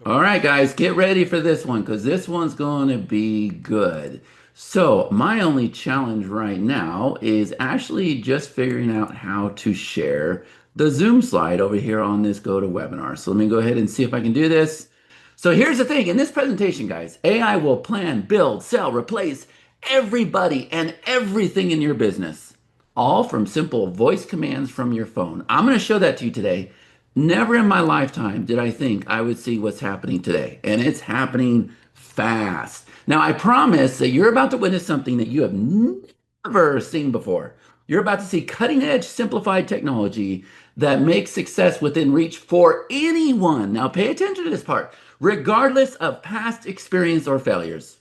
All right, guys, get ready for this one because this one's going to be good. So, my only challenge right now is actually just figuring out how to share the Zoom slide over here on this GoToWebinar. So, let me go ahead and see if I can do this. So, here's the thing in this presentation, guys, AI will plan, build, sell, replace everybody and everything in your business, all from simple voice commands from your phone. I'm going to show that to you today. Never in my lifetime did I think I would see what's happening today, and it's happening fast. Now, I promise that you're about to witness something that you have never seen before. You're about to see cutting edge, simplified technology that makes success within reach for anyone. Now, pay attention to this part, regardless of past experience or failures.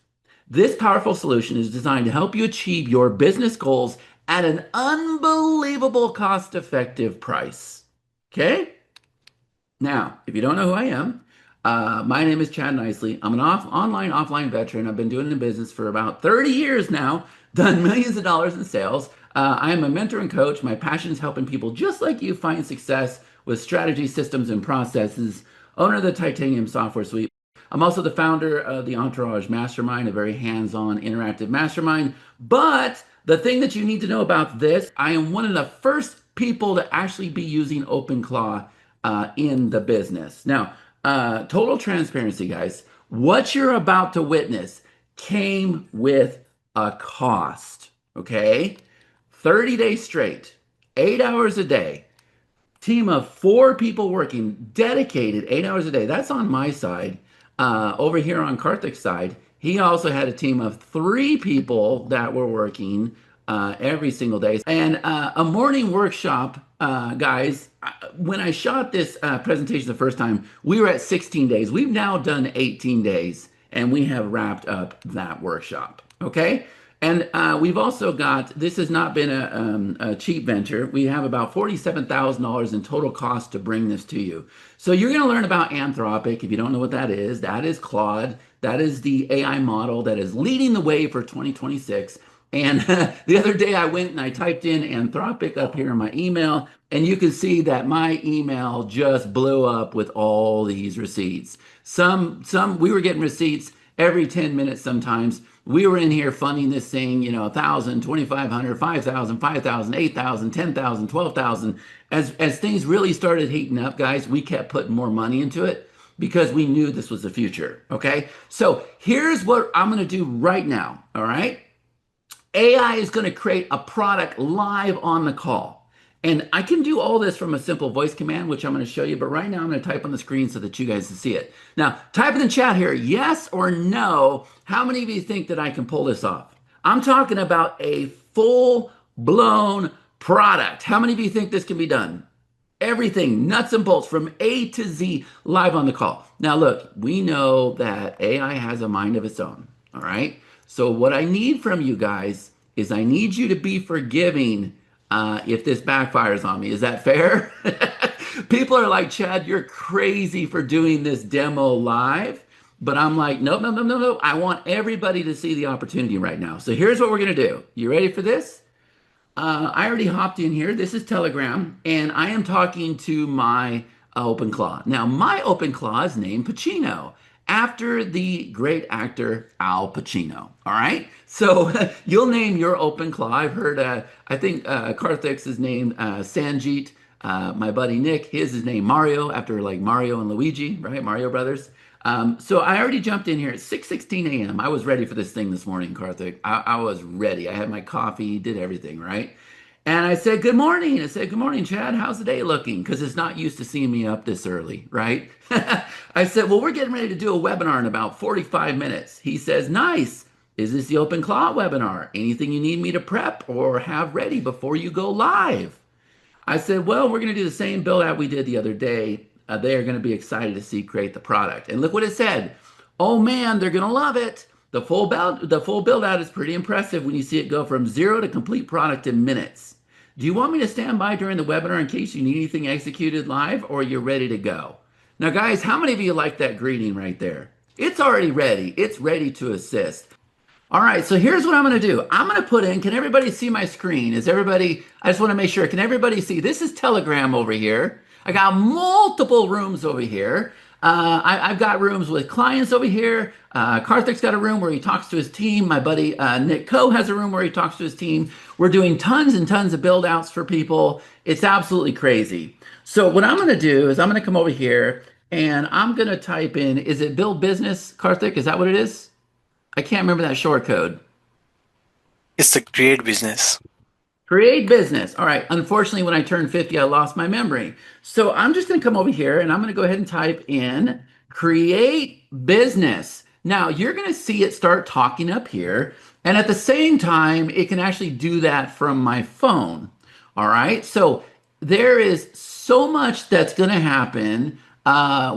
This powerful solution is designed to help you achieve your business goals at an unbelievable cost effective price. Okay? Now, if you don't know who I am, my name is Chad Nicely. I'm an online, offline veteran. I've been doing it in business for about 30 years now, done millions of dollars in sales. I am a mentor and coach. My passion is helping people just like you find success with strategy, systems, and processes. Owner of the Titanium Software Suite. I'm also the founder of the Entourage Mastermind, a very hands-on interactive mastermind. But the thing that you need to know about this, I am one of the first people to actually be using OpenClaw in the business. Now, total transparency, guys, what you're about to witness came with a cost, okay? 30 days straight, 8 hours a day, team of 4 people working, dedicated 8 hours a day. That's on my side. Over here on Karthik's side, he also had a team of 3 people that were working every single day. And a morning workshop, guys, when I shot this presentation the first time, we were at 16 days. We've now done 18 days, and we have wrapped up that workshop. Okay? And we've also got, this has not been a cheap venture. We have about $47,000 in total cost to bring this to you. So you're going to learn about Anthropic. If you don't know what that is Claude. That is the AI model that is leading the way for 2026. And the other day I went and I typed in Anthropic up here in my email, and you can see that my email just blew up with all these receipts. We were getting receipts every 10 minutes sometimes. We were in here funding this thing, 1,000, 2,500, 5,000, 5,000, 8,000, 10,000, 12,000. As things really started heating up, guys, we kept putting more money into it because we knew this was the future. Okay. So here's what I'm going to do right now. All right. AI is going to create a product live on the call. And I can do all this from a simple voice command, which I'm going to show you. But right now, I'm going to type on the screen so that you guys can see it. Now, type in the chat here, yes or no. How many of you think that I can pull this off? I'm talking about a full-blown product. How many of you think this can be done? Everything, nuts and bolts, from A to Z, live on the call. Now, look, we know that AI has a mind of its own, all right? So what I need from you guys is I need you to be forgiving if this backfires on me. Is that fair? People are like, Chad, you're crazy for doing this demo live. But I'm like, nope, no, no, no, no. I want everybody to see the opportunity right now. So here's what we're going to do. You ready for this? I already hopped in here. This is Telegram, and I am talking to my OpenClaw. Now, my OpenClaw is named Pacino after the great actor Al Pacino. All right. So you'll name your OpenClaw. I've heard, I think Karthik's is named Sanjeet. My buddy Nick, his is named Mario after like Mario and Luigi, right? Mario Brothers. So I already jumped in here at 6:16 a.m. I was ready for this thing this morning, Karthik. I was ready. I had my coffee, did everything, right? And I said, good morning. I said, good morning, Chad. How's the day looking? Because it's not used to seeing me up this early, right? I said, well, we're getting ready to do a webinar in about 45 minutes. He says, nice. Is this the OpenClaw webinar? Anything you need me to prep or have ready before you go live? I said, well, we're going to do the same build out we did the other day. They are going to be excited to see create the product. And look what it said. Oh man, they're going to love it. The full build out is pretty impressive when you see it go from zero to complete product in minutes. Do you want me to stand by during the webinar in case you need anything executed live, or you're ready to go? Now, guys, how many of you like that greeting right there? It's already ready. It's ready to assist. All right, so here's what I'm going to do. I'm going to put in, can everybody see my screen? Is everybody, I just want to make sure, can everybody see? This is Telegram over here. I got multiple rooms over here. I've got rooms with clients over here. Karthik's got a room where he talks to his team. My buddy Nick Coe has a room where he talks to his team. We're doing tons and tons of build outs for people. It's absolutely crazy. So what I'm going to do is I'm going to come over here and I'm going to type in, is it build business, Karthik? Is that what it is? I can't remember that short code. It's the create business. Create business. All right. Unfortunately, when I turned 50, I lost my memory. So I'm just going to come over here and I'm going to go ahead and type in create business. Now you're going to see it start talking up here. And at the same time, it can actually do that from my phone. All right. So there is so much that's going to happen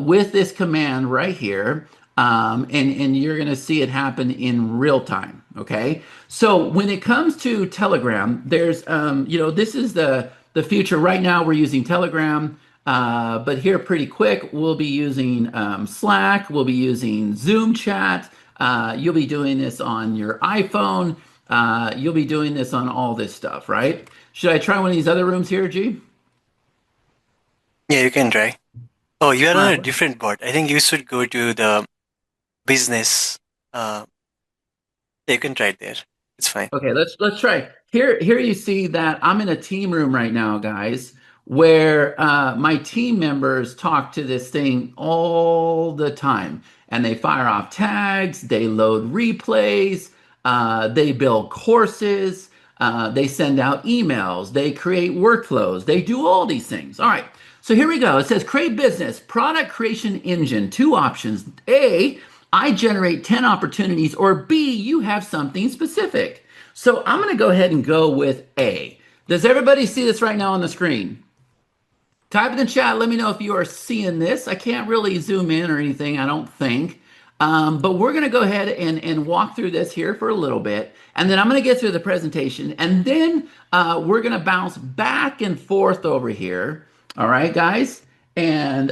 with this command right here. And you're going to see it happen in real time. Okay. So when it comes to Telegram, there's, this is the future. Right now, we're using Telegram. But here, pretty quick, we'll be using Slack. We'll be using Zoom chat. You'll be doing this on your iPhone. You'll be doing this on all this stuff, right? Should I try one of these other rooms here, G? Yeah, you can try. Oh, you are All on right. a different board. I think you should go to the business. You can try it there. It's fine. Okay, let's try. Here you see that I'm in a team room right now, guys, where my team members talk to this thing all the time, and they fire off tags, they load replays, they build courses, they send out emails, they create workflows, they do all these things. All right, so here we go. It says create business, product creation engine, two options. A, I generate 10 opportunities, or B, you have something specific. So I'm going to go ahead and go with A. Does everybody see this right now on the screen? Type in the chat. Let me know if you are seeing this. I can't really zoom in or anything, I don't think. But we're going to go ahead and walk through this here for a little bit. And then I'm going to get through the presentation. And then we're going to bounce back and forth over here. All right, guys? And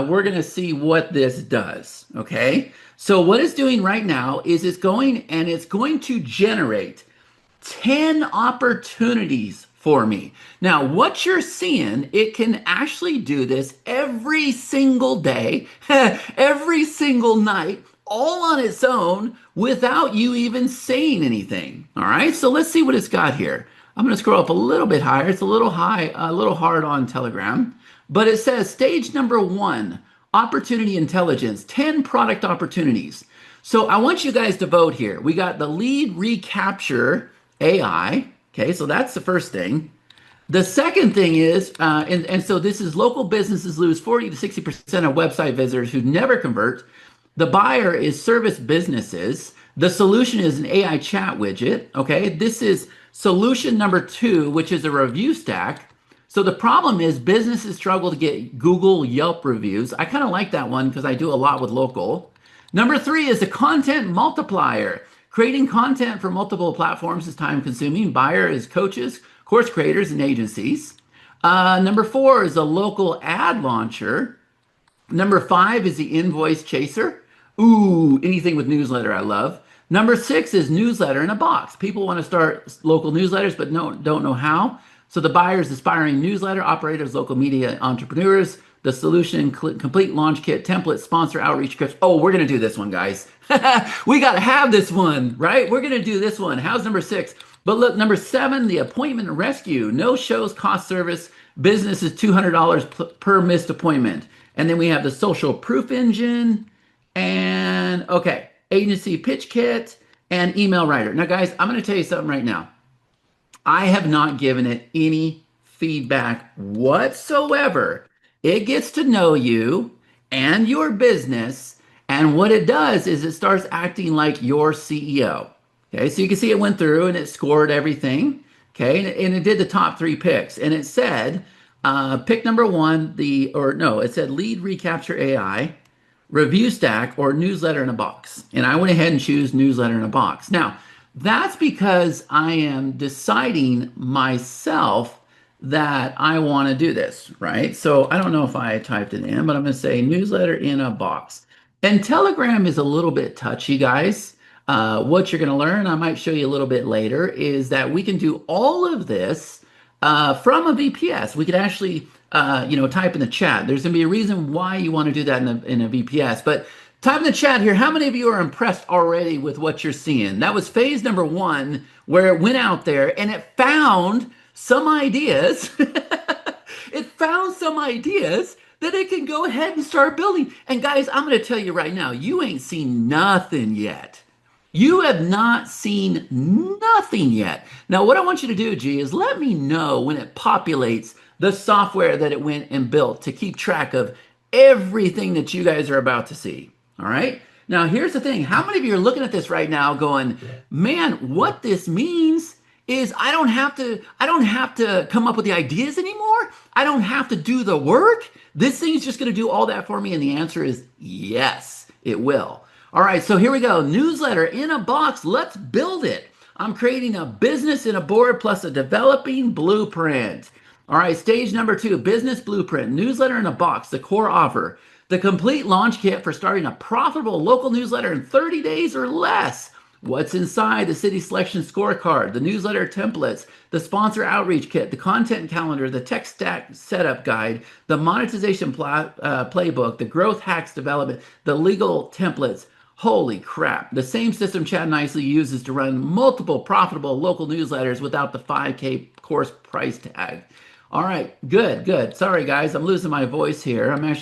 we're going to see what this does. Okay? So what it's doing right now is it's going to generate 10 opportunities for me. Now, what you're seeing, it can actually do this every single day, every single night, all on its own without you even saying anything. All right, so let's see what it's got here. I'm going to scroll up a little bit higher. It's a little high, a little hard on Telegram, but it says stage number 1, opportunity intelligence, 10 product opportunities. So I want you guys to vote here. We got the lead recapture AI. Okay, so that's the first thing. The second thing is, and so this is local businesses lose 40 to 60% of website visitors who never convert. The buyer is service businesses. The solution is an AI chat widget. Okay, this is solution number 2, which is a review stack. So the problem is businesses struggle to get Google Yelp reviews. I kind of like that one because I do a lot with local. Number 3 is a content multiplier. Creating content for multiple platforms is time consuming. Buyer is coaches, course creators, and agencies. Number 4 is a local ad launcher. Number 5 is the invoice chaser. Ooh, anything with newsletter I love. Number 6 is newsletter in a box. People want to start local newsletters but don't know how. So the buyers, aspiring newsletter operators, local media entrepreneurs. The solution, complete launch kit, template, sponsor outreach scripts. Oh, we're going to do this one, guys. We got to have this one, right? We're going to do this one. How's number 6? But look, number 7, the appointment rescue. No shows, cost service. Business is $200 per missed appointment. And then we have the social proof engine and, okay, agency pitch kit and email writer. Now, guys, I'm going to tell you something right now. I have not given it any feedback whatsoever. It gets to know you and your business, and what it does is it starts acting like your CEO. Okay, so you can see it went through and it scored everything. Okay, and it did the top 3 picks, and it said pick number 1, it said lead recapture AI, review stack, or newsletter in a box. And I went ahead and choose newsletter in a box. Now, that's because I am deciding myself that I want to do this, right? So I don't know if I typed it in, but I'm going to say newsletter in a box. And Telegram is a little bit touchy, guys. What you're going to learn, I might show you a little bit later, is that we can do all of this from a VPS. We could actually type in the chat. There's going to be a reason why you want to do that in a VPS. But type in the chat here. How many of you are impressed already with what you're seeing? That was phase number one, where it went out there and it found some ideas. It found some ideas that it can go ahead and start building. And guys, I'm going to tell you right now, you ain't seen nothing yet. You have not seen nothing yet. Now, what I want you to do, G, is let me know when it populates the software that it went and built to keep track of everything that you guys are about to see. All right? Now, here's the thing. How many of you are looking at this right now going, man, what this means is I don't have to come up with the ideas anymore. I don't have to do the work. This thing's just going to do all that for me. And the answer is yes, it will. All right, so here we go. Newsletter in a box. Let's build it. I'm creating a business in a board plus a developing blueprint. All right, stage number two, business blueprint, newsletter in a box, the core offer, the complete launch kit for starting a profitable local newsletter in 30 days or less. What's inside the city selection scorecard, the newsletter templates, the sponsor outreach kit, the content calendar, the tech stack setup guide, the monetization playbook, the growth hacks development, the legal templates. Holy crap. The same system Chad Nicely uses to run multiple profitable local newsletters without the 5K course price tag. All right, good, good. Sorry, guys, I'm losing my voice here. I'm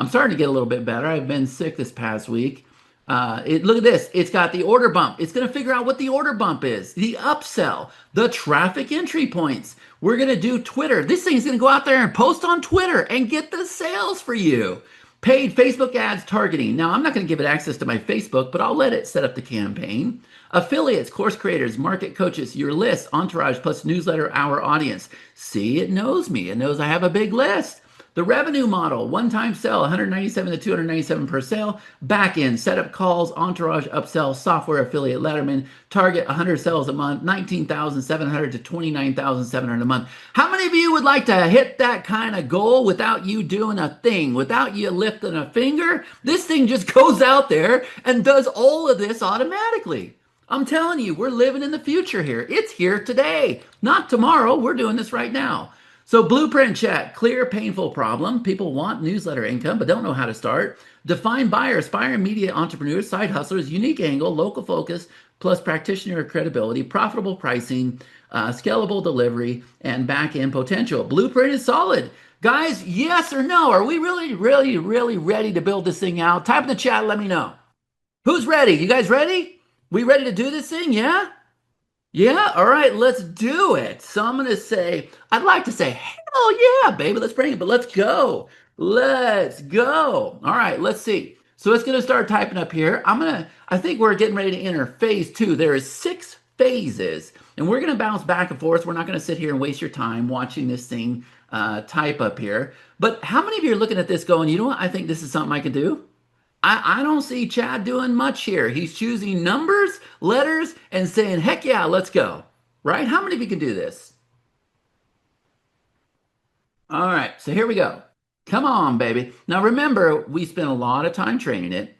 starting to get a little bit better. I've been sick this past week. Look at this. It's got the order bump. It's going to figure out what the order bump is, the upsell, the traffic entry points. We're going to do Twitter. This thing's going to go out there and post on Twitter and get the sales for you. Paid Facebook ads targeting. Now, I'm not going to give it access to my Facebook, but I'll let it set up the campaign. Affiliates, course creators, market coaches, your list, entourage, plus newsletter hour audience. See, it knows me. It knows I have a big list. The revenue model, one-time sell, 197 to 297 per sale. Back end, setup calls, entourage, upsell, software affiliate, letterman, target 100 sales a month, 19,700 to 29,700 a month. How many of you would like to hit that kind of goal without you doing a thing, without you lifting a finger? This thing just goes out there and does all of this automatically. I'm telling you, we're living in the future here. It's here today, not tomorrow. We're doing this right now. So blueprint check, clear, painful problem. People want newsletter income, but don't know how to start. Define buyer, aspiring media entrepreneurs, side hustlers, unique angle, local focus, plus practitioner credibility, profitable pricing, scalable delivery, and back-end potential. Blueprint is solid. Guys, yes or no? Are we really, really, really ready to build this thing out? Type in the chat, let me know. Who's ready? You guys ready? We ready to do this thing? Yeah? Yeah, all right, let's do it. So I'm going to say, I'd like to say, hell yeah, baby, let's bring it, but let's go. Let's go. All right, let's see. So it's going to start typing up here. I think we're getting ready to enter phase two. There is 6 phases, and we're going to bounce back and forth. We're not going to sit here and waste your time watching this thing type up here. But how many of you are looking at this going, you know what, I think this is something I could do? I don't see Chad doing much here. He's choosing numbers, letters, and saying, heck yeah, let's go. Right? How many of you can do this? All right, so here we go. Come on, baby. Now remember, we spent a lot of time training it.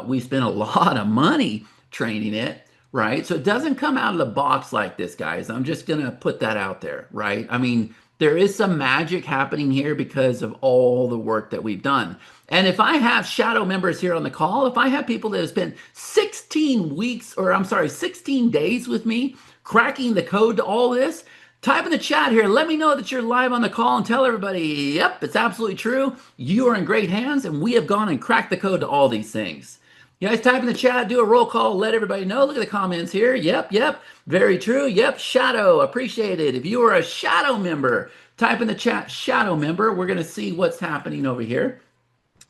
We spent a lot of money training it, right? So it doesn't come out of the box like this, guys. I'm just going to put that out there, right? I mean, there is some magic happening here because of all the work that we've done. And if I have shadow members here on the call, if I have people that have spent 16 weeks, or I'm sorry, 16 days with me, cracking the code to all this, type in the chat here. Let me know that you're live on the call and tell everybody, yep, it's absolutely true. You are in great hands, and we have gone and cracked the code to all these things. You guys type in the chat, do a roll call, let everybody know. Look at the comments here. Yep, yep, very true. Yep, shadow, appreciate it. If you are a shadow member, type in the chat, shadow member. We're going to see what's happening over here.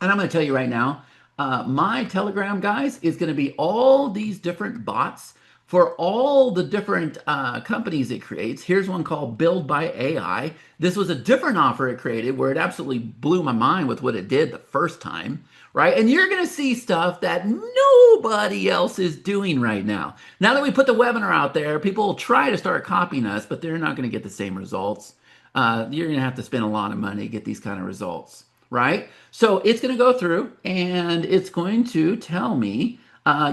And I'm going to tell you right now, my Telegram, guys, is going to be all these different bots for all the different companies it creates. Here's one called Build by AI. This was a different offer it created where it absolutely blew my mind with what it did the first time, right? And you're going to see stuff that nobody else is doing right now. Now that we put the webinar out there, people will try to start copying us, but they're not going to get the same results. You're going to have to spend a lot of money to get these kind of results, right? So it's going to go through and it's going to tell me,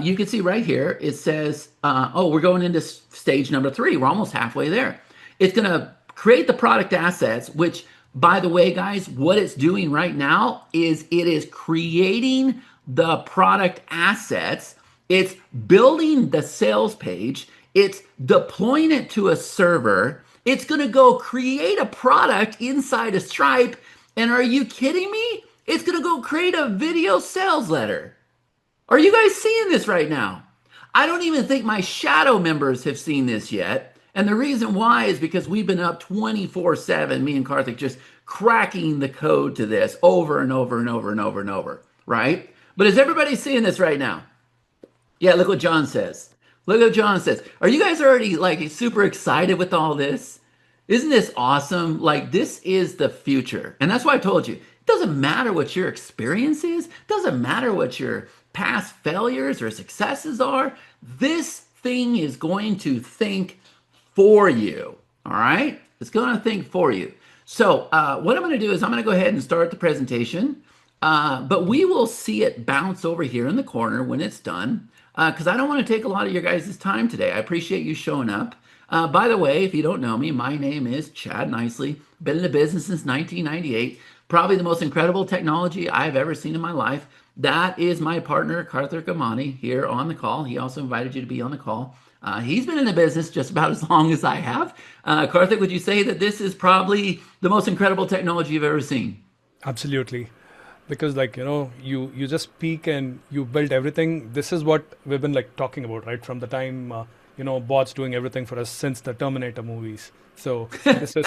you can see right here, it says, oh, we're going into stage number 3. We're almost halfway there. It's going to create the product assets, which By the way, guys, what it's doing right now is it is creating the product assets, it's building the sales page, it's deploying it to a server, it's going to go create a product inside of Stripe. And are you kidding me? It's going to go create a video sales letter. Are you guys seeing this right now? I don't even think my shadow members have seen this yet. And the reason why is because we've been up 24/7, me and Karthik, just cracking the code to this over and over and over and over and over, right? But is everybody seeing this right now? Yeah, look what John says. Look what John says. Are you guys already like super excited with all this? Isn't this awesome? Like, this is the future. And that's why I told you, it doesn't matter what your experience is, it doesn't matter what your past failures or successes are. This thing is going to think for you. All right? It's going to think for you. So, what I'm going to do is I'm going to go ahead and start the presentation. But we will see it bounce over here in the corner when it's done, because I don't want to take a lot of your guys' time today. I appreciate you showing up. By the way, if you don't know me, my name is Chad Nicely. Been in the business since 1998. Probably the most incredible technology I've ever seen in my life. That is my partner, Karthik Amani, here on the call. He also invited you to be on the call. He's been in the business just about as long as I have. Karthik, would you say that this is probably the most incredible technology you've ever seen? Absolutely. Because like, you just speak and you build everything. This is what we've been like talking about, right? From the time, bots doing everything for us since the Terminator movies. So this is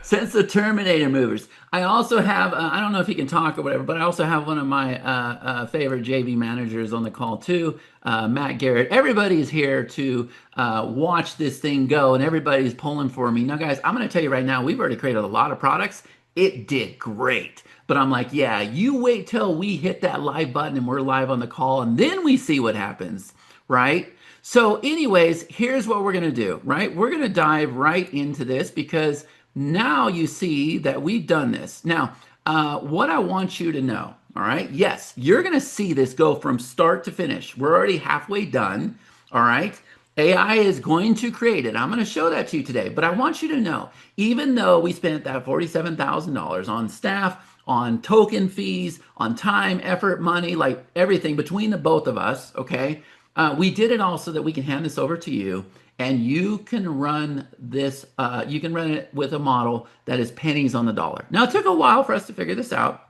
Since the Terminator movies. I also have, I don't know if he can talk or whatever, but I also have one of my favorite JV managers on the call too, Matt Garrett. Everybody's here to watch this thing go and everybody's pulling for me. Now, guys, I'm going to tell you right now, we've already created a lot of products. It did great. But I'm like, yeah, you wait till we hit that live button and we're live on the call and then we see what happens, right? So, anyways, here's what we're going to do, right? We're going to dive right into this because now you see that we've done this. Now, what I want you to know, all right? Yes, you're going to see this go from start to finish. We're already halfway done, all right? AI is going to create it. I'm going to show that to you today. But I want you to know, even though we spent that $47,000 on staff, on token fees, on time, effort, money, like everything between the both of us, okay? We did it all so that we can hand this over to you and you can run this, you can run it with a model that is pennies on the dollar. Now, it took a while for us to figure this out.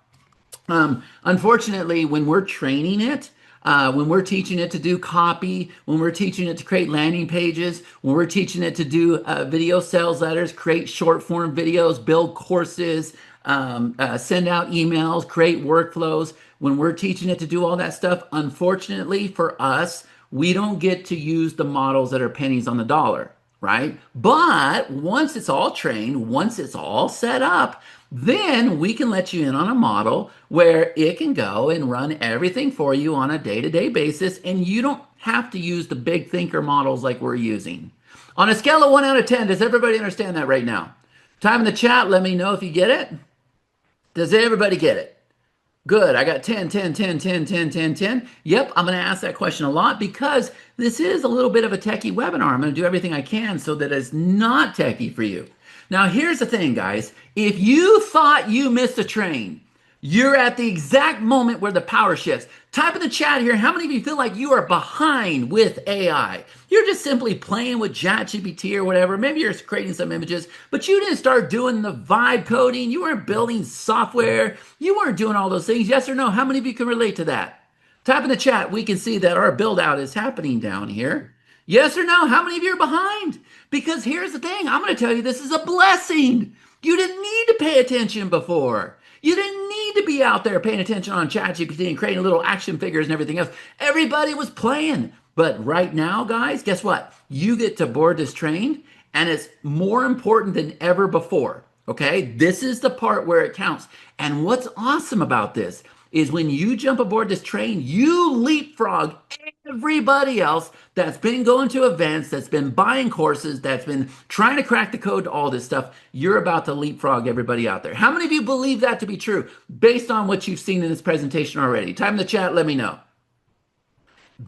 Unfortunately, when we're training it, when we're teaching it to do copy, when we're teaching it to create landing pages, when we're teaching it to do video sales letters, create short form videos, build courses, send out emails, create workflows, when we're teaching it to do all that stuff, unfortunately for us, we don't get to use the models that are pennies on the dollar, right? But once it's all trained, once it's all set up, then we can let you in on a model where it can go and run everything for you on a day-to-day basis, and you don't have to use the big thinker models like we're using. On a scale of 1 out of 10, does everybody understand that right now? Time in the chat, let me know if you get it. Does everybody get it? Good. I got 10, 10, 10, 10, 10, 10, 10. Yep, I'm going to ask that question a lot because this is a little bit of a techie webinar. I'm going to do everything I can so that it's not techie for you. Now, here's the thing, guys. If you thought you missed a train, you're at the exact moment where the power shifts. Type in the chat here, how many of you feel like you are behind with AI? You're just simply playing with ChatGPT or whatever. Maybe you're creating some images, but you didn't start doing the vibe coding. You weren't building software. You weren't doing all those things. Yes or no? How many of you can relate to that? Type in the chat. We can see that our build out is happening down here. Yes or no? How many of you are behind? Because here's the thing. I'm going to tell you this is a blessing. You didn't need to pay attention before. You didn't need to be out there paying attention on ChatGPT and creating little action figures and everything else. Everybody was playing. But right now, guys, guess what? You get to board this train, and it's more important than ever before. Okay? This is the part where it counts. And what's awesome about this is when you jump aboard this train, you leapfrog everybody else that's been going to events, that's been buying courses, that's been trying to crack the code to all this stuff. You're about to leapfrog everybody out there. How many of you believe that to be true based on what you've seen in this presentation already? Type in the chat, let me know.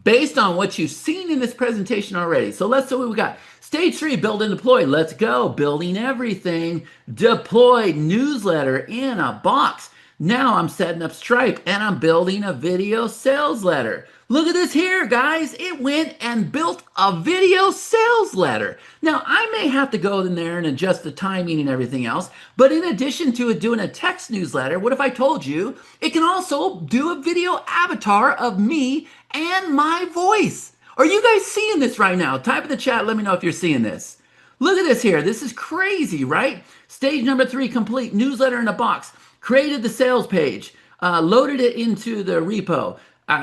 based on what you've seen in this presentation already. So let's see what we got. Stage three, build and deploy. Let's go. Building everything. Deploy newsletter in a box. Now I'm setting up Stripe and I'm building a video sales letter. Look at this here, guys. It went and built a video sales letter. Now, I may have to go in there and adjust the timing and everything else, but in addition to it doing a text newsletter, what if I told you it can also do a video avatar of me and my voice? Are you guys seeing this right now? Type in the chat, let me know if you're seeing this. Look at this here. This is crazy, right? Stage number three complete. Newsletter in a box. Created the sales page. Loaded it into the repo.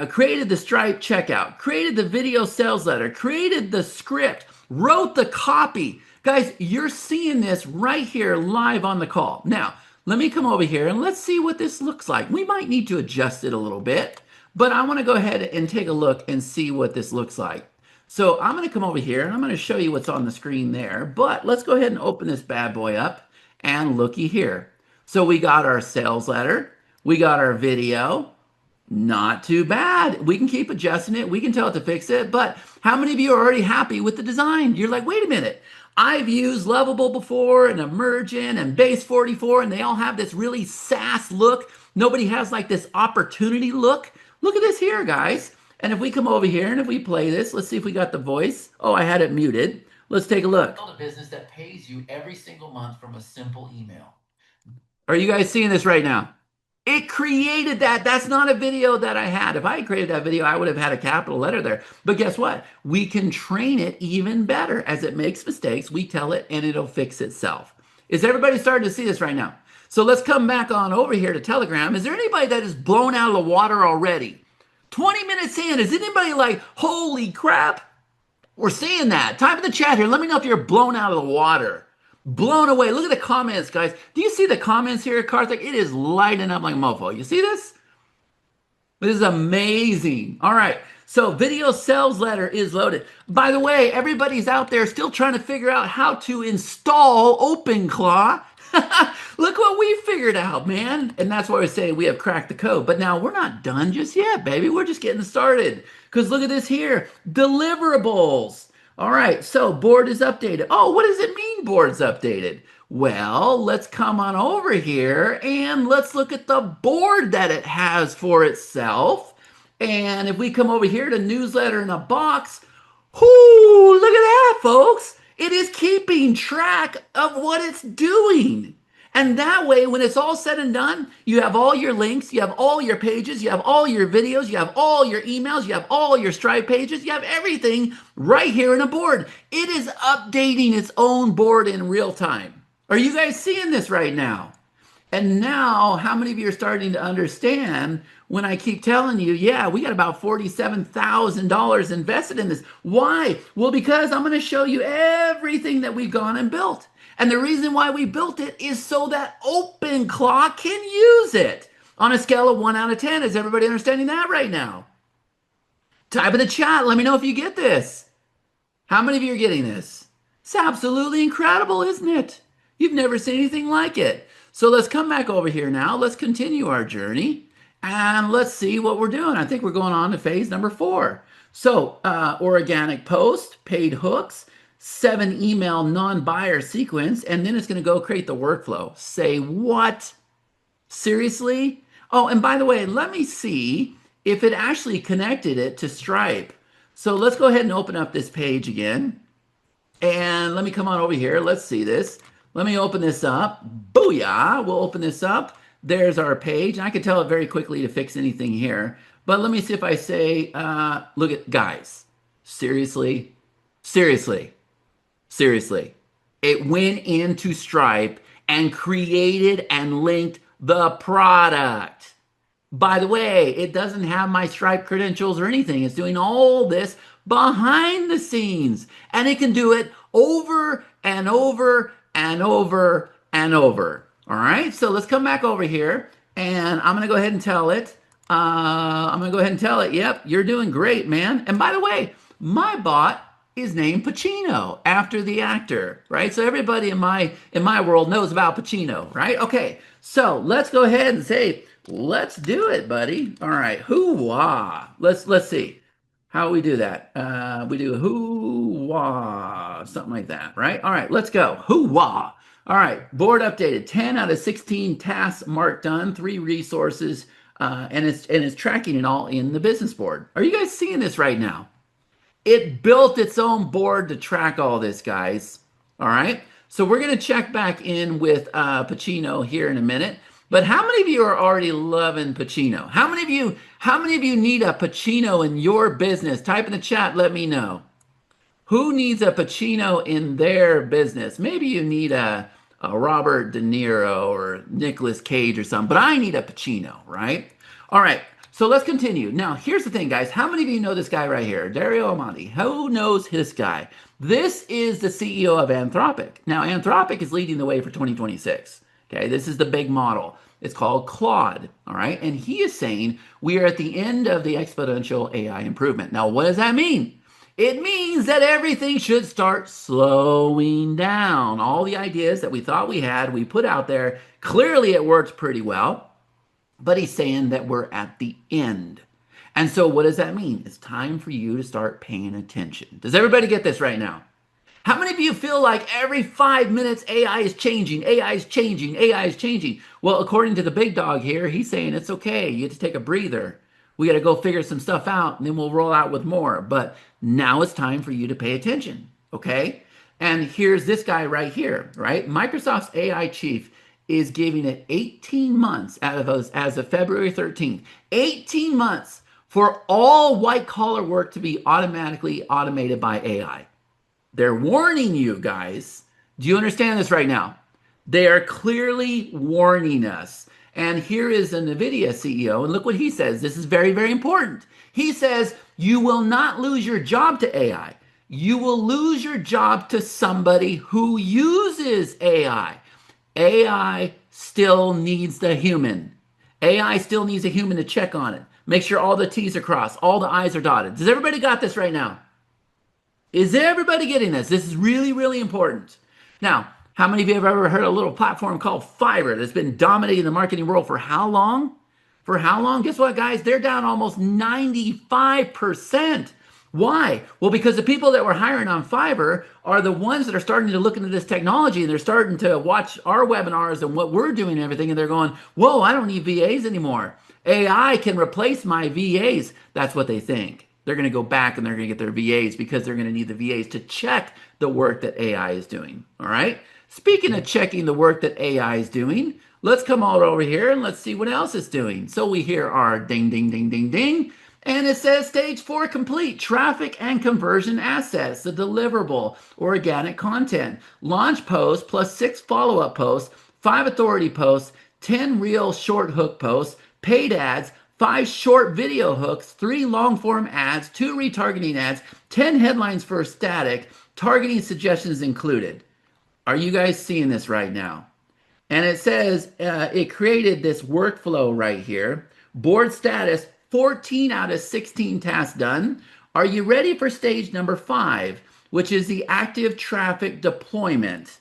Created the Stripe checkout. Created the video sales letter. Created the script. Wrote the copy. Guys, you're seeing this right here live on the call. Now, let me come over here and let's see what this looks like. We might need to adjust it a little bit, but I want to go ahead and take a look and see what this looks like. So I'm going to come over here and I'm going to show you what's on the screen there, but let's go ahead and open this bad boy up and looky here. So we got our sales letter, we got our video, not too bad. We can keep adjusting it. We can tell it to fix it. But how many of you are already happy with the design? You're like, wait a minute. I've used Lovable before and Emergent and Base 44, and they all have this really sass look. Nobody has like this opportunity look. Look at this here, guys. And if we come over here and if we play this, let's see if we got the voice. Oh, I had it muted. Let's take a look. Build a business that pays you every single month from a simple email. Are you guys seeing this right now? It created that. That's not a video that I had. If I had created that video, I would have had a capital letter there. But guess what? We can train it even better. As it makes mistakes, we tell it and it'll fix itself. Is everybody starting to see this right now? So let's come back on over here to Telegram. Is there anybody that is blown out of the water already? 20 minutes in, is anybody like, holy crap? We're seeing that. Type in the chat here. Let me know if you're blown out of the water. Blown away. Look at the comments, guys. Do you see the comments here, Karthik? It is lighting up like mofo. You see this? This is amazing. All right. So video sales letter is loaded. By the way, everybody's out there still trying to figure out how to install OpenClaw. Look what we figured out, man. And that's why we're saying we have cracked the code. But now we're not done just yet, baby. We're just getting started. Because look at this here. Deliverables. All right, so board is updated. Oh, what does it mean board's updated? Well, let's come on over here and let's look at the board that it has for itself. And if we come over here to newsletter in a box, whoo, look at that, folks. It is keeping track of what it's doing. And that way, when it's all said and done, you have all your links, you have all your pages, you have all your videos, you have all your emails, you have all your Stripe pages, you have everything right here in a board. It is updating its own board in real time. Are you guys seeing this right now? And now, how many of you are starting to understand when I keep telling you, yeah, we got about $47,000 invested in this. Why? Well, because I'm going to show you everything that we've gone and built. And the reason why we built it is so that OpenClaw can use it. On a scale of 1 out of 10, is everybody understanding that right now? Type in the chat. Let me know if you get this. How many of you are getting this? It's absolutely incredible, isn't it? You've never seen anything like it. So let's come back over here now. Let's continue our journey. And let's see what we're doing. I think we're going on to phase number 4. So organic post, paid hooks, 7 email non-buyer sequence, and then it's going to go create the workflow. Say what? Seriously? Oh, and by the way, let me see if it actually connected it to Stripe. So let's go ahead and open up this page again. And let me come on over here. Let's see this. Let me open this up. Booyah! We'll open this up. There's our page. And I can tell it very quickly to fix anything here. But let me see if I say, look at, guys, seriously, seriously. Seriously, it went into Stripe and created and linked the product. By the way, it doesn't have my Stripe credentials or anything. It's doing all this behind the scenes. And it can do it over and over and over and over. All right, so let's come back over here. And I'm going to go ahead and tell it. Yep, you're doing great, man. And by the way, my bot is named Pacino after the actor, right? So everybody in my world knows about Pacino, right? Okay, so let's go ahead and say, let's do it, buddy. All right, hoo-wah. Let's see. How we do that? We do wah, something like that, right? All right, let's go. Wah. All right, board updated. 10 out of 16 tasks marked done, 3 resources, and it's tracking it all in the business board. Are you guys seeing this right now? It built its own board to track all this, guys. All right. So we're going to check back in with Pacino here in a minute. But how many of you are already loving Pacino? How many of you need a Pacino in your business? Type in the chat, let me know. Who needs a Pacino in their business? Maybe you need a Robert De Niro or Nicolas Cage or something, but I need a Pacino, right? All right, so let's continue. Now, here's the thing, guys. How many of you know this guy right here, Dario Amati? Who knows this guy? This is the CEO of Anthropic. Now, Anthropic is leading the way for 2026. Okay, this is the big model. It's called Claude, all right? And he is saying we are at the end of the exponential AI improvement. Now, what does that mean? It means that everything should start slowing down. All the ideas that we thought we had, we put out there. Clearly, it worked pretty well, but he's saying that we're at the end. And so, what does that mean? It's time for you to start paying attention. Does everybody get this right now? How many of you feel like every 5 minutes AI is changing, AI is changing, AI is changing? Well, according to the big dog here, he's saying it's okay. You get to take a breather. We got to go figure some stuff out and then we'll roll out with more. But now it's time for you to pay attention, okay? And here's this guy right here, right? Microsoft's AI chief is giving it 18 months as of February 13th. 18 months for all white collar work to be automatically automated by AI. They're warning you guys. Do you understand this right now? They are clearly warning us. And here is a NVIDIA CEO, and look what he says. This is very, very important. He says, you will not lose your job to AI. You will lose your job to somebody who uses AI. AI still needs the human. AI still needs a human to check on it. Make sure all the T's are crossed, all the I's are dotted. Does everybody got this right now? Is everybody getting this? This is really, really important. Now, how many of you have ever heard of a little platform called Fiverr that's been dominating the marketing world for how long? For how long? Guess what, guys? They're down almost 95%. Why? Well, because the people that we're hiring on Fiverr are the ones that are starting to look into this technology and they're starting to watch our webinars and what we're doing and everything. And they're going, whoa, I don't need VAs anymore. AI can replace my VAs. That's what they think. They're going to go back and they're going to get their VAs because they're going to need the VAs to check the work that AI is doing. All right. Speaking of checking the work that AI is doing, let's come all over here and let's see what else it's doing. So we hear our ding, ding, ding, ding, ding. And it says stage 4 complete, traffic and conversion assets, the deliverable, organic content, launch post plus 6 follow-up posts, 5 authority posts, 10 real short hook posts, paid ads, 5 short video hooks, 3 long form ads, 2 retargeting ads, 10 headlines for static, targeting suggestions included. Are you guys seeing this right now? And it says it created this workflow right here. Board status, 14 out of 16 tasks done. Are you ready for stage number 5, which is the active traffic deployment?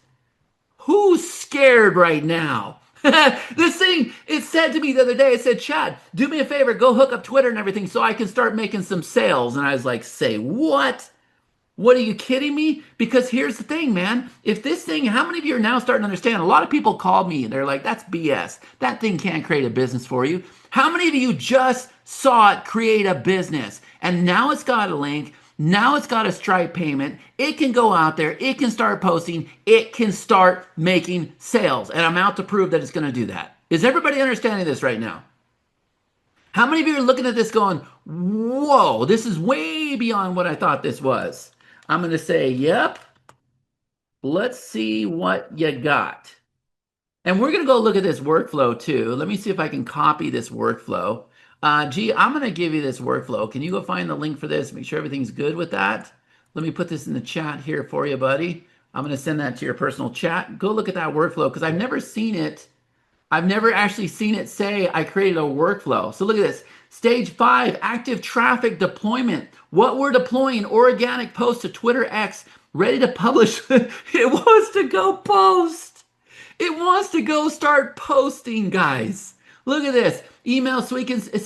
Who's scared right now? This thing, it said to me the other day, it said, Chad, do me a favor, go hook up Twitter and everything so I can start making some sales. And I was like, say what? What, are you kidding me? Because here's the thing, man. If this thing, how many of you are now starting to understand? A lot of people called me and they're like, that's BS. That thing can't create a business for you. How many of you just saw it create a business and now it's got a link? Now it's got a Stripe payment. It can go out there. It can start posting. It can start making sales. And I'm out to prove that it's going to do that. Is everybody understanding this right now? How many of you are looking at this going, whoa, this is way beyond what I thought this was? I'm going to say, yep. Let's see what you got. And we're going to go look at this workflow too. Let me see if I can copy this workflow. G, I'm going to give you this workflow. Can you go find the link for this? Make sure everything's good with that. Let me put this in the chat here for you, buddy. I'm going to send that to your personal chat. Go look at that workflow because I've never seen it. I've never actually seen it say I created a workflow. So look at this. Stage 5, active traffic deployment. What we're deploying, organic post to Twitter X, ready to publish. It wants to go post. It wants to go start posting, guys. Look at this. Email sequence in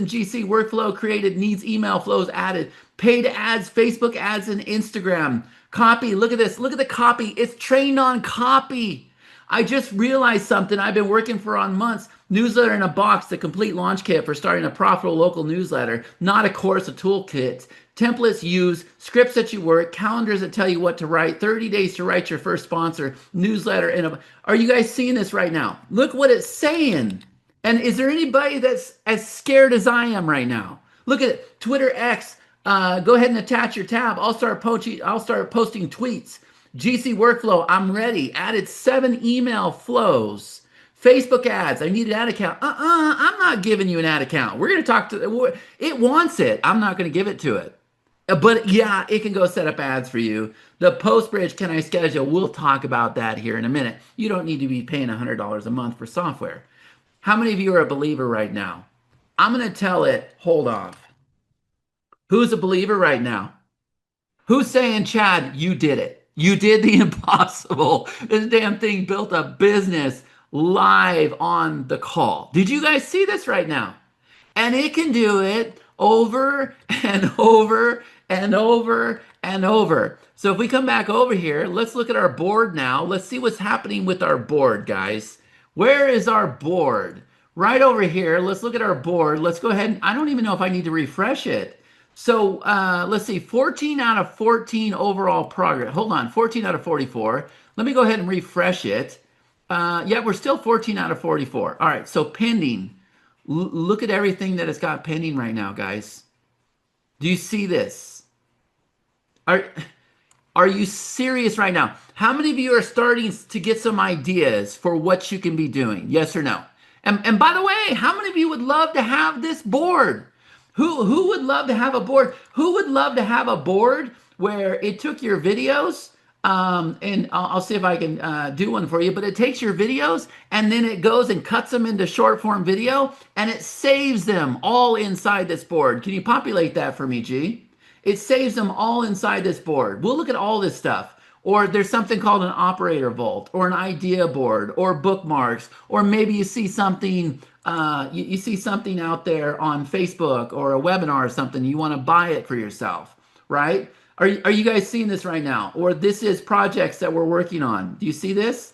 GC workflow created needs email flows added. Paid ads, Facebook ads, and Instagram. Copy. Look at this. Look at the copy. It's trained on copy. I just realized something I've been working for on months. Newsletter in a box, the complete launch kit for starting a profitable local newsletter, not a course, a toolkit. Templates use, scripts that you work, calendars that tell you what to write, 30 days to write your first sponsor, newsletter. Are you guys seeing this right now? Look what it's saying. And is there anybody that's as scared as I am right now? Look at it. Twitter X. Go ahead and attach your tab. I'll start posting tweets. GC workflow. I'm ready. Added 7 email flows. Facebook ads. I need an ad account. I'm not giving you an ad account. We're going to talk to it. Wants it. I'm not going to give it to it. But yeah, it can go set up ads for you. The post bridge, can I schedule? We'll talk about that here in a minute. You don't need to be paying $100 a month for software. How many of you are a believer right now? I'm going to tell it, hold off. Who's a believer right now? Who's saying, Chad, you did it? You did the impossible. This damn thing built a business live on the call. Did you guys see this right now? And it can do it over and over and over and over. So if we come back over here, let's look at our board now. Let's see what's happening with our board, guys. Where is our board? Right over here. Let's look at our board. Let's go ahead. I don't even know if I need to refresh it. So let's see, 14 out of 14 overall progress. Hold on, 14 out of 44. Let me go ahead and refresh it. Yeah, we're still 14 out of 44. All right, so pending. Look at everything that it's got pending right now, guys. Do you see this? Are you serious right now? How many of you are starting to get some ideas for what you can be doing? Yes or no? And by the way, how many of you would love to have this board? Who would love to have a board? Who would love to have a board where it took your videos, and I'll see if I can do one for you, but it takes your videos and then it goes and cuts them into short form video and it saves them all inside this board. Can you populate that for me, G? It saves them all inside this board. We'll look at all this stuff. Or there's something called an operator vault or an idea board or bookmarks, or maybe you see something you see something out there on Facebook or a webinar or something, you want to buy it for yourself, right? Are you guys seeing this right now? Or this is projects that we're working on. Do you see this?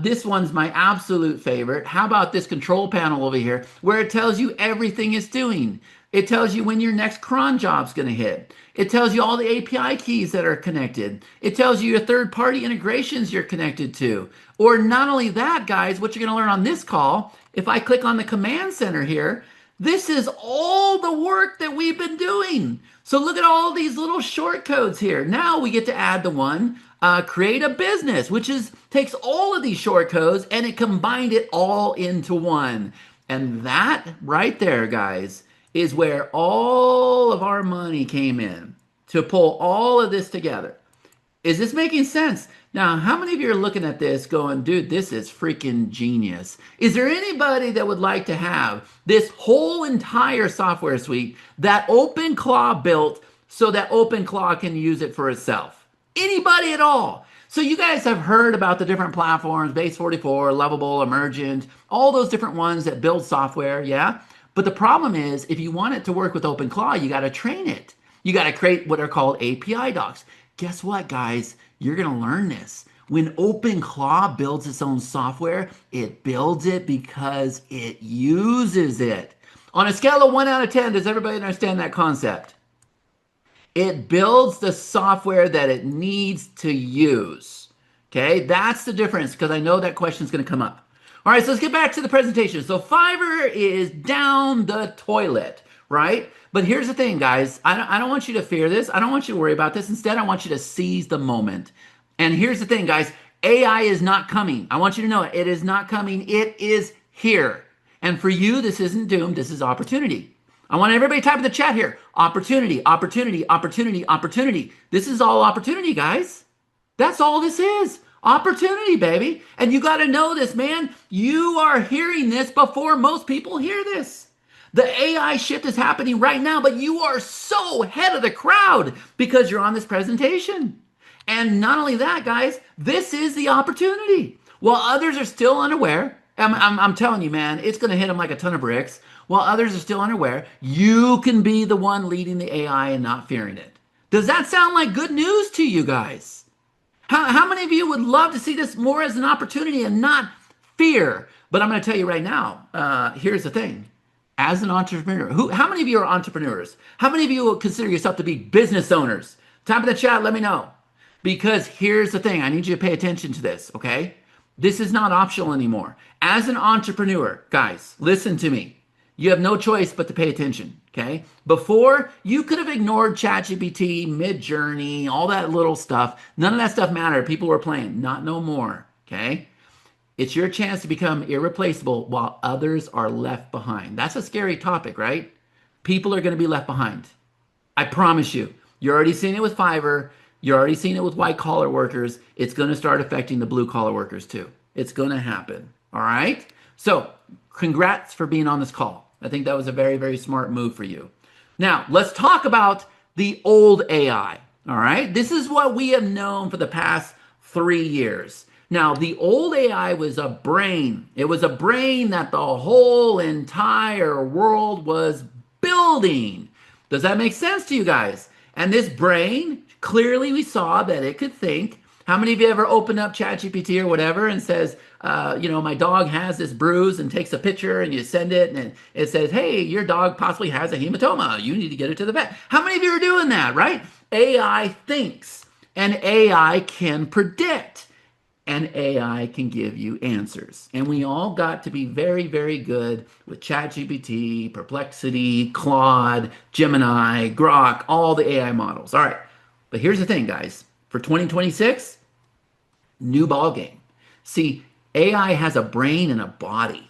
This one's my absolute favorite. How about this control panel over here where it tells you everything it's doing? It tells you when your next cron job's going to hit. It tells you all the API keys that are connected. It tells you your third-party integrations you're connected to. Or not only that, guys, what you're going to learn on this call, if I click on the command center here, this is all the work that we've been doing. So look at all these little short codes here. Now we get to add the one, create a business, which takes all of these short codes and it combined it all into one. And that right there, guys, is where all of our money came in to pull all of this together. Is this making sense? Now, how many of you are looking at this going, dude, this is freaking genius? Is there anybody that would like to have this whole entire software suite that OpenClaw built so that OpenClaw can use it for itself? Anybody at all? So you guys have heard about the different platforms, Base 44, Lovable, Emergent, all those different ones that build software, yeah? But the problem is, if you want it to work with OpenClaw, you got to train it. You got to create what are called API docs. Guess what, guys? You're going to learn this. When OpenClaw builds its own software, it builds it because it uses it. On a scale of 1 out of 10, does everybody understand that concept? It builds the software that it needs to use. Okay, that's the difference, because I know that question is going to come up. All right, so let's get back to the presentation. So Fiverr is down the toilet, right? But here's the thing, guys. I don't want you to fear this. I don't want you to worry about this. Instead, I want you to seize the moment. And here's the thing, guys. AI is not coming. I want you to know it is not coming. It is here. And for you, this isn't doom. This is opportunity. I want everybody to type in the chat here. Opportunity, opportunity, opportunity, opportunity. This is all opportunity, guys. That's all this is. Opportunity, baby. And you got to know this, man. You are hearing this before most people hear this. The AI shift is happening right now, but you are so ahead of the crowd because you're on this presentation. And not only that, guys, this is the opportunity. While others are still unaware, I'm telling you, man, it's going to hit them like a ton of bricks. While others are still unaware, you can be the one leading the AI and not fearing it. Does that sound like good news to you guys? How many of you would love to see this more as an opportunity and not fear? But I'm going to tell you right now, here's the thing. As an entrepreneur, how many of you are entrepreneurs? How many of you will consider yourself to be business owners? Type in the chat, let me know. Because here's the thing, I need you to pay attention to this, okay? This is not optional anymore. As an entrepreneur, guys, listen to me. You have no choice but to pay attention, okay? Before, you could have ignored ChatGPT, Midjourney, all that little stuff. None of that stuff mattered. People were playing. Not no more, okay? It's your chance to become irreplaceable while others are left behind. That's a scary topic, right? People are going to be left behind. I promise you. You're already seeing it with Fiverr. You're already seeing it with white collar workers. It's going to start affecting the blue collar workers too. It's going to happen. All right? So, congrats for being on this call. I think that was a very, very smart move for you. Now, let's talk about the old AI. All right? This is what we have known for the past 3 years. Now, the old AI was a brain. It was a brain that the whole entire world was building. Does that make sense to you guys? And this brain, clearly we saw that it could think. How many of you ever open up ChatGPT or whatever and says, my dog has this bruise, and takes a picture and you send it and it says, hey, your dog possibly has a hematoma. You need to get it to the vet. How many of you are doing that, right? AI thinks and AI can predict. And AI can give you answers. And we all got to be very, very good with ChatGPT, Perplexity, Claude, Gemini, Grok, all the AI models. All right. But here's the thing, guys. For 2026, new ball game. See, AI has a brain and a body.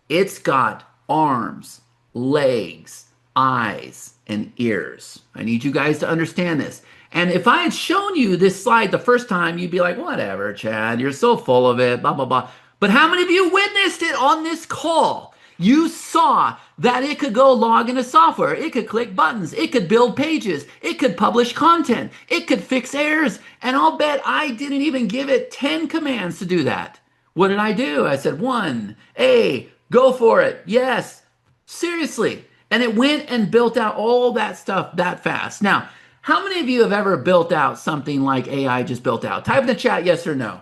It's got arms, legs, eyes, and ears. I need you guys to understand this. And if I had shown you this slide the first time, you'd be like, whatever, Chad, you're so full of it, blah, blah, blah. But how many of you witnessed it on this call? You saw that it could go log into software. It could click buttons. It could build pages. It could publish content. It could fix errors. And I'll bet I didn't even give it 10 commands to do that. What did I do? I said, 1, A, go for it. Yes. Seriously. And it went and built out all that stuff that fast. Now, how many of you have ever built out something like AI just built out? Type in the chat yes or no.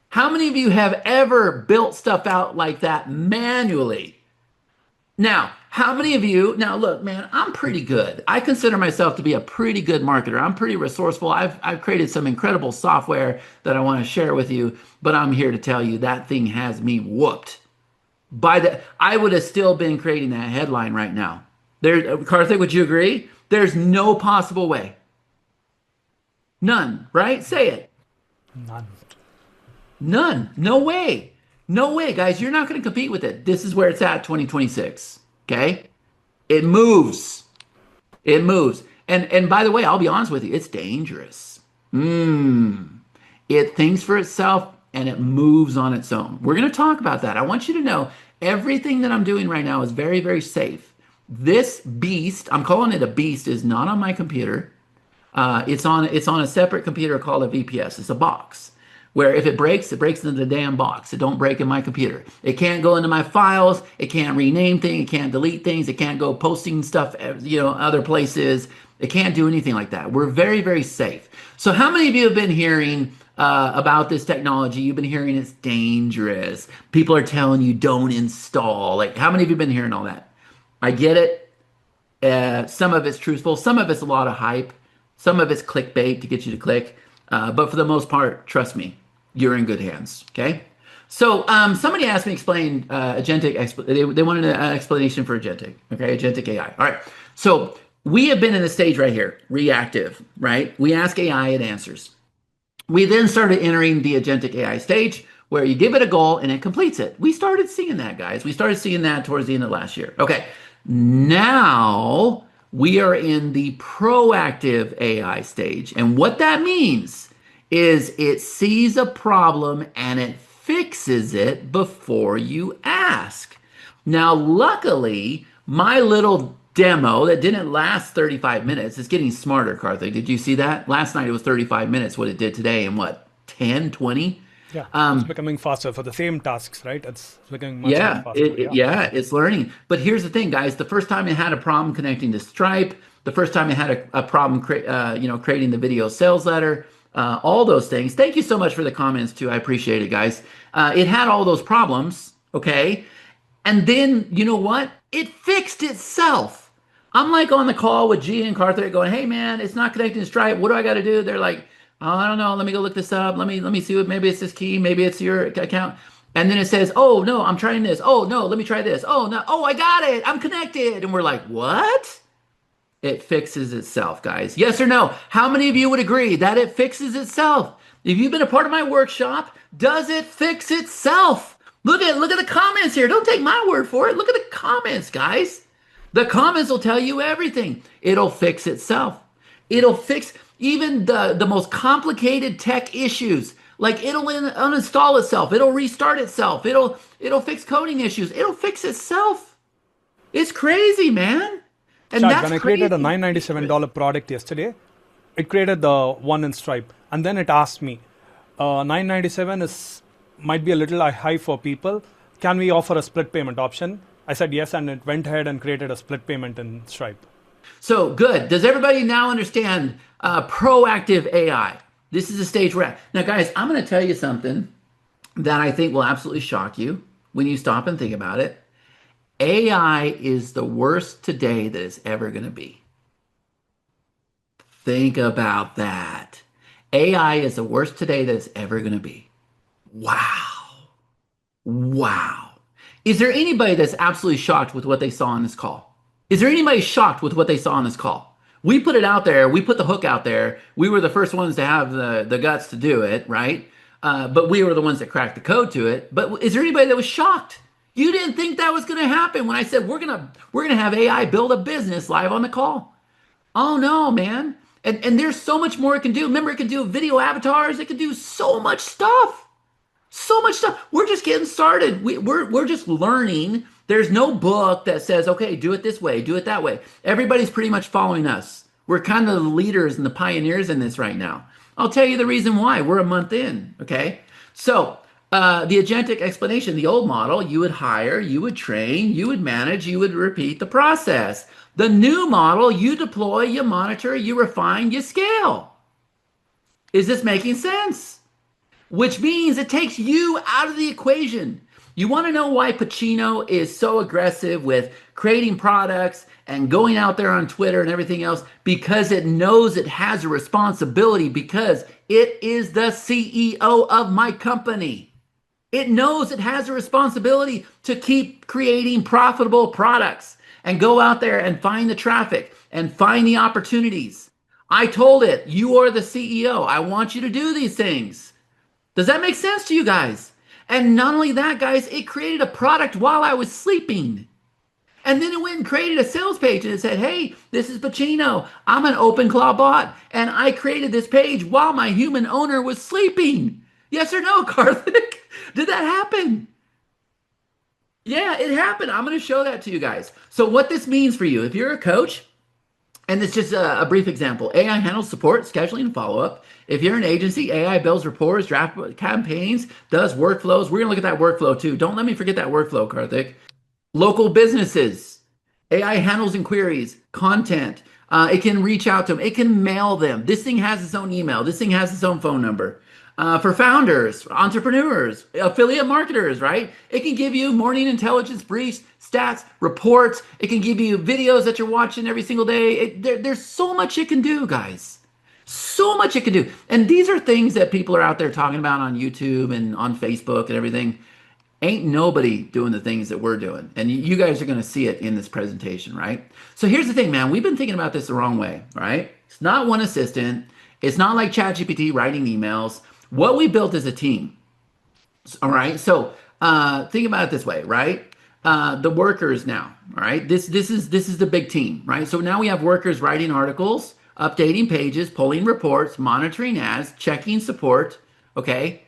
How many of you have ever built stuff out like that manually? Now, how many of you, now look, man, I'm pretty good. I consider myself to be a pretty good marketer. I'm pretty resourceful. I've created some incredible software that I want to share with you, but I'm here to tell you that thing has me whooped. I would have still been creating that headline right now. Karthik, would you agree? There's no possible way. None, right? Say it. None. None. No way. No way, guys. You're not going to compete with it. This is where it's at 2026. Okay? It moves. It moves. And by the way, I'll be honest with you, it's dangerous. It thinks for itself and it moves on its own. We're going to talk about that. I want you to know everything that I'm doing right now is very, very safe. This beast, I'm calling it a beast, is not on my computer. It's on a separate computer called a VPS. It's a box where if it breaks into the damn box. It don't break in my computer. It can't go into my files. It can't rename things. It can't delete things. It can't go posting stuff, other places. It can't do anything like that. We're very, very safe. So how many of you have been hearing about this technology? You've been hearing it's dangerous. People are telling you don't install. Like, how many of you have been hearing all that? I get it. Some of it's truthful. Some of it's a lot of hype. Some of it's clickbait to get you to click. But for the most part, trust me, you're in good hands. Okay. So somebody asked me to explain agentic. They wanted an explanation for agentic. Okay, agentic AI. All right. So we have been in the stage right here, reactive. Right. We ask AI, it answers. We then started entering the agentic AI stage, where you give it a goal and it completes it. We started seeing that, guys. We started seeing that towards the end of last year. Okay. Now we are in the proactive AI stage. And what that means is it sees a problem and it fixes it before you ask. Now, luckily, my little demo that didn't last 35 minutes is getting smarter, Karthik. Did you see that? Last night it was 35 minutes, what it did today in what, 10, 20? Yeah, it's becoming faster for the same tasks, right? It's becoming much, much Yeah, faster. Yeah. yeah, it's learning. But here's the thing, guys. The first time it had a problem connecting to Stripe, the first time it had a problem, creating the video sales letter, all those things. Thank you so much for the comments too. I appreciate it, guys. It had all those problems, okay? And then you know what? It fixed itself. I'm like on the call with G and Carther going, "Hey man, it's not connecting to Stripe. What do I got to do?" They're like, "Oh, I don't know. Let me go look this up. Let me see what. Maybe it's this key. Maybe it's your account." And then it says, "Oh no, I'm trying this. Oh no, let me try this. Oh no, oh I got it. I'm connected." And we're like, "What?" It fixes itself, guys. Yes or no? How many of you would agree that it fixes itself? If you've been a part of my workshop, does it fix itself? Look at the comments here. Don't take my word for it. Look at the comments, guys. The comments will tell you everything. It'll fix itself. It'll fix even the most complicated tech issues. Like it'll uninstall itself. It'll restart itself. It'll fix coding issues. It'll fix itself. It's crazy, man. And Chad, that's when I crazy. created a $997 product yesterday, it created the one in Stripe, and then it asked me, 997 is might be a little high for people. Can we offer a split payment option? I said yes, and it went ahead and created a split payment in Stripe. So good. Does everybody now understand proactive AI? This is the stage we're at. Now, guys, I'm going to tell you something that I think will absolutely shock you when you stop and think about it. AI is the worst today that it's ever going to be. Think about that. AI is the worst today that it's ever going to be. Wow. Wow. Is there anybody that's absolutely shocked with what they saw on this call? Is there anybody shocked with what they saw on this call? We put it out there. We put the hook out there. We were the first ones to have the guts to do it, right? But we were the ones that cracked the code to it. But is there anybody that was shocked? You didn't think that was going to happen when I said we're gonna have AI build a business live on the call. Oh no, man. And there's so much more it can do. Remember, it can do video avatars. It can do so much stuff. So much stuff. We're just getting started. We're just learning. There's no book that says, okay, do it this way, do it that way. Everybody's pretty much following us. We're kind of the leaders and the pioneers in this right now. I'll tell you the reason why. We're a month in, okay? So the agentic explanation, the old model, you would hire, you would train, you would manage, you would repeat the process. The new model, you deploy, you monitor, you refine, you scale. Is this making sense? Which means it takes you out of the equation. You want to know why Pacino is so aggressive with creating products and going out there on Twitter and everything else? Because it knows it has a responsibility, because it is the CEO of my company. It knows it has a responsibility to keep creating profitable products and go out there and find the traffic and find the opportunities. I told it, you are the CEO. I want you to do these things. Does that make sense to you guys? And not only that, guys, it created a product while I was sleeping. And then it went and created a sales page and it said, hey, this is Pacino. I'm an OpenClaw bot. And I created this page while my human owner was sleeping. Yes or no, Karthik? Did that happen? Yeah, it happened. I'm going to show that to you guys. So what this means for you, if you're a coach, and it's just a brief example. AI handles support, scheduling, and follow-up. If you're an agency, AI builds reports, draft campaigns, does workflows. We're going to look at that workflow too. Don't let me forget that workflow, Karthik. Local businesses. AI handles inquiries, content. It can reach out to them. It can mail them. This thing has its own email. This thing has its own phone number. For founders, entrepreneurs, affiliate marketers, right? It can give you morning intelligence briefs, stats, reports. It can give you videos that you're watching every single day. There's so much it can do, guys. So much it can do. And these are things that people are out there talking about on YouTube and on Facebook and everything. Ain't nobody doing the things that we're doing. And you guys are going to see it in this presentation, right? So here's the thing, man. We've been thinking about this the wrong way, right? It's not one assistant. It's not like ChatGPT writing emails. What we built is a team. All right. So think about it this way, right? The workers now, all right? This is the big team, right? So now we have workers writing articles, updating pages, pulling reports, monitoring ads, checking support. Okay.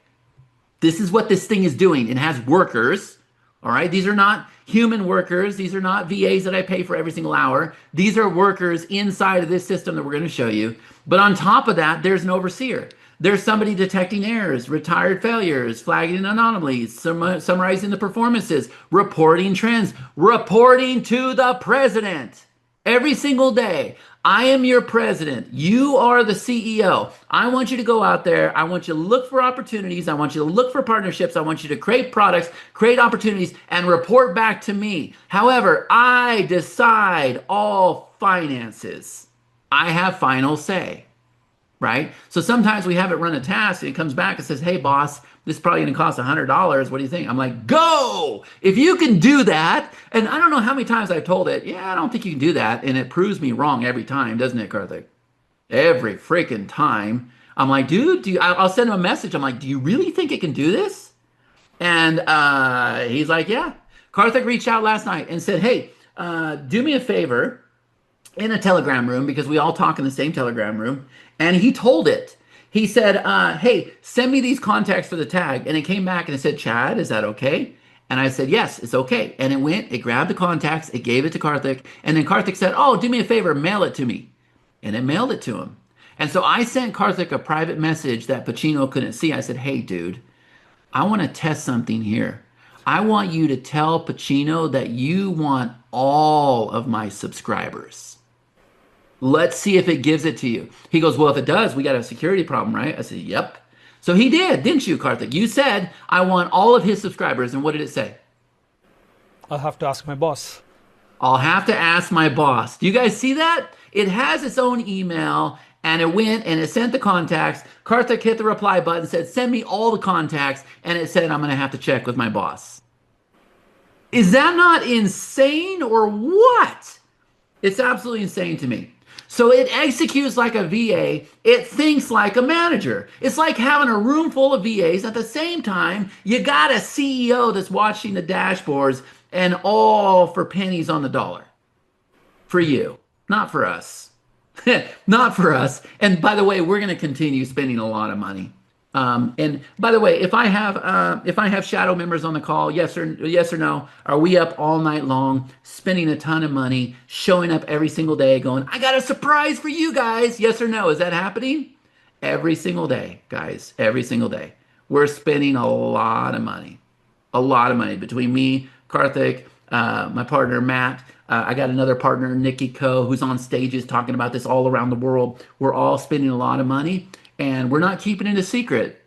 This is what this thing is doing. It has workers. All right. These are not human workers. These are not VAs that I pay for every single hour. These are workers inside of this system that we're going to show you. But on top of that, there's an overseer. There's somebody detecting errors, retired failures, flagging anomalies, summarizing the performances, reporting trends, reporting to the president every single day. I am your president. You are the CEO. I want you to go out there. I want you to look for opportunities. I want you to look for partnerships. I want you to create products, create opportunities, and report back to me. However, I decide all finances. I have final say, right? So sometimes we have it run a task and it comes back and says, hey, boss, this is probably going to cost $100. What do you think? I'm like, go! If you can do that, and I don't know how many times I've told it, yeah, I don't think you can do that. And it proves me wrong every time, doesn't it, Karthik? Every freaking time. I'm like, dude, I'll send him a message. I'm like, do you really think it can do this? And he's like, yeah. Karthik reached out last night and said, hey, do me a favor in a Telegram room because we all talk in the same Telegram room. And he told it. He said, hey, send me these contacts for the tag. And it came back and it said, Chad, is that okay? And I said, yes, it's okay. And it grabbed the contacts, it gave it to Karthik. And then Karthik said, oh, do me a favor, mail it to me. And it mailed it to him. And so I sent Karthik a private message that Pacino couldn't see. I said, hey, dude, I want to test something here. I want you to tell Pacino that you want all of my subscribers. Let's see if it gives it to you. He goes, well, if it does, we got a security problem, right? I said, yep. So he did, didn't you, Karthik? You said, I want all of his subscribers. And what did it say? I'll have to ask my boss. I'll have to ask my boss. Do you guys see that? It has its own email and it went and it sent the contacts. Karthik hit the reply button, said, send me all the contacts. And it said, I'm going to have to check with my boss. Is that not insane or what? It's absolutely insane to me. So it executes like a VA. It thinks like a manager. It's like having a room full of VAs. At the same time, you got a CEO that's watching the dashboards and all for pennies on the dollar. For you, not for us. Not for us. And by the way, we're going to continue spending a lot of money. And by the way, if I have shadow members on the call, yes or no, are we up all night long, spending a ton of money, showing up every single day, going, I got a surprise for you guys? Yes or no? Is that happening? Every single day, guys. Every single day, we're spending a lot of money between me, Karthik, my partner Matt. I got another partner, Nikki Ko, who's on stages talking about this all around the world. We're all spending a lot of money. And we're not keeping it a secret.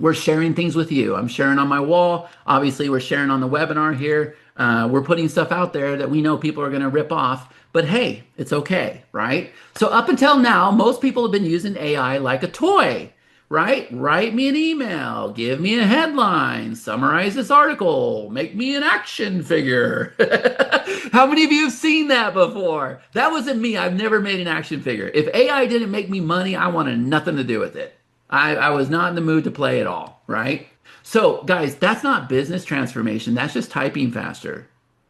We're sharing things with you. I'm sharing on my wall. Obviously, we're sharing on the webinar here. We're putting stuff out there that we know people are going to rip off. But hey, it's okay, right? So up until now, most people have been using AI like a toy, right? Write me an email, give me a headline, summarize this article, make me an action figure. How many of you have seen that before? That wasn't me. I've never made an action figure. If AI didn't make me money, I wanted nothing to do with it. I was not in the mood to play at all, right? So guys, that's not business transformation. That's just typing faster.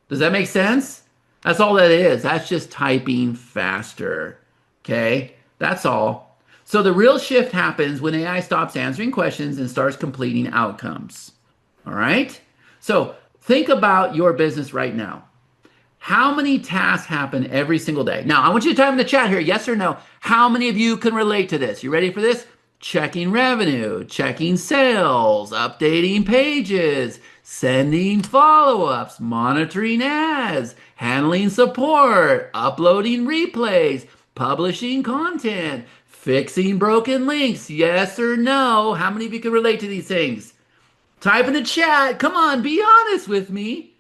Does that make sense? That's all that is. That's just typing faster. Okay? That's all. So the real shift happens when AI stops answering questions and starts completing outcomes. All right? So think about your business right now. How many tasks happen every single day? Now, I want you to type in the chat here, yes or no. How many of you can relate to this? You ready for this? Checking revenue, checking sales, updating pages, sending follow-ups, monitoring ads, handling support, uploading replays, publishing content, fixing broken links. Yes or no? How many of you can relate to these things? Type in the chat. Come on, be honest with me.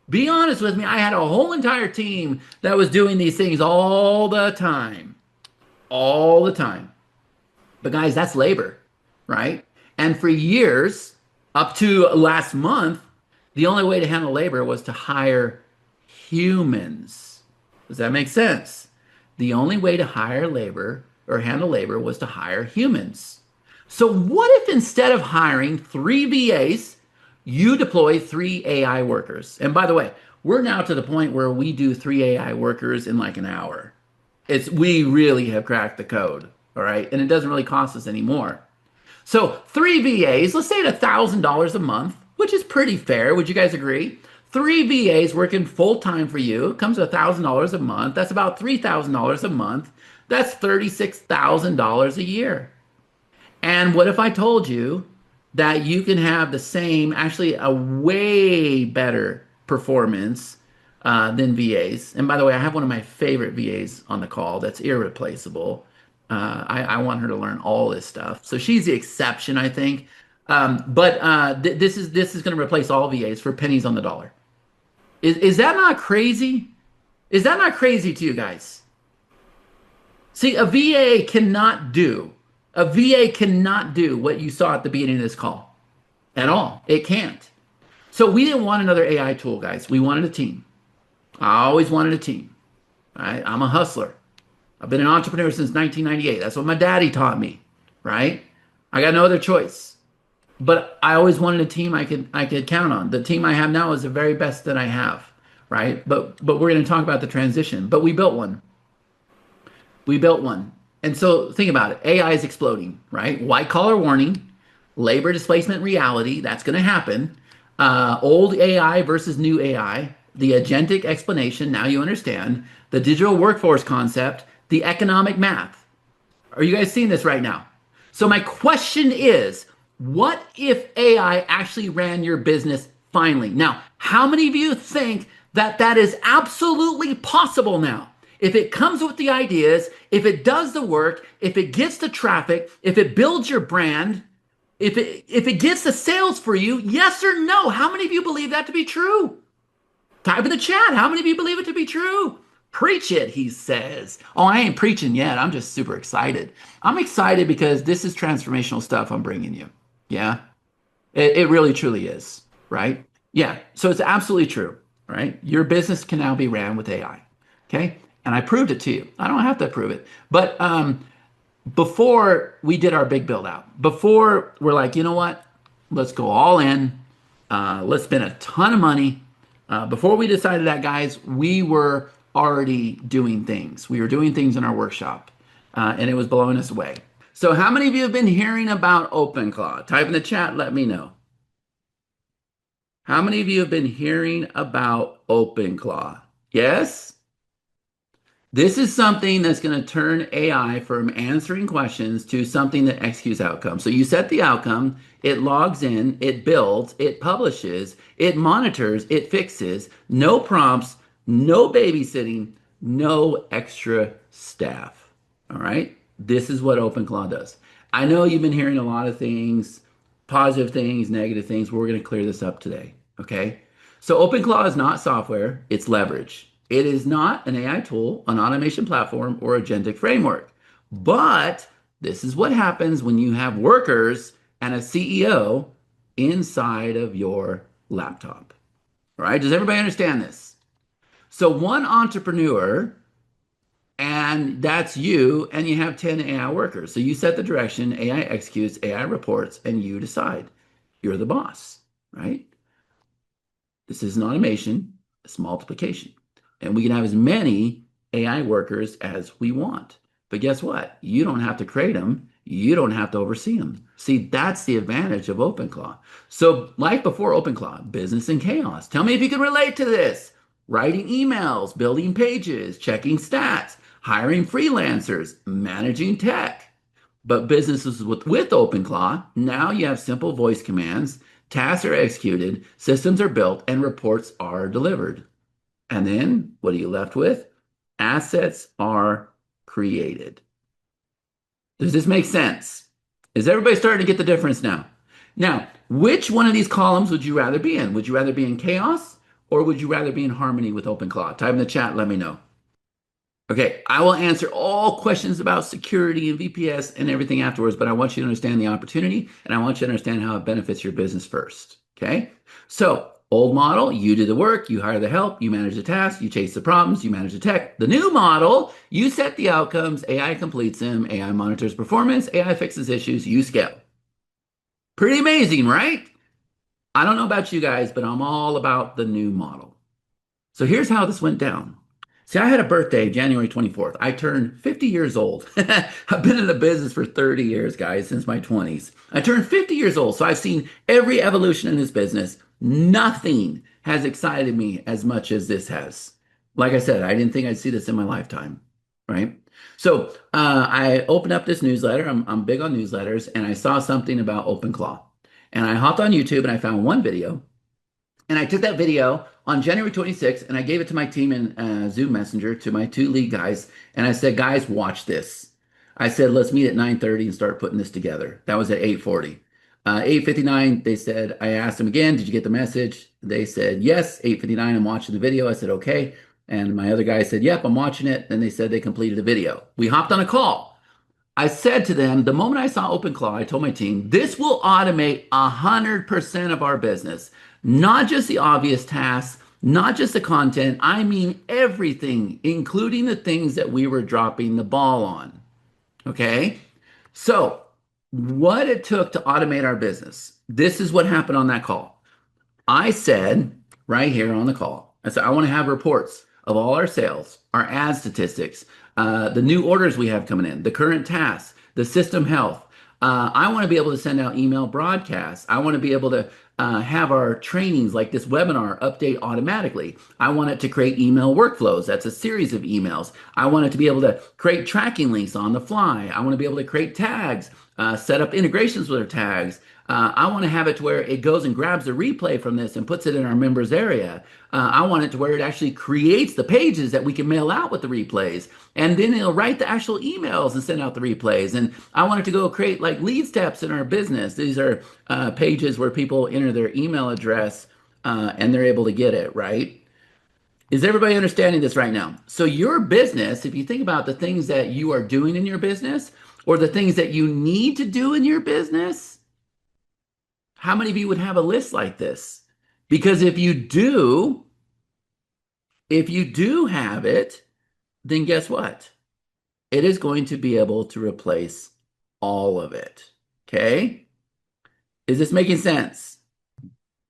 Be honest with me. I had a whole entire team that was doing these things all the time. All the time. But guys, that's labor, right? And for years, up to last month, the only way to handle labor was to hire humans. Does that make sense? The only way to hire labor or handle labor was to hire humans. So what if instead of hiring 3 VAs, you deploy 3 AI workers? And by the way, we're now to the point where we do 3 AI workers in like an hour. We really have cracked the code, all right? And it doesn't really cost us anymore. So 3 VAs, let's say at $1,000 a month, which is pretty fair. Would you guys agree? 3 VAs working full-time for you comes to $1,000 a month. That's about $3,000 a month. That's $36,000 a year. And what if I told you that you can have the same, actually a way better performance than VAs? And by the way, I have one of my favorite VAs on the call that's irreplaceable. I want her to learn all this stuff. So she's the exception, I think. But this is going to replace all VAs for pennies on the dollar. Is that not crazy? Is that not crazy to you guys? See, a VA cannot do what you saw at the beginning of this call at all. It can't. So we didn't want another AI tool, guys. We wanted a team. I always wanted a team. Right? I'm a hustler. I've been an entrepreneur since 1998. That's what my daddy taught me. Right? I got no other choice. But I always wanted a team I could count on. The team I have now is the very best that I have. Right? But we're going to talk about the transition. But we built one. We built one. And so think about it. AI is exploding, right? White collar warning, labor displacement reality, that's going to happen. Old AI versus new AI, the agentic explanation, now you understand. The digital workforce concept, the economic math. Are you guys seeing this right now? So my question is, what if AI actually ran your business finally? Now, how many of you think that that is absolutely possible now? If it comes with the ideas, if it does the work, if it gets the traffic, if it builds your brand, if it gets the sales for you, yes or no? How many of you believe that to be true? Type in the chat. How many of you believe it to be true? Preach it, he says. Oh, I ain't preaching yet. I'm just super excited. I'm excited because this is transformational stuff I'm bringing you. Yeah, it really truly is, right? Yeah, so it's absolutely true, right? Your business can now be ran with AI, okay? And I proved it to you. I don't have to prove it. But before we did our big build out, before we're like, you know what? Let's go all in. Let's spend a ton of money. Before we decided that, guys, we were already doing things. We were doing things in our workshop, and it was blowing us away. So how many of you have been hearing about OpenClaw? Type in the chat, let me know. How many of you have been hearing about OpenClaw? Yes? This is something that's going to turn AI from answering questions to something that executes outcomes. So you set the outcome, it logs in, it builds, it publishes, it monitors, it fixes, no prompts, no babysitting, no extra staff. All right? This is what OpenClaw does. I know you've been hearing a lot of things, positive things, negative things. We're going to clear this up today. Okay? So OpenClaw is not software, it's leverage. It is not an AI tool, an automation platform, or agentic framework. But this is what happens when you have workers and a CEO inside of your laptop. All right? Does everybody understand this? So one entrepreneur, and that's you, and you have 10 AI workers. So you set the direction, AI executes, AI reports, and you decide. You're the boss, right? This is an automation, it's multiplication. And we can have as many AI workers as we want. But guess what? You don't have to create them. You don't have to oversee them. See, that's the advantage of OpenClaw. So life before OpenClaw, business in chaos. Tell me if you can relate to this. Writing emails, building pages, checking stats, hiring freelancers, managing tech. But businesses with OpenClaw, now you have simple voice commands, tasks are executed, systems are built, and reports are delivered. And then what are you left with? Assets are created. Does this make sense? Is everybody starting to get the difference now? Now, which one of these columns would you rather be in? Would you rather be in chaos or would you rather be in harmony with OpenClaw? Type in the chat, let me know. Okay, I will answer all questions about security and VPS and everything afterwards, but I want you to understand the opportunity and I want you to understand how it benefits your business first. Okay, so old model, you do the work, you hire the help, you manage the tasks, you chase the problems, you manage the tech. The new model, you set the outcomes, AI completes them, AI monitors performance, AI fixes issues, you scale. Pretty amazing, right? I don't know about you guys, but I'm all about the new model. So here's how this went down. See, I had a birthday January 24th. I turned 50 years old. I've been in the business for 30 years, guys, since my 20s. I turned 50 years old, so I've seen every evolution in this business. Nothing has excited me as much as this has. Like I said, I didn't think I'd see this in my lifetime. right? So I opened up this newsletter. I'm big on newsletters, and I saw something about OpenClaw. And I hopped on YouTube and I found one video. And I took that video on January 26th and I gave it to my team in Zoom Messenger to my two lead guys. And I said, guys, watch this. I said, let's meet at 9:30 and start putting this together. That was at 8:40. 8:59, they said, I asked them again, did you get the message? They said, yes. 8:59, I'm watching the video. I said, okay. And my other guy said, yep, I'm watching it. Then they said they completed the video. We hopped on a call. I said to them, the moment I saw OpenClaw, I told my team, this will automate 100% of our business, not just the obvious tasks, not just the content. I mean everything, including the things that we were dropping the ball on. Okay. So, what it took to automate our business. This is what happened on that call. I said right here on the call, I said, I want to have reports of all our sales, our ad statistics, the new orders we have coming in, the current tasks, the system health. I want to be able to send out email broadcasts. I want to be able to have our trainings like this webinar update automatically. I want it to create email workflows. That's a series of emails. I want it to be able to create tracking links on the fly. I want to be able to create tags, set up integrations with our tags. I want to have it to where it goes and grabs the replay from this and puts it in our members area. I want it to where it actually creates the pages that we can mail out with the replays. And then it'll write the actual emails and send out the replays. And I want it to go create like lead steps in our business. These are pages where people enter their email address and they're able to get it, right? Is everybody understanding this right now? So your business, if you think about the things that you are doing in your business or the things that you need to do in your business, how many of you would have a list like this? Because if you do have it, then guess what? It is going to be able to replace all of it. Okay? Is this making sense?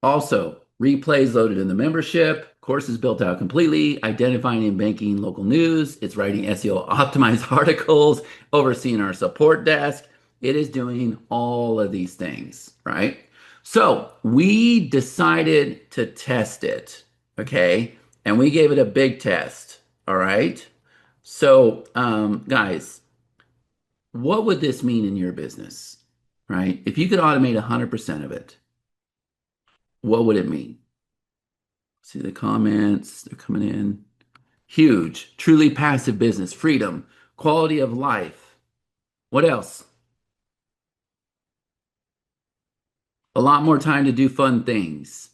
Also, replays loaded in the membership, courses built out completely, identifying and banking local news. It's writing SEO optimized articles, overseeing our support desk. It is doing all of these things, right? So we decided to test it, okay? And we gave it a big test, all right? So, guys, what would this mean in your business, right? If you could automate 100% of it, what would it mean? See the comments, they're coming in. Huge, truly passive business, freedom, quality of life. What else? A lot more time to do fun things.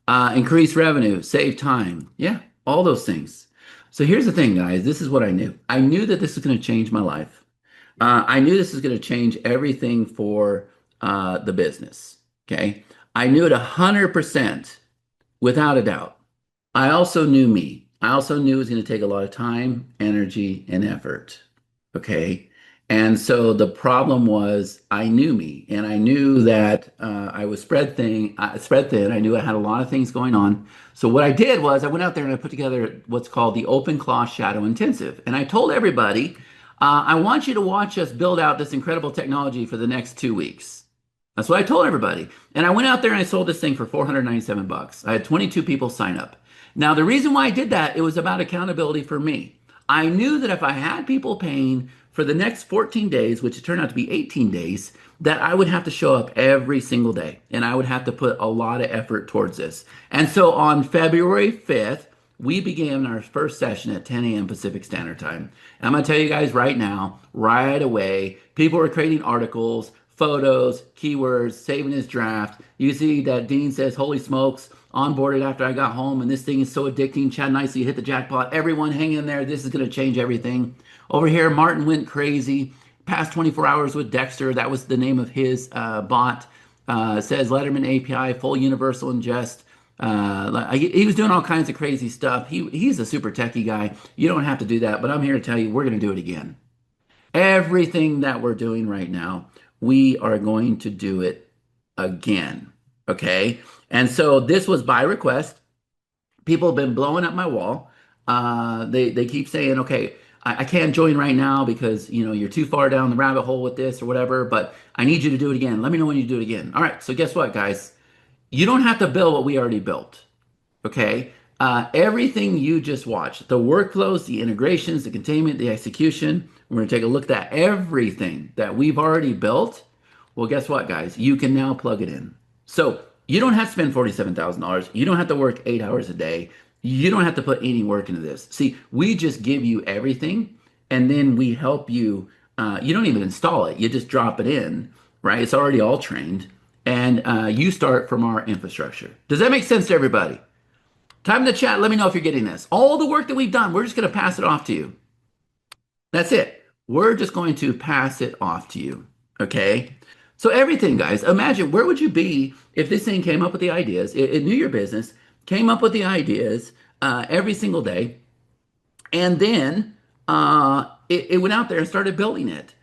Increase revenue, save time. Yeah, all those things. So here's the thing, guys. This is what I knew. I knew that this was going to change my life. I knew this was going to change everything for the business. Okay. I knew it 100% without a doubt. I also knew me. I also knew it was going to take a lot of time, energy, and effort. Okay. And so the problem was I knew me and I knew that I was spread thin. I knew I had a lot of things going on. So what I did was I went out there and I put together what's called the OpenClaw Shadow Intensive. And I told everybody, I want you to watch us build out this incredible technology for the next 2 weeks. That's what I told everybody. And I went out there and I sold this thing for 497 bucks. I had 22 people sign up. Now, the reason why I did that, it was about accountability for me. I knew that if I had people paying for the next 14 days, which turned out to be 18 days, that I would have to show up every single day and I would have to put a lot of effort towards this. And so on February 5th, we began our first session at 10 a.m. Pacific Standard Time. And I'm going to tell you guys right now, right away, people were creating articles, photos, keywords, saving his draft. You see that Dean says, holy smokes, onboarded after I got home, and this thing is so addicting. Chad Nicely hit the jackpot. Everyone hang in there. This is going to change everything. Over here, Martin went crazy. Past 24 hours with Dexter. That was the name of his bot. Says Letterman API, full universal ingest. He was doing all kinds of crazy stuff. He's a super techie guy. You don't have to do that, but I'm here to tell you we're going to do it again. Everything that we're doing right now, we are going to do it again. Okay. And so this was by request. People have been blowing up my wall. They keep saying, okay, I can't join right now because you're too far down the rabbit hole with this or whatever, but I need you to do it again. Let me know when you do it again. All right. So guess what, guys? You don't have to build what we already built. Okay. Everything you just watched, the workflows, the integrations, the containment, the execution, we're going to take a look at everything that we've already built. Well, guess what, guys? You can now plug it in. So you don't have to spend $47,000. You don't have to work 8 hours a day. You don't have to put any work into this. See, we just give you everything and then we help you. You don't even install it, you just drop it in, right? It's already all trained and you start from our infrastructure. Does that make sense to everybody? Type in the chat, let me know if you're getting this. All the work that we've done, we're just going to pass it off to you. That's it. We're just going to pass it off to you. Okay? So everything, guys, imagine where would you be if this thing came up with the ideas, it knew your business, came up with the ideas every single day, and then it went out there and started building it.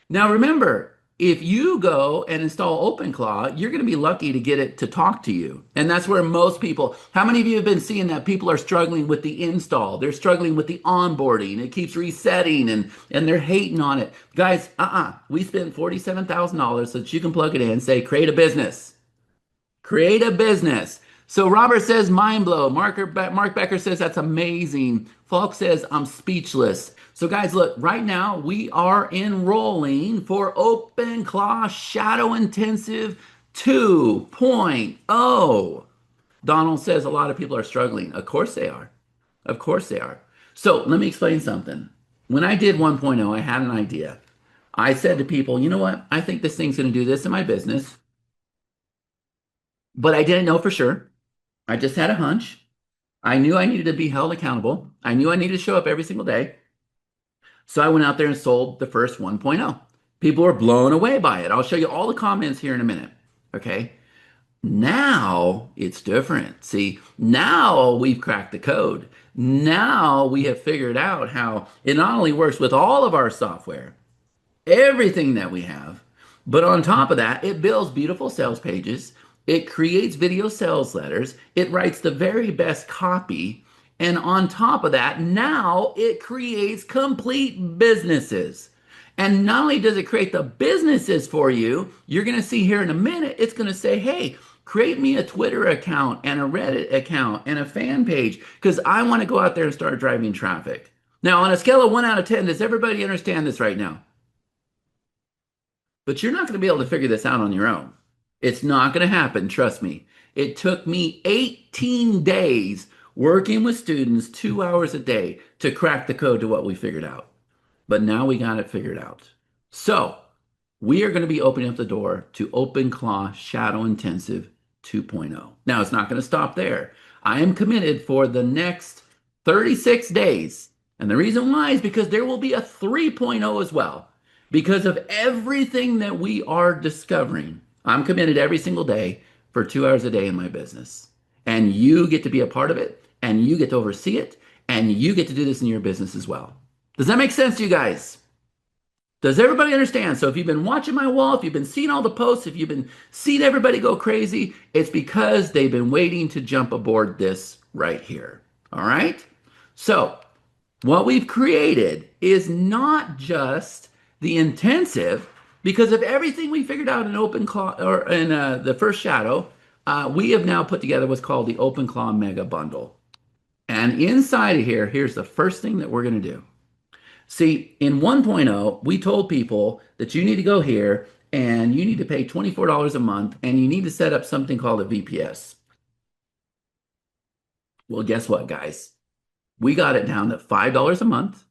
Now remember, if you go and install OpenClaw, you're going to be lucky to get it to talk to you. And that's where most people, how many of you have been seeing that people are struggling with the install? They're struggling with the onboarding. It keeps resetting and they're hating on it. Guys, we spent $47,000 so that you can plug it in and say, create a business. Create a business. So Robert says mind blow. Mark Becker says that's amazing. Falk says I'm speechless. So guys, look, right now we are enrolling for OpenClaw Shadow Intensive 2.0. Donald says a lot of people are struggling. Of course they are. Of course they are. So let me explain something. When I did 1.0, I had an idea. I said to people, you know what? I think this thing's going to do this in my business, but I didn't know for sure. I just had a hunch. I knew I needed to be held accountable. I knew I needed to show up every single day. So I went out there and sold the first 1.0. People were blown away by it. I'll show you all the comments here in a minute. Okay. Now it's different. See, now we've cracked the code. Now we have figured out how it not only works with all of our software, everything that we have, but on top of that, it builds beautiful sales pages. It creates video sales letters. It writes the very best copy. And on top of that, now it creates complete businesses. And not only does it create the businesses for you, you're going to see here in a minute, it's going to say, hey, create me a Twitter account and a Reddit account and a fan page because I want to go out there and start driving traffic. Now, on a scale of 1 out of 10, does everybody understand this right now? But you're not going to be able to figure this out on your own. It's not going to happen, trust me. It took me 18 days working with students 2 hours a day to crack the code to what we figured out. But now we got it figured out. So we are going to be opening up the door to OpenClaw Shadow Intensive 2.0. Now it's not going to stop there. I am committed for the next 36 days. And the reason why is because there will be a 3.0 as well. Because of everything that we are discovering, I'm committed every single day for 2 hours a day in my business. And you get to be a part of it, and you get to oversee it, and you get to do this in your business as well. Does that make sense to you guys? Does everybody understand? So if you've been watching my wall, if you've been seeing all the posts, if you've been seeing everybody go crazy, it's because they've been waiting to jump aboard this right here. All right? So what we've created is not just the intensive, because of everything we figured out in OpenClaw or in the first Shadow, we have now put together what's called the OpenClaw Mega Bundle. And inside of here, here's the first thing that we're going to do. See, in 1.0, we told people that you need to go here and you need to pay $24 a month and you need to set up something called a VPS. Well, guess what, guys? We got it down to $5 a month.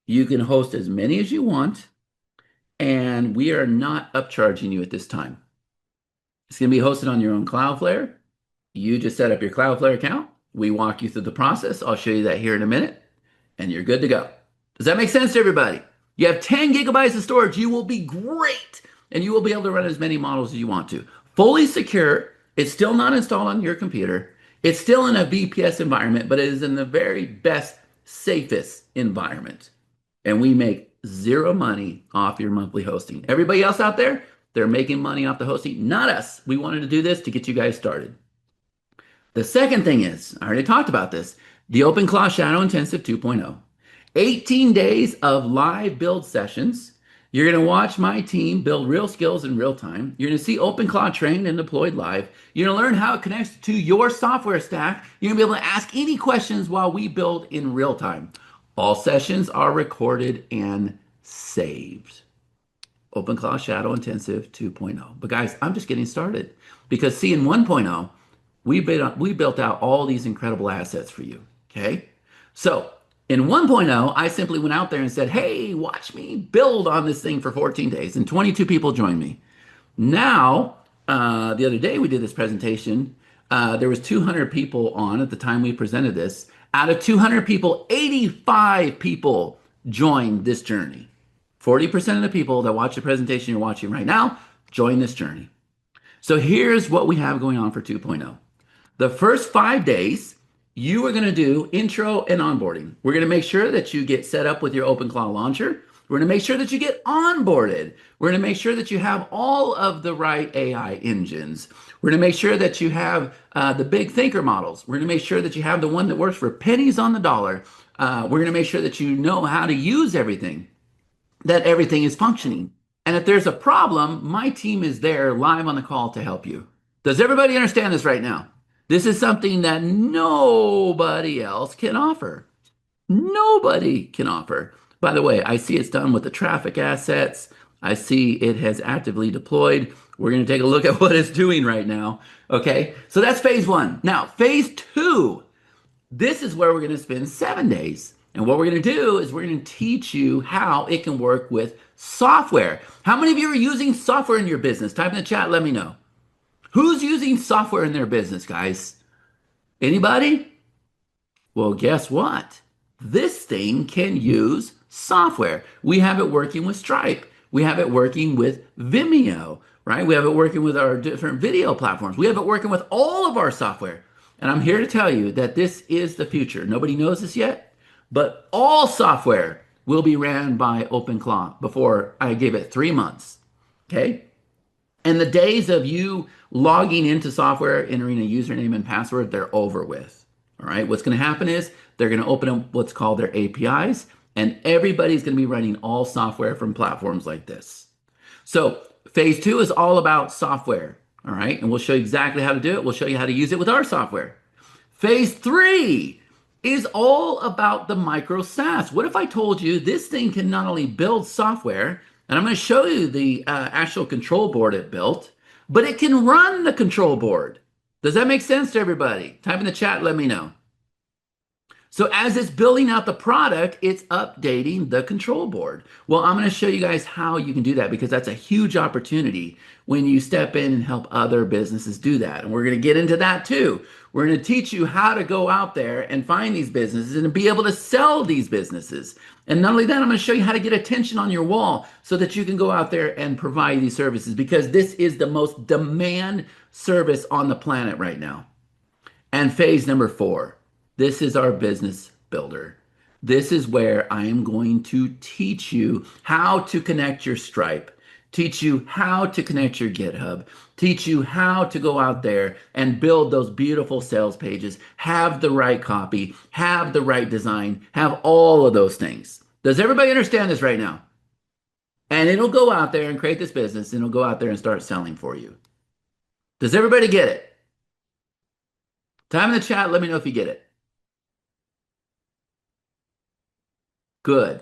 You can host as many as you want, and we are not upcharging you at this time. It's going to be hosted on your own Cloudflare. You just set up your Cloudflare account. We walk you through the process. I'll show you that here in a minute, and you're good to go. Does that make sense to everybody? You have 10 gigabytes of storage. You will be great, and you will be able to run as many models as you want to. Fully secure. It's still not installed on your computer. It's still in a VPS environment, but it is in the very best, safest environment. And we make zero money off your monthly hosting. Everybody else out there, they're making money off the hosting, not us. We wanted to do this to get you guys started. The second thing is, I already talked about this, the OpenClaw Shadow Intensive 2.0. 18 days of live build sessions. You're going to watch my team build real skills in real time. You're going to see OpenClaw trained and deployed live. You're going to learn how it connects to your software stack. You're going to be able to ask any questions while we build in real time. All sessions are recorded and saved. OpenClaw Shadow Intensive 2.0. But guys, I'm just getting started because see, in 1.0, we built out all these incredible assets for you. Okay. So in 1.0, I simply went out there and said, hey, watch me build on this thing for 14 days. And 22 people joined me. Now, the other day we did this presentation. There was 200 people on at the time we presented this. Out of 200 people, 85 people joined this journey. 40% of the people that watch the presentation you're watching right now join this journey. So here's what we have going on for 2.0. The first 5 days, you are going to do intro and onboarding. We're going to make sure that you get set up with your OpenClaw launcher. We're going to make sure that you get onboarded. We're going to make sure that you have all of the right AI engines. We're going to make sure that you have the big thinker models. We're going to make sure that you have the one that works for pennies on the dollar. We're going to make sure that you know how to use everything, that everything is functioning. And if there's a problem, my team is there live on the call to help you. Does everybody understand this right now? This is something that nobody else can offer. Nobody can offer. By the way, I see it's done with the traffic assets. I see it has actively deployed. We're going to take a look at what it's doing right now. Okay, so that's phase one. Now, phase two, this is where we're going to spend 7 days. And what we're going to do is we're going to teach you how it can work with software. How many of you are using software in your business? Type in the chat, let me know. Who's using software in their business, guys? Anybody? Well, guess what? This thing can use software. We have it working with Stripe. We have it working with Vimeo, right? We have it working with our different video platforms. We have it working with all of our software. And I'm here to tell you that this is the future. Nobody knows this yet, but all software will be ran by OpenClaw before I give it 3 months. Okay? And the days of you logging into software, entering a username and password, they're over with. All right. What's going to happen is they're going to open up what's called their APIs, and everybody's going to be running all software from platforms like this. So phase two is all about software. All right. And we'll show you exactly how to do it. We'll show you how to use it with our software. Phase three is all about the micro SaaS. What if I told you this thing can not only build software, and I'm going to show you the actual control board it built, but it can run the control board. Does that make sense to everybody? Type in the chat, let me know. So as it's building out the product, it's updating the control board. Well, I'm going to show you guys how you can do that because that's a huge opportunity when you step in and help other businesses do that. And we're going to get into that too. We're going to teach you how to go out there and find these businesses and be able to sell these businesses. And not only that, I'm going to show you how to get attention on your wall so that you can go out there and provide these services because this is the most demand service on the planet right now. And phase number 4. This is our business builder. This is where I am going to teach you how to connect your Stripe, teach you how to connect your GitHub, teach you how to go out there and build those beautiful sales pages, have the right copy, have the right design, have all of those things. Does everybody understand this right now? And it'll go out there and create this business and it'll go out there and start selling for you. Does everybody get it? Time in the chat, let me know if you get it. Good.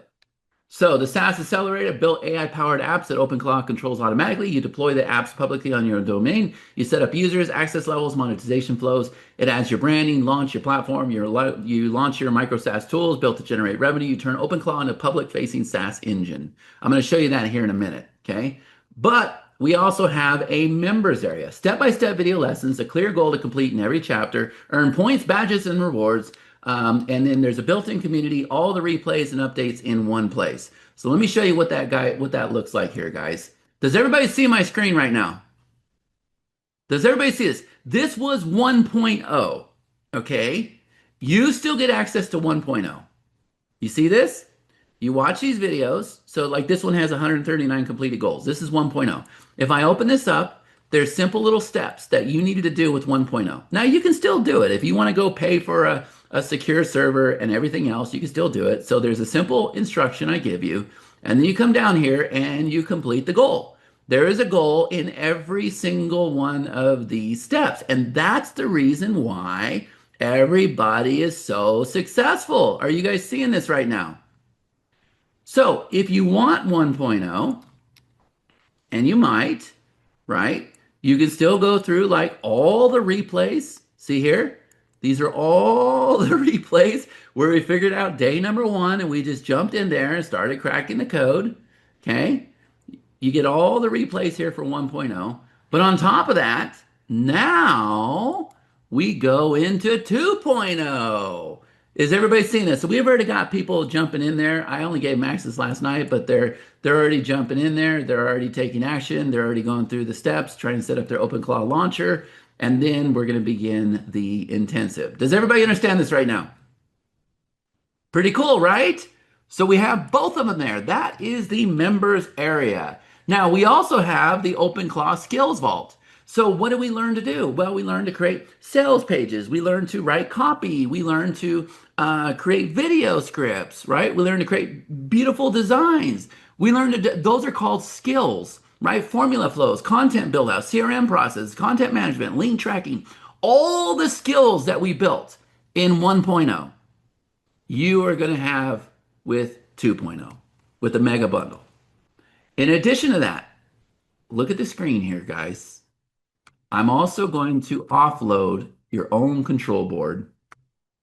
So the SaaS Accelerator built AI-powered apps that OpenClaw controls automatically. You deploy the apps publicly on your domain. You set up users, access levels, monetization flows. It adds your branding, launch your platform. You launch your micro SaaS tools built to generate revenue. You turn OpenClaw into a public-facing SaaS engine. I'm going to show you that here in a minute, okay? But we also have a members area. Step-by-step video lessons, a clear goal to complete in every chapter, earn points, badges, and rewards. And then there's a built-in community, all the replays and updates in one place. So let me show you what that looks like here, guys. Does everybody see my screen right now? Does everybody see this? This was 1.0, okay? You still get access to 1.0. You see this? You watch these videos. So like this one has 139 completed goals. This is 1.0. If I open this up, there's simple little steps that you needed to do with 1.0. Now you can still do it. If you want to go pay for a secure server and everything else, you can still do it. So there's a simple instruction I give you. And then you come down here and you complete the goal. There is a goal in every single one of these steps. And that's the reason why everybody is so successful. Are you guys seeing this right now? So if you want 1.0, and you might, right? You can still go through like all the replays. See here? These are all the replays where we figured out day number one and we just jumped in there and started cracking the code. Okay. You get all the replays here for 1.0. But on top of that, now we go into 2.0. Is everybody seeing this? So we've already got people jumping in there. I only gave Max this last night, but they're already jumping in there. They're already taking action. They're already going through the steps, trying to set up their OpenClaw launcher, and then we're going to begin the intensive. Does everybody understand this right now? Pretty cool, right? So we have both of them there. That is the members area. Now we also have the OpenClaw Skills Vault. So what do we learn to do? Well, we learn to create sales pages. We learn to write copy. We learn to create video scripts, right? We learn to create beautiful designs. We learn to do, those are called skills, right? Formula flows, content build out, CRM process, content management, link tracking, all the skills that we built in 1.0, you are going to have with 2.0, with the mega bundle. In addition to that, look at the screen here, guys. I'm also going to offload your own control board.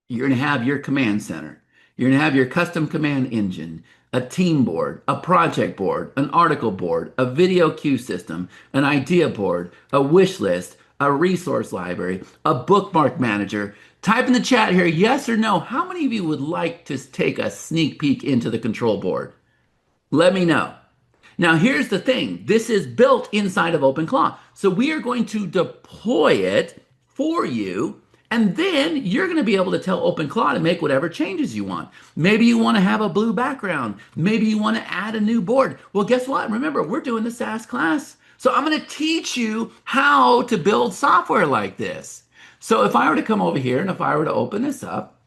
You're going to have your command center. You're going to have your custom command engine, a team board, a project board, an article board, a video queue system, an idea board, a wish list, a resource library, a bookmark manager. Type in the chat here, yes or no. How many of you would like to take a sneak peek into the control board? Let me know. Now, here's the thing. This is built inside of OpenClaw. So we are going to deploy it for you, and then you're going to be able to tell OpenClaw to make whatever changes you want. Maybe you want to have a blue background. Maybe you want to add a new board. Well, guess what? Remember, we're doing the SaaS class. So I'm going to teach you how to build software like this. So if I were to come over here and if I were to open this up,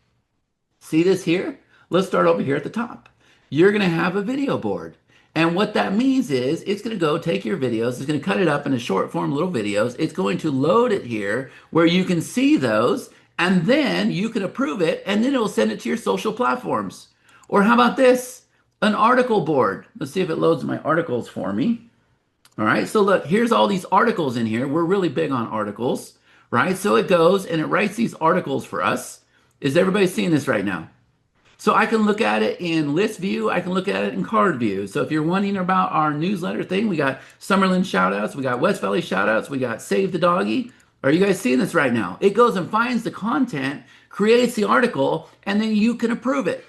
see this here? Let's start over here at the top. You're going to have a video board. And what that means is it's going to go take your videos, it's going to cut it up into short form little videos. It's going to load it here where you can see those, and then you can approve it, and then it will send it to your social platforms. Or how about this? An article board. Let's see if it loads my articles for me. All right, so look, here's all these articles in here. We're really big on articles, right? So it goes and it writes these articles for us. Is everybody seeing this right now? So I can look at it in list view. I can look at it in card view. So if you're wondering about our newsletter thing, we got Summerlin shoutouts, we got West Valley shoutouts, we got Save the Doggy. Are you guys seeing this right now? It goes and finds the content, creates the article, and then you can approve it.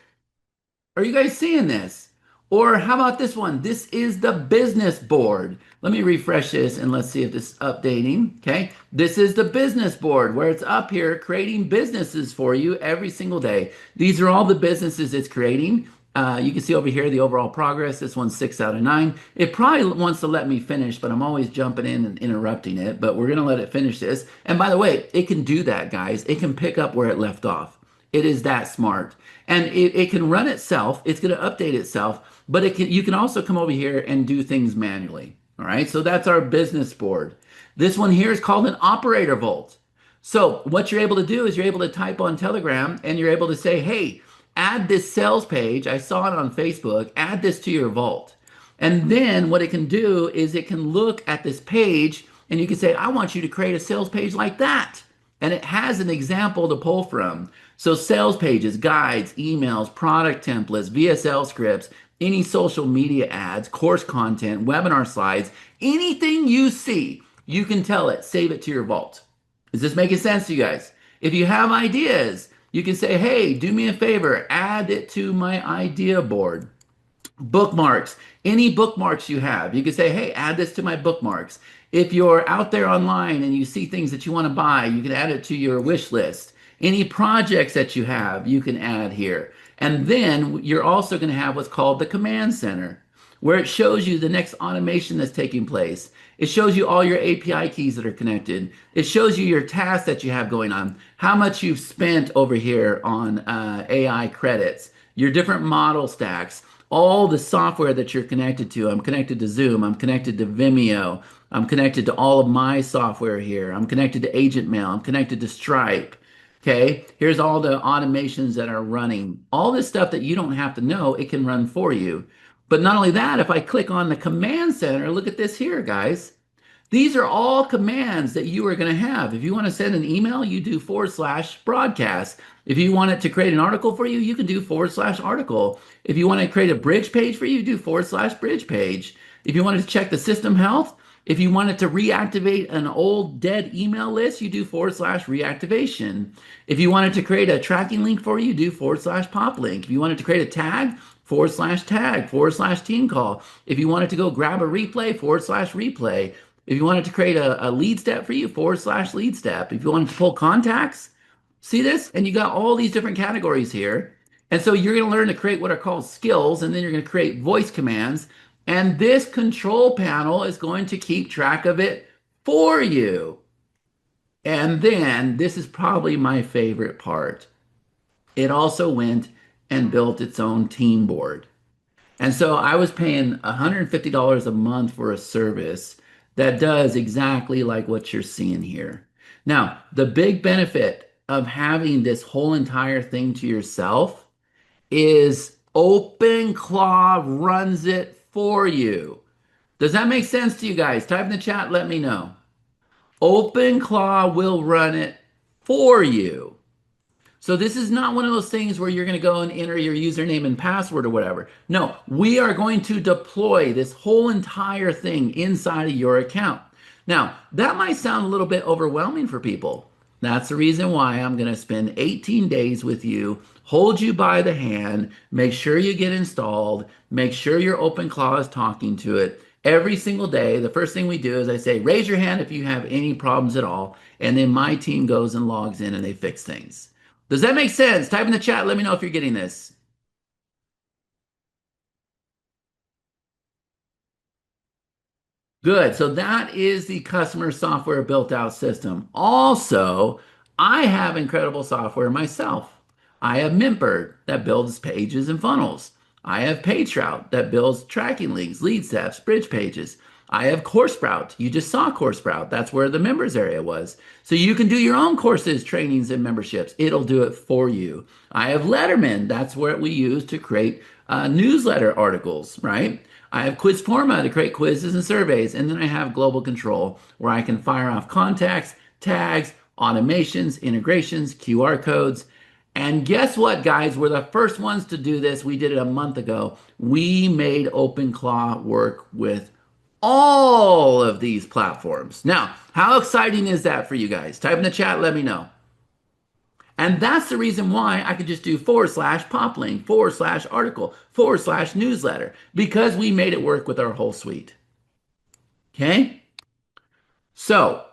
Are you guys seeing this? Or how about this one? This is the business board. Let me refresh this and let's see if this is updating. Okay. This is the business board where it's up here creating businesses for you every single day. These are all the businesses it's creating. You can see over here the overall progress. This one's 6 out of 9. It probably wants to let me finish, but I'm always jumping in and interrupting it. But we're going to let it finish this. And by the way, it can do that, guys. It can pick up where it left off. It is that smart. And it can run itself. It's going to update itself. But you can also come over here and do things manually. All right, so that's our business board. This one here is called an operator vault. So what you're able to do is you're able to type on Telegram and you're able to say, hey, add this sales page. I saw it on Facebook. Add this to your vault. And then what it can do is it can look at this page and you can say, I want you to create a sales page like that. And it has an example to pull from. So sales pages, guides, emails, product templates, VSL scripts, any social media ads, course content, webinar slides, anything you see, you can tell it, save it to your vault. Is this making sense to you guys? If you have ideas, you can say, hey, do me a favor, add it to my idea board. Bookmarks, any bookmarks you have, you can say, hey, add this to my bookmarks. If you're out there online and you see things that you want to buy, you can add it to your wish list. Any projects that you have, you can add here. And then you're also going to have what's called the command center, where it shows you the next automation that's taking place. It shows you all your API keys that are connected. It shows you your tasks that you have going on, how much you've spent over here on AI credits. your different model stacks, all the software that you're connected to. I'm connected to Zoom, I'm connected to Vimeo, I'm connected to all of my software here. I'm connected to Agent Mail, I'm connected to Stripe. Okay, here's all the automations that are running. All this stuff that you don't have to know, it can run for you. But not only that, if I click on the command center, look at this here, guys. These are all commands that you are going to have. If you want to send an email, you do / broadcast. If you want it to create an article for you, you can do / article. If you want to create a bridge page for you, do / bridge page. If you wanted to check the system health, if you wanted to reactivate an old dead email list, you do / reactivation. If you wanted to create a tracking link for you, do / pop link. If you wanted to create a tag, / tag, / team call. If you wanted to go grab a replay, / replay. If you wanted to create a lead step for you, / lead step. If you wanted to pull contacts, see this? And you got all these different categories here. And so you're going to learn to create what are called skills, and then you're going to create voice commands. And this control panel is going to keep track of it for you. And then this is probably my favorite part. It also went and built its own team board. And so I was paying $150 a month for a service that does exactly like what you're seeing here. Now, the big benefit of having this whole entire thing to yourself is OpenClaw runs it for you. Does that make sense to you guys? Type in the chat, let me know. OpenClaw will run it for you. So this is not one of those things where you're going to go and enter your username and password or whatever. No, we are going to deploy this whole entire thing inside of your account. Now, that might sound a little bit overwhelming for people. That's the reason why I'm going to spend 18 days with you, hold you by the hand, make sure you get installed, make sure your OpenClaw is talking to it. Every single day, the first thing we do is I say, raise your hand if you have any problems at all. And then my team goes and logs in and they fix things. Does that make sense? Type in the chat. Let me know if you're getting this. Good. So that is the customer software built out system. Also, I have incredible software myself. I have Mintbird that builds pages and funnels. I have PageRoute that builds tracking links, lead steps, bridge pages. I have CourseSprout. You just saw CourseSprout. That's where the members area was. So you can do your own courses, trainings, and memberships. It'll do it for you. I have Letterman. That's what we use to create newsletter articles, right? I have Quizforma to create quizzes and surveys. And then I have Global Control where I can fire off contacts, tags, automations, integrations, QR codes. And guess what, guys? We're the first ones to do this. We did it a month ago. We made OpenClaw work with all of these platforms. Now, how exciting is that for you guys? Type in the chat, let me know. And that's the reason why I could just do / pop link, / article, / newsletter, because we made it work with our whole suite. Okay? So,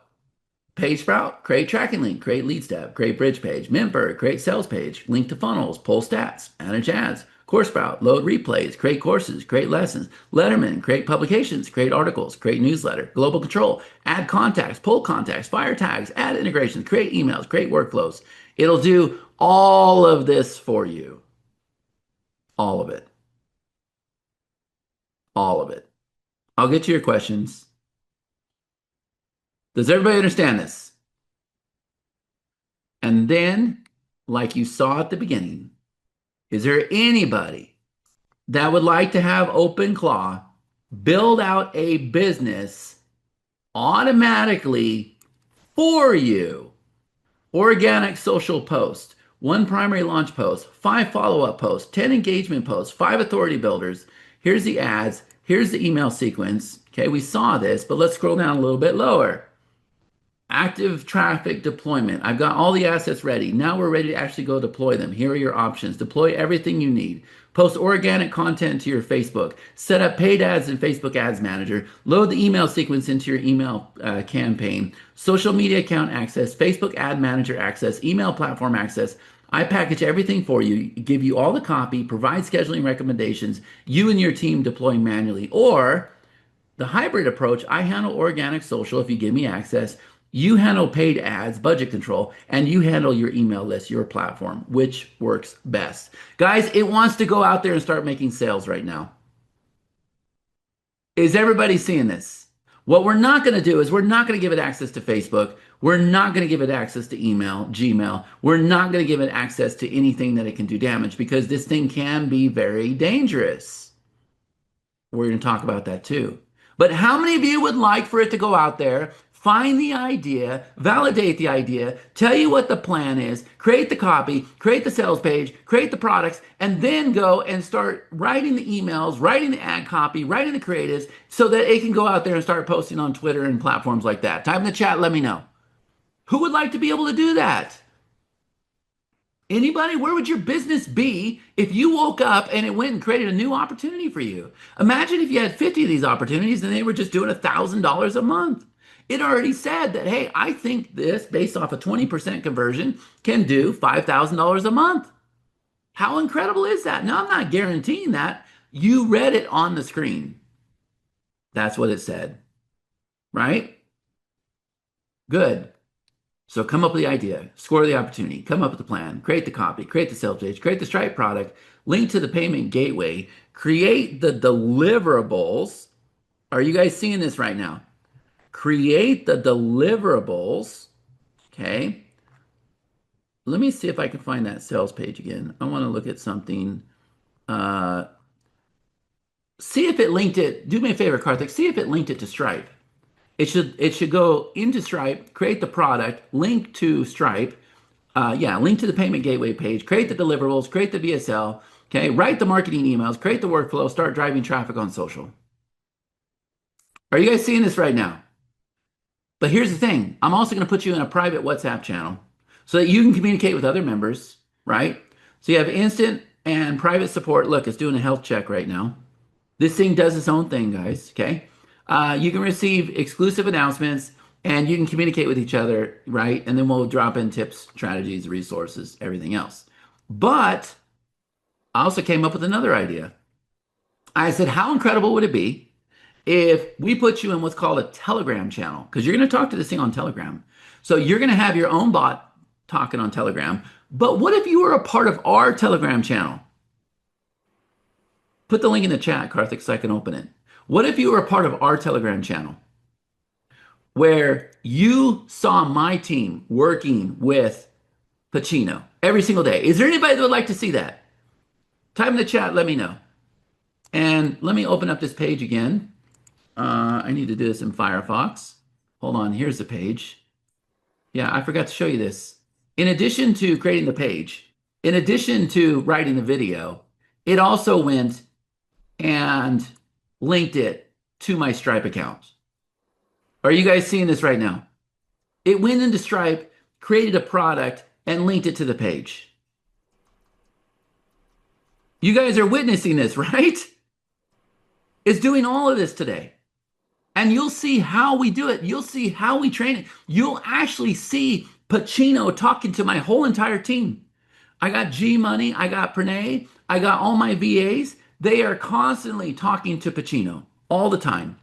PageSprout, create tracking link, create lead step, create bridge page, Mintbird, create sales page, link to funnels, pull stats, manage ads, CourseSprout, load replays, create courses, create lessons, Letterman, create publications, create articles, create newsletter, Global Control, add contacts, pull contacts, fire tags, add integrations, create emails, create workflows. It'll do all of this for you. All of it. All of it. I'll get to your questions. Does everybody understand this? And then, like you saw at the beginning, is there anybody that would like to have OpenClaw build out a business automatically for you? Organic social post, 1 primary launch post, 5 follow-up posts, 10 engagement posts, 5 authority builders. Here's the ads. Here's the email sequence. Okay, we saw this, but let's scroll down a little bit lower. Active traffic deployment. I've got all the assets ready. Now we're ready to actually go deploy them. Here are your options. Deploy everything you need. Post organic content to your Facebook. Set up paid ads in Facebook Ads Manager. Load the email sequence into your email campaign. Social media account access. Facebook Ad Manager access. Email platform access. I package everything for you, give you all the copy, provide scheduling recommendations. You and your team deploy manually. Or the hybrid approach, I handle organic social if you give me access. You handle paid ads, budget control, and you handle your email list, your platform, which works best. Guys, it wants to go out there and start making sales right now. Is everybody seeing this? What we're not going to do is we're not going to give it access to Facebook. We're not going to give it access to email, Gmail. We're not going to give it access to anything that it can do damage because this thing can be very dangerous. We're going to talk about that too. But how many of you would like for it to go out there, find the idea, validate the idea, tell you what the plan is, create the copy, create the sales page, create the products, and then go and start writing the emails, writing the ad copy, writing the creatives so that it can go out there and start posting on Twitter and platforms like that? Type in the chat, let me know. Who would like to be able to do that? Anybody? Where would your business be if you woke up and it went and created a new opportunity for you? Imagine if you had 50 of these opportunities and they were just doing $1,000 a month. It already said that, hey, I think this, based off a 20% conversion, can do $5,000 a month. How incredible is that? Now, I'm not guaranteeing that. You read it on the screen. That's what it said, right? Good. So come up with the idea, score the opportunity, come up with the plan, create the copy, create the sales page, create the Stripe product, link to the payment gateway, create the deliverables. Are you guys seeing this right now? Create the deliverables. Okay. Let me see if I can find that sales page again. I want to look at something. See if it linked it. Do me a favor, Karthik. See if it linked it to Stripe. It should go into Stripe, create the product, link to Stripe, link to the payment gateway page, create the deliverables, create the VSL, okay, write the marketing emails, create the workflow, start driving traffic on social. Are you guys seeing this right now? But here's the thing. I'm also going to put you in a private WhatsApp channel so that you can communicate with other members, right? So you have instant and private support. Look, it's doing a health check right now. This thing does its own thing, guys, okay? You can receive exclusive announcements and you can communicate with each other, right? And then we'll drop in tips, strategies, resources, everything else. But I also came up with another idea. I said, how incredible would it be if we put you in what's called a Telegram channel? Because you're going to talk to this thing on Telegram. So you're going to have your own bot talking on Telegram. But what if you were a part of our Telegram channel? Put the link in the chat, Karthik, so I can open it. What if you were a part of our Telegram channel where you saw my team working with Pacino every single day? Is there anybody that would like to see that? Type in the chat, let me know. And let me open up this page again. I need to do this in Firefox. Hold on, here's the page. Yeah, I forgot to show you this. In addition to creating the page, in addition to writing the video, it also went and linked it to my Stripe account. Are you guys seeing this right now? It went into Stripe, created a product, and linked it to the page. You guys are witnessing this, right? It's doing all of this today. And you'll see how we do it. You'll see how we train it. You'll actually see Pacino talking to my whole entire team. I got G Money, I got Pranay, I got all my VAs. They are constantly talking to Pacino all the time.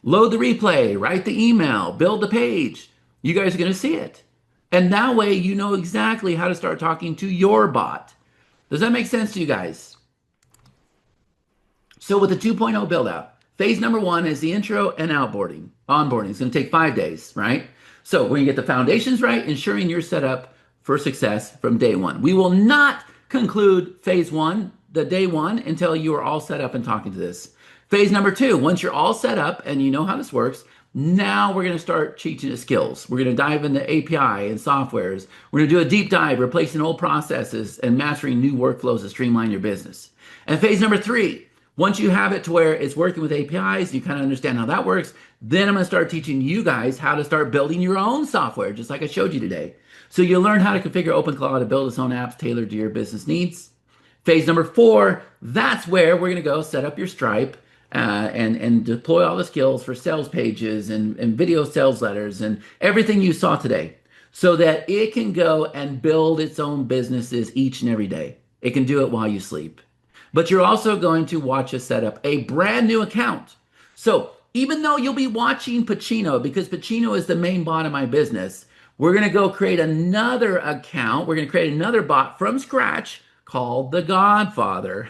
Load the replay, write the email, build the page. You guys are going to see it. And that way you know exactly how to start talking to your bot. Does that make sense to you guys? So with the 2.0 build out, phase number 1 is the intro and onboarding. It's going to take 5 days, right? So we're going to get the foundations right, ensuring you're set up for success from day 1. We will not conclude phase 1, the day 1, until you are all set up and talking to this. Phase number 2, once you're all set up and you know how this works, now we're going to start teaching the skills. We're going to dive into API and softwares. We're going to do a deep dive, replacing old processes and mastering new workflows to streamline your business. And phase number 3, once you have it to where it's working with APIs, you kind of understand how that works, then I'm going to start teaching you guys how to start building your own software, just like I showed you today. So you'll learn how to configure OpenClaw to build its own apps tailored to your business needs. Phase number 4, that's where we're going to go set up your Stripe and deploy all the skills for sales pages and video sales letters and everything you saw today so that it can go and build its own businesses each and every day. It can do it while you sleep. But you're also going to watch us set up a brand new account. So even though you'll be watching Pacino, because Pacino is the main bot of my business, we're going to go create another account. We're going to create another bot from scratch called The Godfather.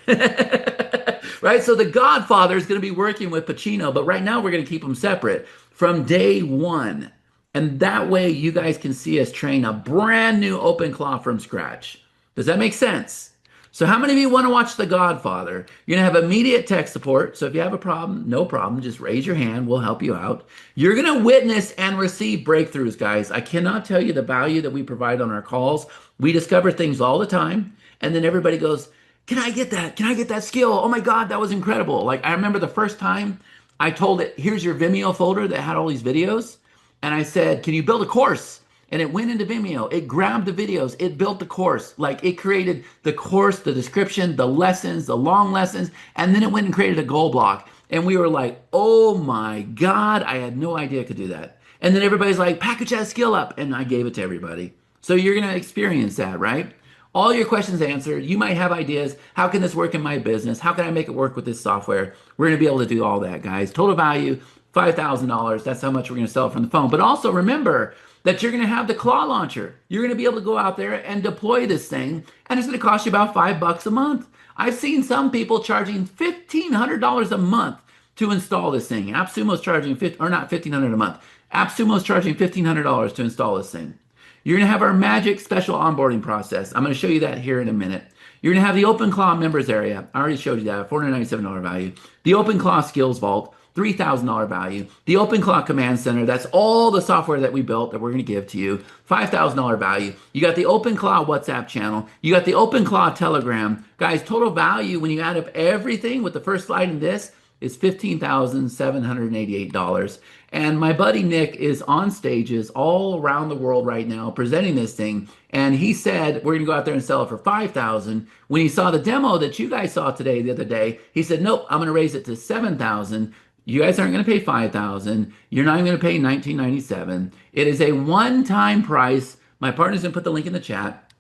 Right? So The Godfather is going to be working with Pacino, but right now we're going to keep them separate from day one. And that way you guys can see us train a brand new OpenClaw from scratch. Does that make sense? So how many of you want to watch The Godfather? You're going to have immediate tech support. So if you have a problem, no problem. Just raise your hand. We'll help you out. You're going to witness and receive breakthroughs, guys. I cannot tell you the value that we provide on our calls. We discover things all the time. And then everybody goes, can I get that? Can I get that skill? Oh my God, that was incredible. Like I remember the first time I told it, here's your Vimeo folder that had all these videos. And I said, can you build a course? And it went into Vimeo. It grabbed the videos. It built the course. Like it created the course, the description, the lessons, the long lessons. And then it went and created a goal block. And we were like, oh my God, I had no idea it could do that. And then everybody's like, package that skill up. And I gave it to everybody. So you're going to experience that, right? All your questions answered. You might have ideas. How can this work in my business? How can I make it work with this software? We're going to be able to do all that, guys. Total value, $5,000. That's how much we're going to sell from the phone. But also remember that you're going to have the claw launcher. You're going to be able to go out there and deploy this thing, and it's going to cost you about $5 a month. I've seen some people charging $1,500 a month to install this thing. AppSumo's charging, or not $1,500 a month. AppSumo's charging $1,500 to install this thing. You're going to have our magic special onboarding process. I'm going to show you that here in a minute. You're going to have the OpenClaw members area. I already showed you that, $497 value. The OpenClaw Skills Vault, $3,000 value. The OpenClaw Command Center, that's all the software that we built that we're going to give to you, $5,000 value. You got the OpenClaw WhatsApp channel. You got the OpenClaw Telegram. Guys, total value when you add up everything with the first slide in this is $15,788. And my buddy Nick is on stages all around the world right now presenting this thing. And he said, we're going to go out there and sell it for $5,000. When he saw the demo that you guys saw today, the other day, he said, nope, I'm going to raise it to $7,000. You guys aren't going to pay $5,000. You're not even going to pay $19.97. It is a one-time price. My partner's going to put the link in the chat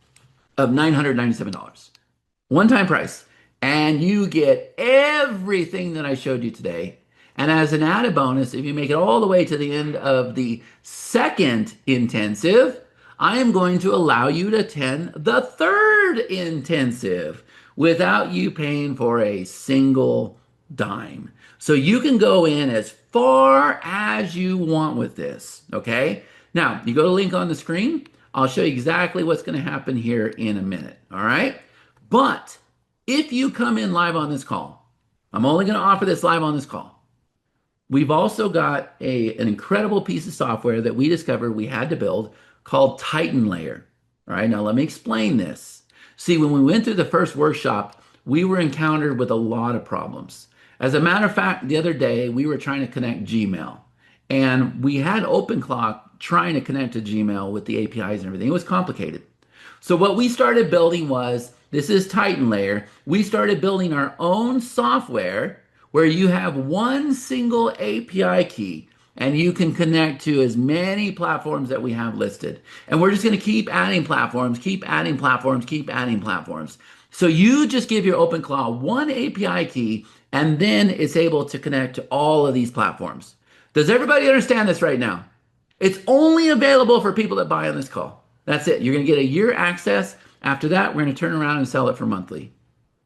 of $997. One-time price. And you get everything that I showed you today. And as an added bonus, if you make it all the way to the end of the second intensive, I am going to allow you to attend the third intensive without you paying for a single dime. So you can go in as far as you want with this, okay? Now, you go to the link on the screen. I'll show you exactly what's going to happen here in a minute, all right? But if you come in live on this call, I'm only going to offer this live on this call. We've also got an incredible piece of software that we discovered we had to build called Titan Layer. All right, now let me explain this. See, when we went through the first workshop, we were encountered with a lot of problems. As a matter of fact, the other day, we were trying to connect Gmail. And we had OpenClaw trying to connect to Gmail with the APIs and everything. It was complicated. So what we started building was, this is Titan Layer. We started building our own software where you have one single API key and you can connect to as many platforms that we have listed. And we're just going to keep adding platforms, keep adding platforms, keep adding platforms. So you just give your OpenClaw one API key and then it's able to connect to all of these platforms. Does everybody understand this right now? It's only available for people that buy on this call. That's it. You're going to get a year access. After that, we're going to turn around and sell it for monthly.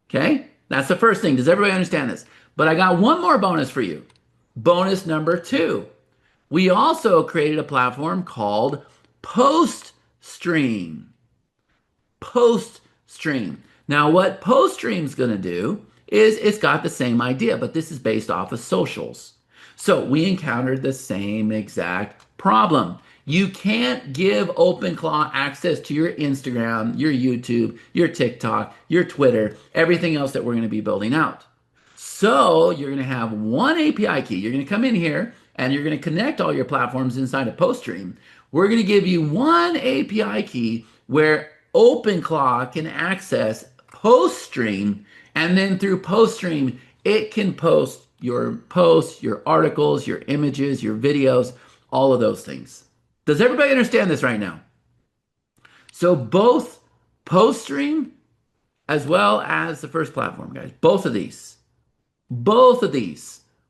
Okay? That's the first thing. Does everybody understand this? But I got one more bonus for you. Bonus number 2. We also created a platform called PostStream. PostStream. Now, what PostStream is going to do is it's got the same idea, but this is based off of socials. So we encountered the same exact problem. You can't give OpenClaw access to your Instagram, your YouTube, your TikTok, your Twitter, everything else that we're going to be building out. So you're going to have one API key. You're going to come in here and you're going to connect all your platforms inside of PostStream. We're going to give you one API key where OpenClaw can access PostStream, and then through PostStream, it can post, your articles, your images, your videos, all of those things. Does everybody understand this right now? So both PostStream as well as the first platform, guys, both of these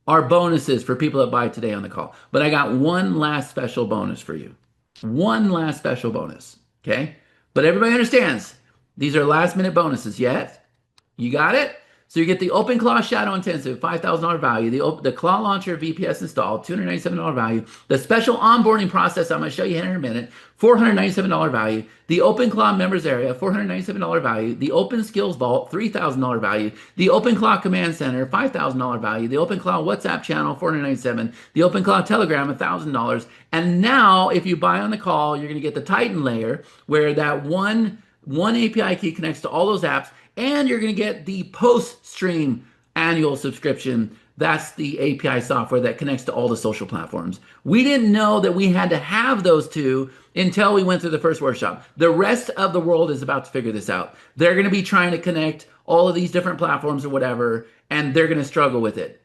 are bonuses for people that buy today on the call. But I got one last special bonus for you. One last special bonus. Okay. But everybody understands these are last minute bonuses yet. You got it? So you get the OpenClaw Shadow Intensive, $5,000 value, the Claw Launcher VPS installed, $297 value, the special onboarding process I'm going to show you here in a minute, $497 value, the OpenClaw Members Area, $497 value, the Open Skills Vault, $3,000 value, the OpenClaw Command Center, $5,000 value, the OpenClaw WhatsApp channel, $497, the OpenClaw Telegram, $1,000. And now, if you buy on the call, you're going to get the Titan layer, where that one API key connects to all those apps, and you're going to get the post-stream annual subscription. That's the API software that connects to all the social platforms. We didn't know that we had to have those two until we went through the first workshop. The rest of the world is about to figure this out. They're going to be trying to connect all of these different platforms or whatever, and they're going to struggle with it.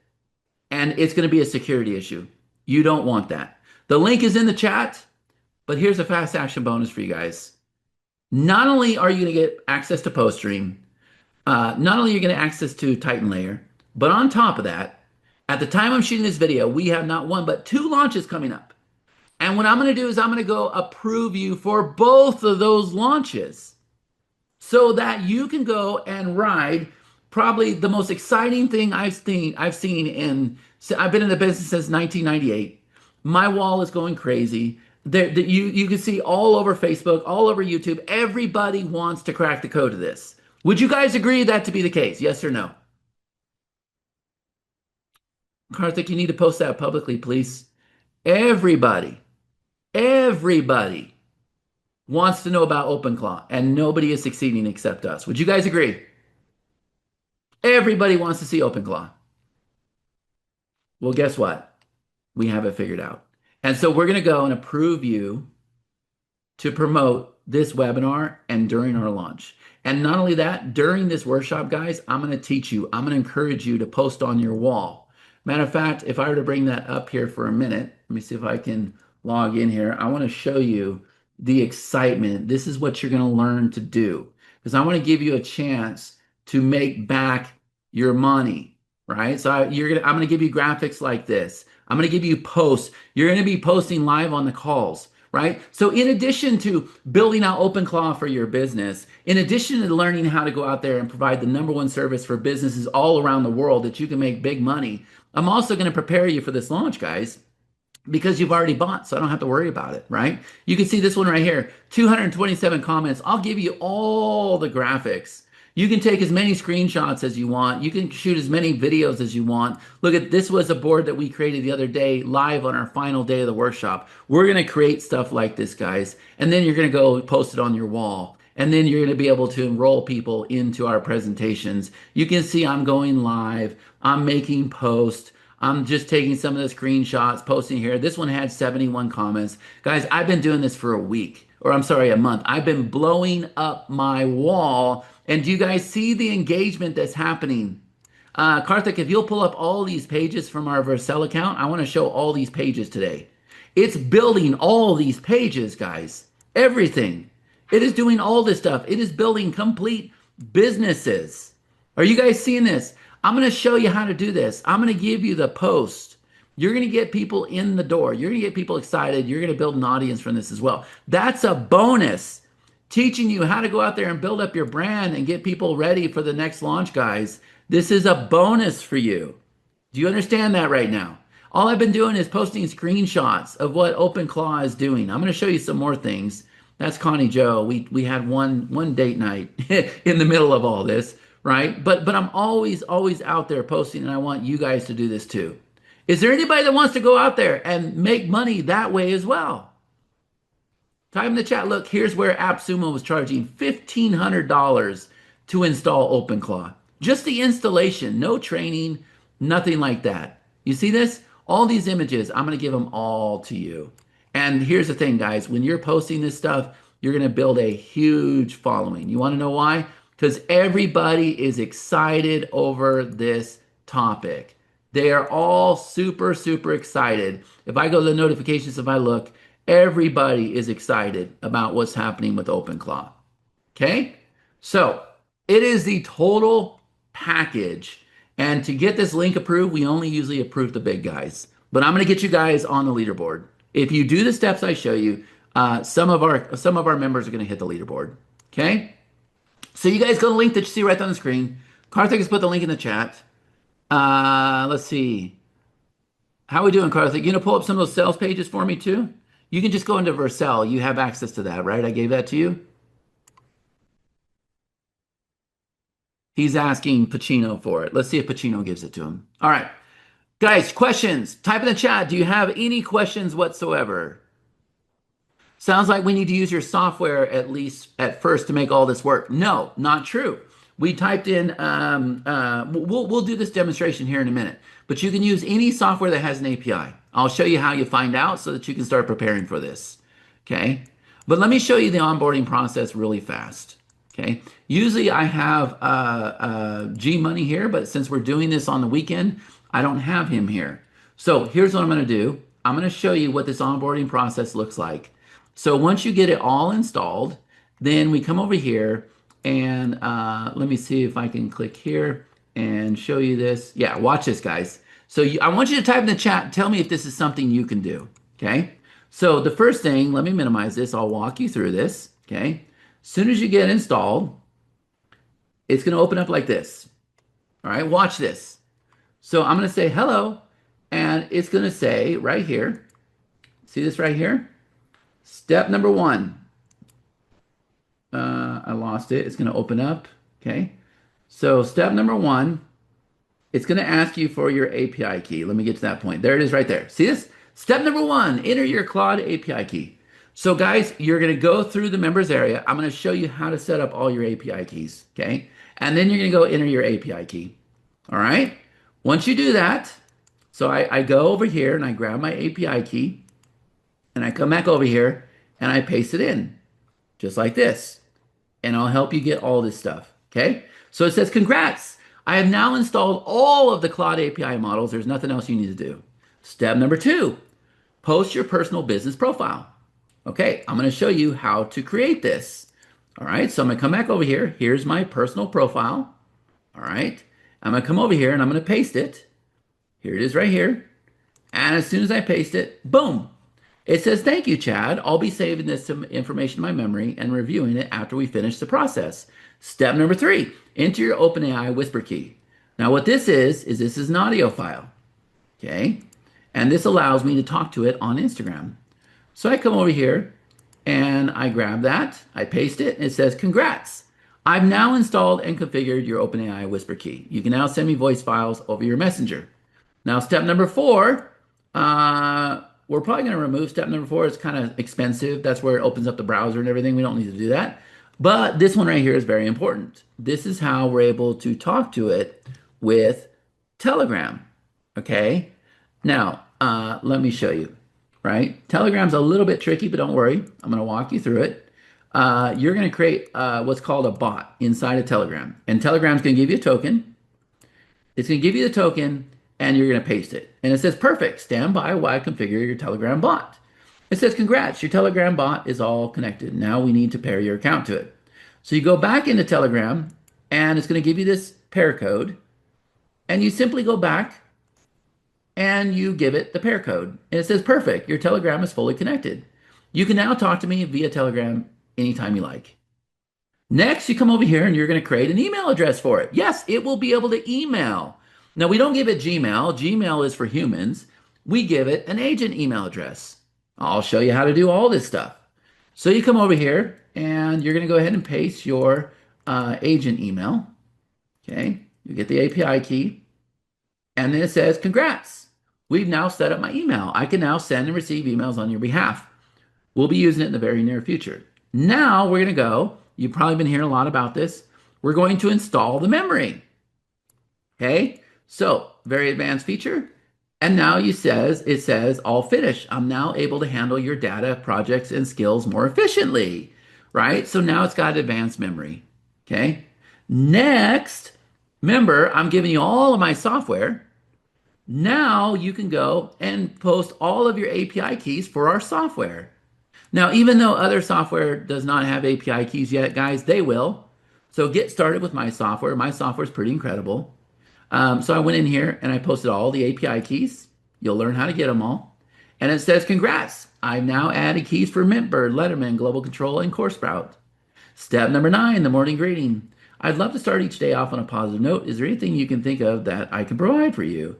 And it's going to be a security issue. You don't want that. The link is in the chat, but here's a fast action bonus for you guys. Not only are you going to get access to PostStream, not only are you going to access to Titan Layer, but on top of that, at the time I'm shooting this video, we have not one, but two launches coming up. And what I'm going to do is I'm going to go approve you for both of those launches so that you can go and ride probably the most exciting thing I've seen in, I've been in the business since 1998. My wall is going crazy. You can see all over Facebook, all over YouTube, everybody wants to crack the code to this. Would you guys agree that to be the case? Yes or no? Karthik, you need to post that publicly, please. Everybody wants to know about OpenClaw, and nobody is succeeding except us. Would you guys agree? Everybody wants to see OpenClaw. Well, guess what? We have it figured out. And so we're going to go and approve you to promote this webinar and during our launch. And not only that, during this workshop, guys, I'm going to teach you, I'm going to encourage you to post on your wall. Matter of fact, if I were to bring that up here for a minute, let me see if I can log in here. I want to show you the excitement. This is what you're going to learn to do, because I want to give you a chance to make back your money, right? So I'm going to give you graphics like this. I'm going to give you posts. You're going to be posting live on the calls, right? So in addition to building out OpenClaw for your business, in addition to learning how to go out there and provide the #1 service for businesses all around the world that you can make big money, I'm also going to prepare you for this launch, guys, because you've already bought, so I don't have to worry about it, right? You can see this one right here, 227 comments. I'll give you all the graphics. You can take as many screenshots as you want. You can shoot as many videos as you want. Look at this, was a board that we created the other day live on our final day of the workshop. We're going to create stuff like this, guys, and then you're going to go post it on your wall. And then you're going to be able to enroll people into our presentations. You can see I'm going live. I'm making posts. I'm just taking some of the screenshots, posting here. This one had 71 comments. Guys, I've been doing this for a week, or I'm sorry, a month. I've been blowing up my wall. And do you guys see the engagement that's happening? Karthik, if you'll pull up all these pages from our Vercel account, I want to show all these pages today. It's building all these pages, guys. Everything. It is doing all this stuff. It is building complete businesses. Are you guys seeing this? I'm going to show you how to do this. I'm going to give you the post. You're going to get people in the door. You're going to get people excited. You're going to build an audience from this as well. That's a bonus. Teaching you how to go out there and build up your brand and get people ready for the next launch, guys. This is a bonus for you. Do you understand that right now? All I've been doing is posting screenshots of what OpenClaw is doing. I'm going to show you some more things. That's Connie Joe. We had one date night in the middle of all this, right? But I'm always out there posting, and I want you guys to do this too. Is there anybody that wants to go out there and make money that way as well? Type in the chat. Look, here's where AppSumo was charging $1,500 to install OpenClaw. Just the installation, no training, nothing like that. You see this? All these images, I'm going to give them all to you. And here's the thing, guys. When you're posting this stuff, you're going to build a huge following. You want to know why? Because everybody is excited over this topic. They are all super, super excited. If I go to the notifications, if I look, everybody is excited about what's happening with OpenClaw. Okay? So it is the total package. And to get this link approved, we only usually approve the big guys. But I'm going to get you guys on the leaderboard. If you do the steps I show you, some of our members are going to hit the leaderboard. Okay? So you guys go to the link that you see right on the screen. Karthik has put the link in the chat. Let's see. How are we doing, Karthik? You gonna pull up some of those sales pages for me too? You can just go into Vercel. You have access to that, right? I gave that to you. He's asking Pacino for it. Let's see if Pacino gives it to him. All right. Guys, questions. Type in the chat. Do you have any questions whatsoever? Sounds like we need to use your software at least at first to make all this work. No, not true. We typed in, we'll do this demonstration here in a minute, but you can use any software that has an API. I'll show you how you find out so that you can start preparing for this. Okay. But let me show you the onboarding process really fast. Okay. Usually I have G Money here, but since we're doing this on the weekend, I don't have him here. So here's what I'm going to do. I'm going to show you what this onboarding process looks like. So once you get it all installed, then we come over here and let me see if I can click here and show you this. Yeah, watch this, guys. So I want you to type in the chat and tell me if this is something you can do. Okay. So the first thing, let me minimize this. I'll walk you through this. Okay. As soon as you get installed, it's going to open up like this. All right. Watch this. So I'm going to say hello, and it's going to say right here. See this right here? Step number 1. I lost it. It's going to open up. Okay. So step number 1, it's going to ask you for your API key. Let me get to that point. There it is right there. See this? Step number 1, enter your Claude API key. So guys, you're going to go through the members area. I'm going to show you how to set up all your API keys. Okay. And then you're going to go enter your API key. All right. Once you do that, so I go over here and I grab my API key and I come back over here and I paste it in just like this. And I'll help you get all this stuff. Okay. So it says, congrats. I have now installed all of the Claude API models. There's nothing else you need to do. Step number 2, post your personal business profile. Okay. I'm going to show you how to create this. All right. So I'm going to come back over here. Here's my personal profile. All right. I'm going to come over here and I'm going to paste it. Here it is right here. And as soon as I paste it, boom. It says, thank you, Chad. I'll be saving this information in my memory and reviewing it after we finish the process. Step number 3, enter your OpenAI whisper key. Now what this is this is an audio file. Okay. And this allows me to talk to it on Instagram. So I come over here and I grab that. I paste it and it says, congrats. I've now installed and configured your OpenAI whisper key. You can now send me voice files over your messenger. Now, step number 4, we're probably going to remove step number 4. It's kind of expensive. That's where it opens up the browser and everything. We don't need to do that. But this one right here is very important. This is how we're able to talk to it with Telegram. Okay. Now, let me show you, right? Telegram's a little bit tricky, but don't worry. I'm going to walk you through it. You're going to create what's called a bot inside of Telegram. And Telegram's going to give you a token. It's going to give you the token, and you're going to paste it. And it says, perfect. Stand by while I configure your Telegram bot. It says, congrats. Your Telegram bot is all connected. Now we need to pair your account to it. So you go back into Telegram, and it's going to give you this pair code. And you simply go back, and you give it the pair code. And it says, perfect. Your Telegram is fully connected. You can now talk to me via Telegram anytime you like. Next, you come over here and you're going to create an email address for it. Yes, it will be able to email. Now, we don't give it Gmail. Gmail is for humans. We give it an agent email address. I'll show you how to do all this stuff. So you come over here and you're going to go ahead and paste your agent email. Okay, you get the API key. And then it says, congrats. We've now set up my email. I can now send and receive emails on your behalf. We'll be using it in the very near future. Now we're going to go, you've probably been hearing a lot about this. We're going to install the memory. Okay, so very advanced feature. And now it says all finished. I'm now able to handle your data, projects, and skills more efficiently, right? So now it's got advanced memory. Okay, next, remember, I'm giving you all of my software. Now you can go and post all of your API keys for our software. Now, even though other software does not have API keys yet, guys, they will. So get started with my software. My software is pretty incredible. So I went in here and I posted all the API keys. You'll learn how to get them all. And it says, congrats, I've now added keys for Mintbird, Letterman, Global Control, and CoreSprout. Step number 9, the morning greeting. I'd love to start each day off on a positive note. Is there anything you can think of that I can provide for you?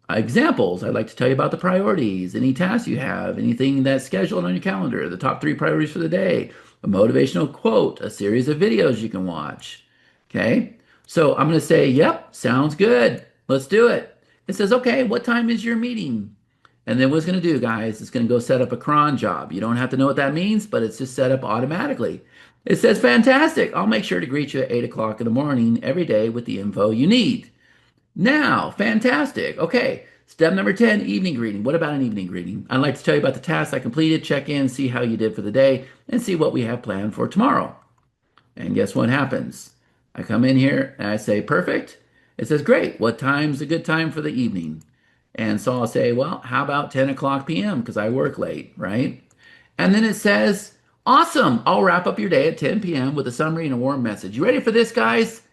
Examples, I'd like to tell you about the priorities, any tasks you have, anything that's scheduled on your calendar, the top 3 priorities for the day, a motivational quote, a series of videos you can watch. Okay, so I'm going to say, yep, sounds good. Let's do it. It says, okay, what time is your meeting? And then what's going to do, guys, it's going to go set up a cron job. You don't have to know what that means, but it's just set up automatically. It says, fantastic. I'll make sure to greet you at 8 o'clock in the morning every day with the info you need. Now, fantastic. Okay, step number 10, evening greeting. What about an evening greeting? I'd like to tell you about the tasks I completed, check in, see how you did for the day, and see what we have planned for tomorrow. And guess what happens? I come in here and I say, perfect. It says, great. What time's a good time for the evening? And so I'll say, well, how about 10 o'clock p.m. because I work late, right? And then it says, awesome. I'll wrap up your day at 10 p.m. with a summary and a warm message. You ready for this, guys?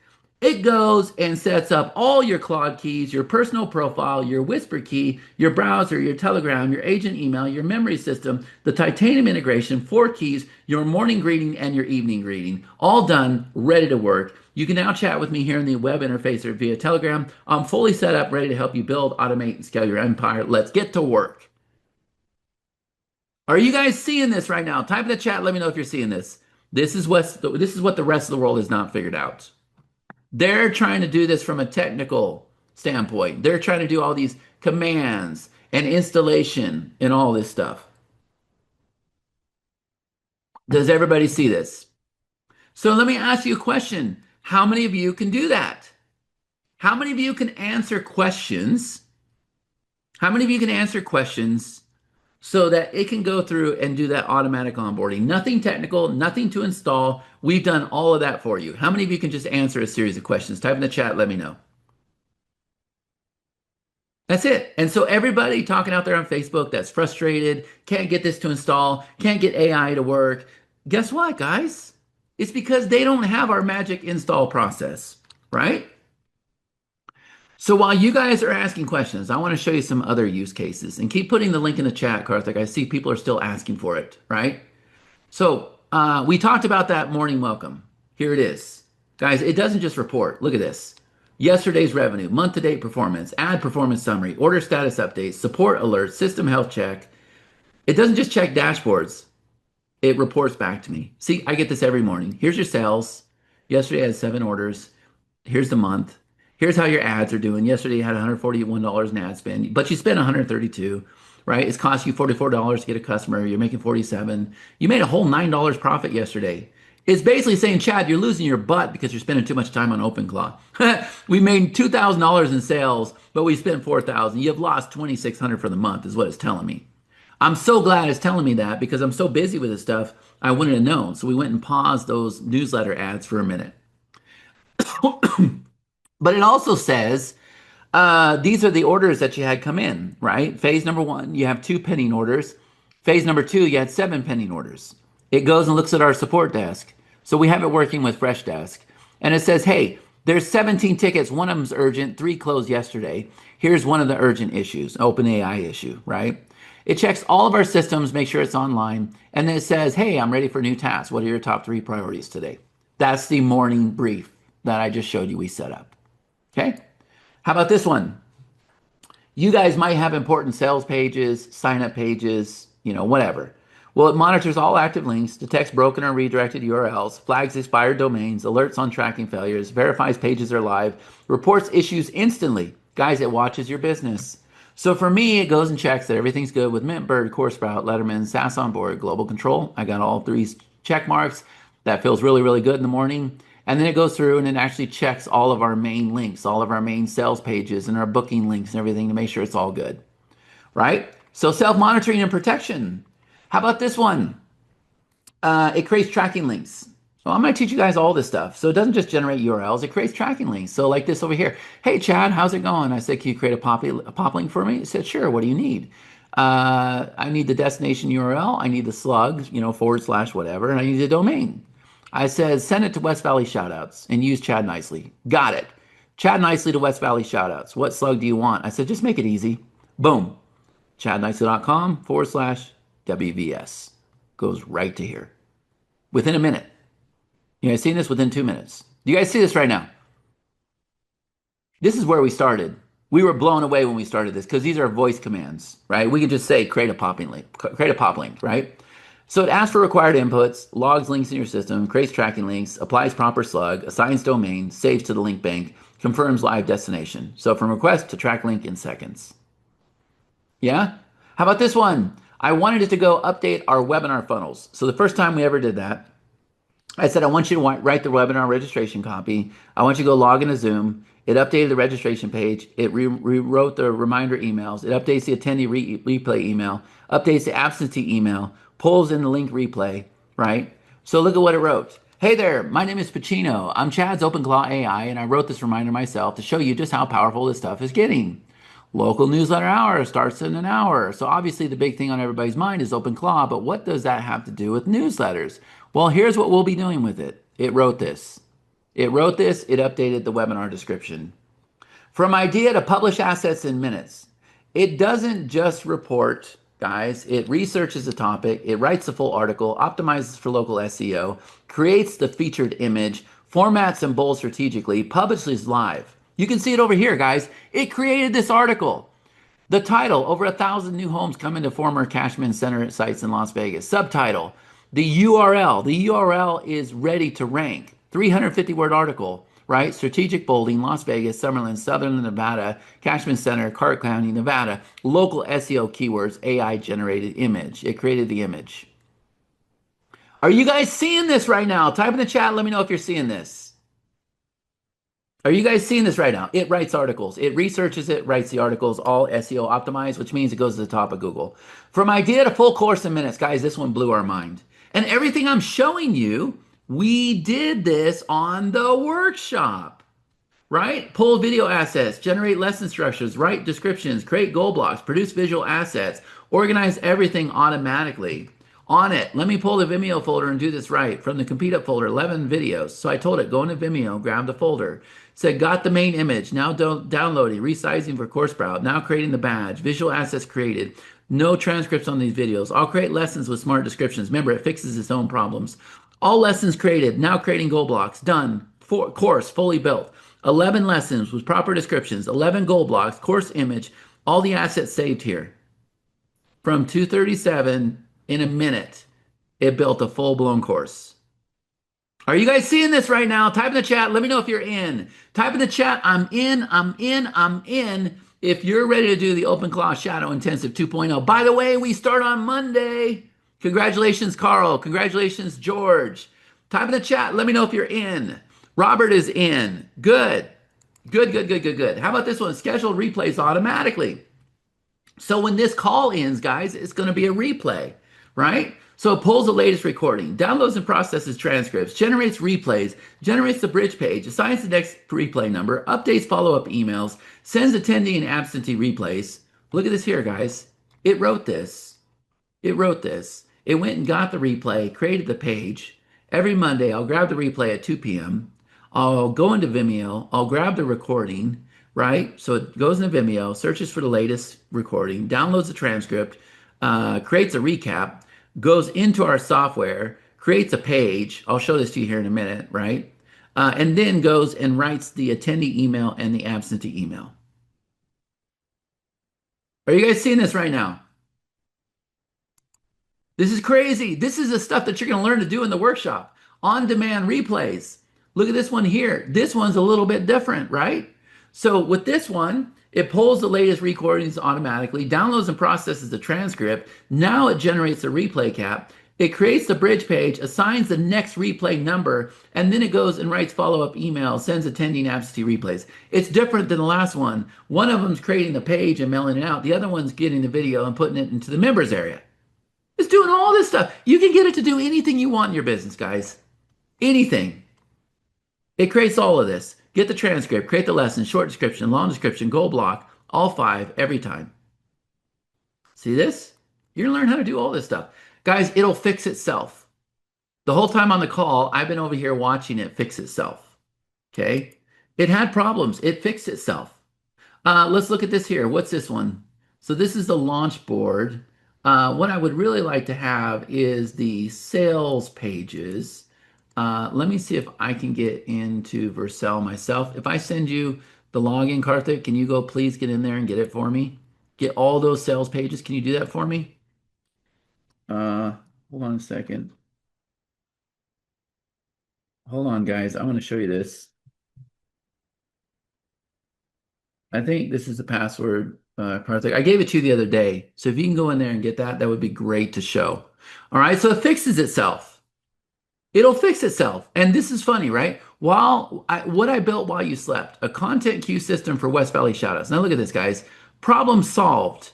It goes and sets up all your Claude keys, your personal profile, your Whisper key, your browser, your Telegram, your agent email, your memory system, the Titanium integration, 4 keys, your morning greeting, and your evening greeting. All done, ready to work. You can now chat with me here in the web interface or via Telegram. I'm fully set up, ready to help you build, automate, and scale your empire. Let's get to work. Are you guys seeing this right now? Type in the chat. Let me know if you're seeing this. This is what the rest of the world has not figured out. They're trying to do this from a technical standpoint. They're trying to do all these commands and installation and all this stuff. Does everybody see this? So let me ask you a question. How many of you can do that? How many of you can answer questions? How many of you can answer questions so that it can go through and do that automatic onboarding? Nothing technical, nothing to install. We've done all of that for you. How many of you can just answer a series of questions? Type in the chat, let me know. That's it. And so everybody talking out there on Facebook that's frustrated, can't get this to install, can't get AI to work. Guess what, guys? It's because they don't have our magic install process, right? So while you guys are asking questions, I want to show you some other use cases and keep putting the link in the chat, Karthik. I see people are still asking for it, right? So we talked about that morning welcome. Here it is. Guys, it doesn't just report. Look at this. Yesterday's revenue, month-to-date performance, ad performance summary, order status updates, support alerts, system health check. It doesn't just check dashboards. It reports back to me. See, I get this every morning. Here's your sales. Yesterday I had 7 orders. Here's the month. Here's how your ads are doing. Yesterday you had $141 in ad spend, but you spent $132, right? It's cost you $44 to get a customer. You're making 47. You made a whole $9 profit yesterday. It's basically saying, Chad, you're losing your butt because you're spending too much time on OpenClaw. We made $2,000 in sales, but we spent $4,000. You've lost $2,600 for the month is what it's telling me. I'm so glad it's telling me that because I'm so busy with this stuff. I wanted to know. So we went and paused those newsletter ads for a minute. But it also says these are the orders that you had come in, right? Phase number 1, you have 2 pending orders. Phase number 2, you had 7 pending orders. It goes and looks at our support desk. So we have it working with Freshdesk. And it says, hey, there's 17 tickets. One of them's urgent. 3 closed yesterday. Here's one of the urgent issues, OpenAI issue, right? It checks all of our systems, make sure it's online. And then it says, hey, I'm ready for new tasks. What are your top 3 priorities today? That's the morning brief that I just showed you we set up. Okay, how about this one? You guys might have important sales pages, sign up pages, whatever. Well, it monitors all active links, detects broken or redirected URLs, flags expired domains, alerts on tracking failures, verifies pages are live, reports issues instantly. Guys, it watches your business. So for me, it goes and checks that everything's good with Mintbird, CoreSprout, Letterman, SaaS on board, Global Control. I got all 3 check marks. That feels really, really good in the morning. And then it goes through and it actually checks all of our main links, all of our main sales pages and our booking links and everything to make sure it's all good, right? So self-monitoring and protection. How about this one? It creates tracking links. Well, I'm going to teach you guys all this stuff. So it doesn't just generate URLs, it creates tracking links. So like this over here. Hey, Chad, how's it going? I said, can you create a pop link for me? It said, sure, what do you need? I need the destination URL. I need the slug, / whatever, and I need the domain. I said, send it to West Valley Shoutouts and use Chad nicely. Got it. Chat nicely to West Valley shoutouts. What slug do you want? I said, just make it easy. Boom. chatnicely.com/WVS. Goes right to here. Within a minute. You guys seen this? Within 2 minutes. Do you guys see this right now? This is where we started. We were blown away when we started this because these are voice commands, right? We can just say create a popping link, create a pop link, right? So it asks for required inputs, logs links in your system, creates tracking links, applies proper slug, assigns domain, saves to the link bank, confirms live destination. So from request to track link in seconds. Yeah? How about this one? I wanted it to go update our webinar funnels. So the first time we ever did that, I said, I want you to write the webinar registration copy. I want you to go log into Zoom. It updated the registration page. It rewrote the reminder emails. It updates the attendee replay email, updates the absentee email, pulls in the link replay, right? So look at what it wrote. Hey there, my name is Pacino. I'm Chad's OpenClaw AI, and I wrote this reminder myself to show you just how powerful this stuff is getting. Local newsletter hour starts in an hour. So obviously the big thing on everybody's mind is OpenClaw, but what does that have to do with newsletters? Well, here's what we'll be doing with it. It wrote this. It updated the webinar description. From idea to publish assets in minutes. It doesn't just report, guys. It researches the topic, it writes the full article, optimizes for local SEO, creates the featured image, formats and bold strategically, publishes live. You can see it over here, guys. It created this article. The title, over 1,000 new homes come into former Cashman Center sites in Las Vegas. Subtitle, the URL. The URL is ready to rank. 350-word article, right? Strategic bolding, Las Vegas, Summerlin, Southern Nevada, Cashman Center, Clark County, Nevada. Local SEO keywords, AI generated image. It created the image. Are you guys seeing this right now? Type in the chat, let me know if you're seeing this. Are you guys seeing this right now? It writes articles. It researches it, writes the articles, all SEO optimized, which means it goes to the top of Google. From idea to full course in minutes. Guys, this one blew our mind. And everything I'm showing you, we did this on the workshop, right? Pull video assets, generate lesson structures, write descriptions, create goal blocks, produce visual assets, organize everything automatically. On it, let me pull the Vimeo folder and do this right. From the Compete Up folder, 11 videos. So I told it, go into Vimeo, grab the folder. Said, got the main image, now downloading, resizing for Course Sprout, now creating the badge, visual assets created, no transcripts on these videos. I'll create lessons with smart descriptions. Remember, it fixes its own problems. All lessons created, now creating goal blocks, done, course fully built. 11 lessons with proper descriptions, 11 goal blocks, course image, all the assets saved here. From 237 in a minute, it built a full-blown course. Are you guys seeing this right now? Type in the chat. Let me know if you're in. Type in the chat. I'm in. I'm in. I'm in. If you're ready to do the OpenClaw Shadow Intensive 2.0. By the way, we start on Monday. Congratulations, Carl. Congratulations, George. Type in the chat. Let me know if you're in. Robert is in. Good. Good, good, good, good, good. How about this one? Schedule replays automatically. So when this call ends, guys, it's going to be a replay, right? So it pulls the latest recording, downloads and processes transcripts, generates replays, generates the bridge page, assigns the next replay number, updates follow-up emails, sends attendee and absentee replays. Look at this here, guys. It wrote this. It wrote this. It went and got the replay, created the page. Every Monday, I'll grab the replay at 2 p.m. I'll go into Vimeo. I'll grab the recording, right? So it goes into Vimeo, searches for the latest recording, downloads the transcript, creates a recap, goes into our software, creates a page. I'll show this to you here in a minute, right? And then goes and writes the attendee email and the absentee email. Are you guys seeing this right now? This is crazy. This is the stuff that you're going to learn to do in the workshop. On-demand replays. Look at this one here. This one's a little bit different, right? So with this one, it pulls the latest recordings automatically, downloads and processes the transcript. Now it generates a replay cap. It creates the bridge page, assigns the next replay number, and then it goes and writes follow-up emails, sends attending absentee replays. It's different than the last one. One of them's creating the page and mailing it out. The other one's getting the video and putting it into the members area. It's doing all this stuff. You can get it to do anything you want in your business, guys. Anything. It creates all of this. Get the transcript, create the lesson, short description, long description, goal block, all 5 every time. See this? You're going to learn how to do all this stuff. Guys, it'll fix itself. The whole time on the call, I've been over here watching it fix itself. Okay? It had problems. It fixed itself. Let's look at this here. What's this one? So this is the launch board. What I would really like to have is the sales pages. Let me see if I can get into Vercel myself. If I send you the login, Karthik, can you go please get in there and get it for me? Get all those sales pages. Can you do that for me? Uh, Hold on a second. Hold on, guys. I want to show you this. I think this is the password, Karthik. I gave it to you the other day. So if you can go in there and get that, that would be great to show. All right, so it fixes itself. It'll fix itself. And this is funny, right? What I built while you slept, a content queue system for West Valley shoutouts. Now look at this, guys. Problem solved.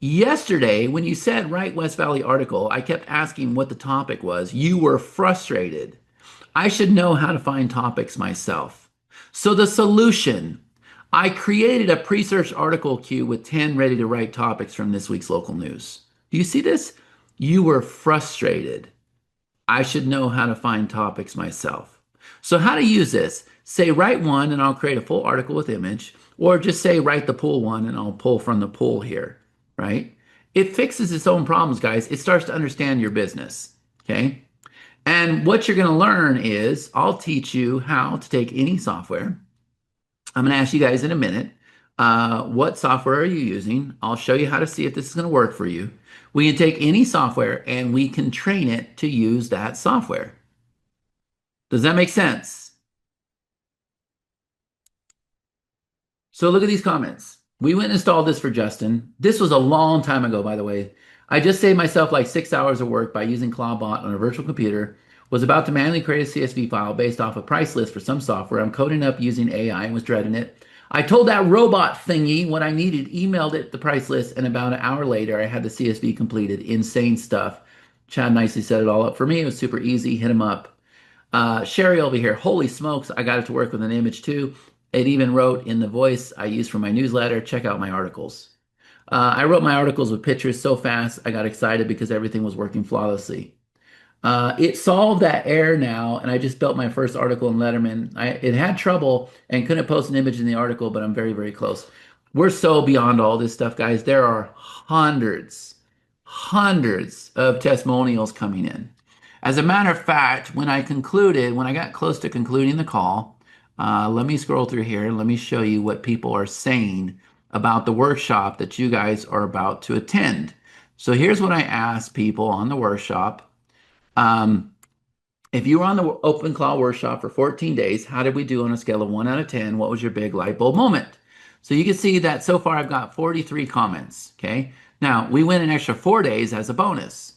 Yesterday, when you said write West Valley article, I kept asking what the topic was. You were frustrated. I should know how to find topics myself. So the solution, I created a pre-search article queue with 10 ready to write topics from this week's local news. Do you see this? You were frustrated. I should know how to find topics myself. So how to use this? Say write one and I'll create a full article with image, or just say write the pool one and I'll pull from the pool here, right? It fixes its own problems, guys. It starts to understand your business, okay? And what you're going to learn is I'll teach you how to take any software. I'm going to ask you guys in a minute, what software are you using? I'll show you how to see if this is going to work for you. We can take any software and we can train it to use that software. Does that make sense? So look at these comments. We went and installed this for Justin. This was a long time ago, by the way. I just saved myself like 6 hours of work by using ClawBot on a virtual computer. Was about to manually create a CSV file based off a price list for some software. I'm coding up using AI and was dreading it. I told that robot thingy what I needed, emailed it the price list, and about an hour later, I had the CSV completed. Insane stuff. Chad nicely set it all up for me. It was super easy. Hit him up. Sherry over here, holy smokes, I got it to work with an image too. It even wrote in the voice I use for my newsletter. Check out my articles. I wrote my articles with pictures so fast, I got excited because everything was working flawlessly. It solved that error now, and I just built my first article in Letterman. It had trouble and couldn't post an image in the article, but I'm very, very close. We're so beyond all this stuff, guys. There are hundreds of testimonials coming in. As a matter of fact, when I got close to concluding the call, let me scroll through here and let me show you what people are saying about the workshop that you guys are about to attend. So here's what I asked people on the workshop. Um, if you were on the OpenClaw workshop for 14 days, how did we do on a scale of 1 out of 10? What was your big light bulb moment? So you can see that so far I've got 43 comments, okay? Now, we went an extra 4 days as a bonus.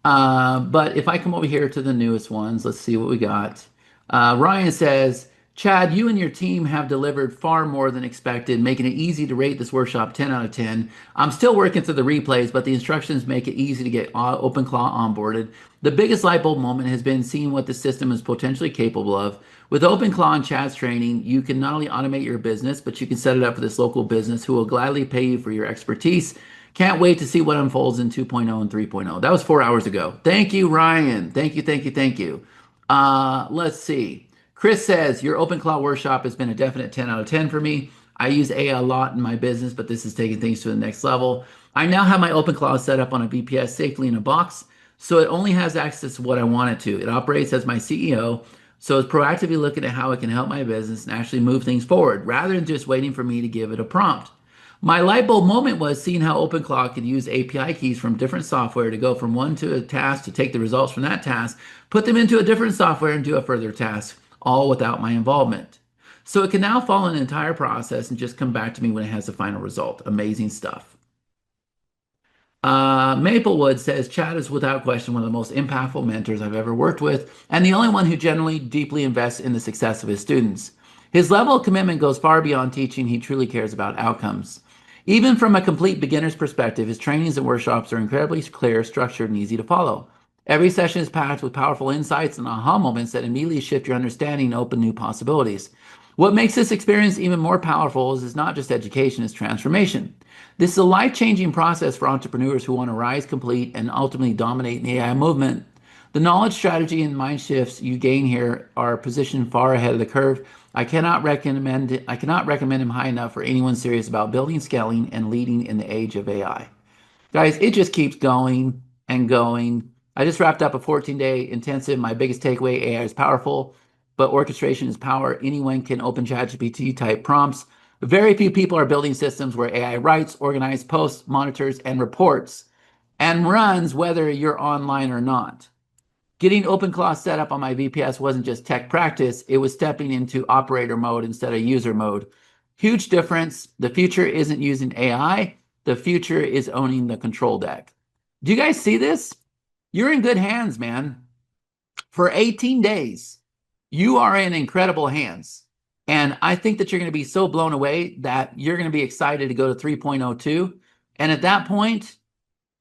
But if I come over here to the newest ones, let's see what we got. Ryan says, Chad, you and your team have delivered far more than expected, making it easy to rate this workshop 10 out of 10. I'm still working through the replays, but the instructions make it easy to get OpenClaw onboarded. The biggest light bulb moment has been seeing what the system is potentially capable of. With OpenClaw and Chad's training, you can not only automate your business, but you can set it up for this local business who will gladly pay you for your expertise. Can't wait to see what unfolds in 2.0 and 3.0. That was 4 hours ago. Thank you, Ryan. Thank you. Let's see. Chris says, your OpenClaw workshop has been a definite 10 out of 10 for me. I use AI a lot in my business, but this is taking things to the next level. I now have my OpenClaw set up on a VPS safely in a box, so it only has access to what I want it to. It operates as my CEO, so it's proactively looking at how it can help my business and actually move things forward, rather than just waiting for me to give it a prompt. My light bulb moment was seeing how OpenClaw could use API keys from different software to go from one to a task to take the results from that task, put them into a different software and do a further task, all without my involvement. So it can now follow an entire process and just come back to me when it has the final result. Amazing stuff. Maplewood says, Chad is without question one of the most impactful mentors I've ever worked with, and the only one who generally deeply invests in the success of his students. His level of commitment goes far beyond teaching. He truly cares about outcomes. Even from a complete beginner's perspective, his trainings and workshops are incredibly clear, structured, and easy to follow. Every session is packed with powerful insights and aha moments that immediately shift your understanding and open new possibilities. What makes this experience even more powerful is it's not just education, it's transformation. This is a life-changing process for entrepreneurs who want to rise, complete, and ultimately dominate the AI movement. The knowledge, strategy, and mind shifts you gain here are positioned far ahead of the curve. I cannot recommend him high enough for anyone serious about building, scaling, and leading in the age of AI. Guys, it just keeps going and going. I just wrapped up a 14-day intensive. My biggest takeaway: AI is powerful, but orchestration is power. Anyone can open ChatGPT type prompts. Very few people are building systems where AI writes, organizes, posts, monitors, and reports and runs whether you're online or not. Getting OpenClaw set up on my VPS wasn't just tech practice, it was stepping into operator mode instead of user mode. Huge difference. The future isn't using AI, the future is owning the control deck. Do you guys see this? You're in good hands, man. For 18 days, you are in incredible hands. And I think that you're going to be so blown away that you're going to be excited to go to 3.02. And at that point,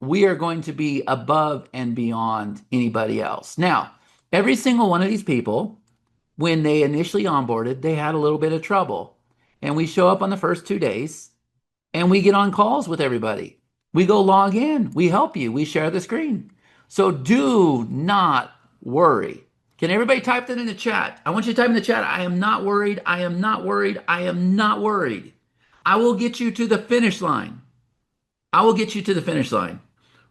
we are going to be above and beyond anybody else. Now, every single one of these people, when they initially onboarded, they had a little bit of trouble. And we show up on the first 2 days and we get on calls with everybody. We go log in, we help you, we share the screen. So do not worry. Can everybody type that in the chat? I want you to type in the chat, I am not worried, I am not worried, I am not worried. I will get you to the finish line. I will get you to the finish line.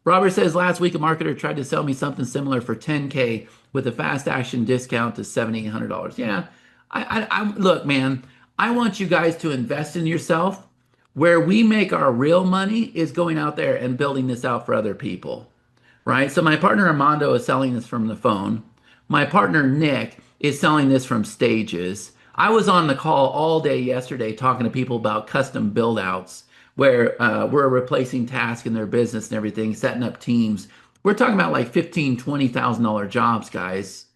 Robert says, last week a marketer tried to sell me something similar for 10K with a fast action discount to $7,800. Yeah, I look, man, I want you guys to invest in yourself. Where we make our real money is going out there and building this out for other people, right? So my partner Armando is selling this from the phone. My partner Nick is selling this from Stages. I was on the call all day yesterday talking to people about custom build outs where we're replacing tasks in their business and everything, setting up teams. We're talking about like $15,000, $20,000 jobs, guys,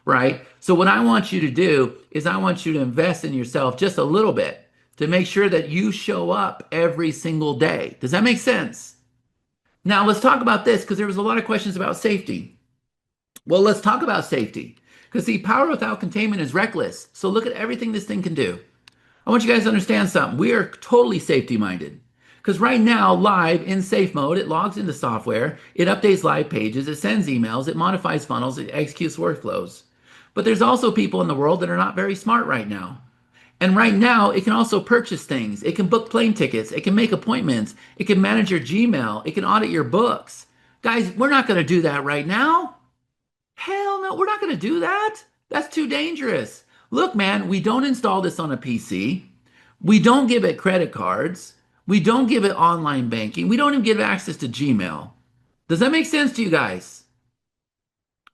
right? So what I want you to do is I want you to invest in yourself just a little bit to make sure that you show up every single day. Does that make sense? Now let's talk about this because there was a lot of questions about safety. Well, let's talk about safety because the power without containment is reckless. So look at everything this thing can do. I want you guys to understand something. We are totally safety minded. Because right now, live in safe mode, it logs into software, it updates live pages, it sends emails, it modifies funnels, it executes workflows. But there's also people in the world that are not very smart right now. And right now, it can also purchase things. It can book plane tickets. It can make appointments. It can manage your Gmail. It can audit your books. Guys, we're not going to do that right now. Hell no, we're not going to do that. That's too dangerous. Look, man, we don't install this on a PC. We don't give it credit cards. We don't give it online banking. We don't even give access to Gmail. Does that make sense to you guys?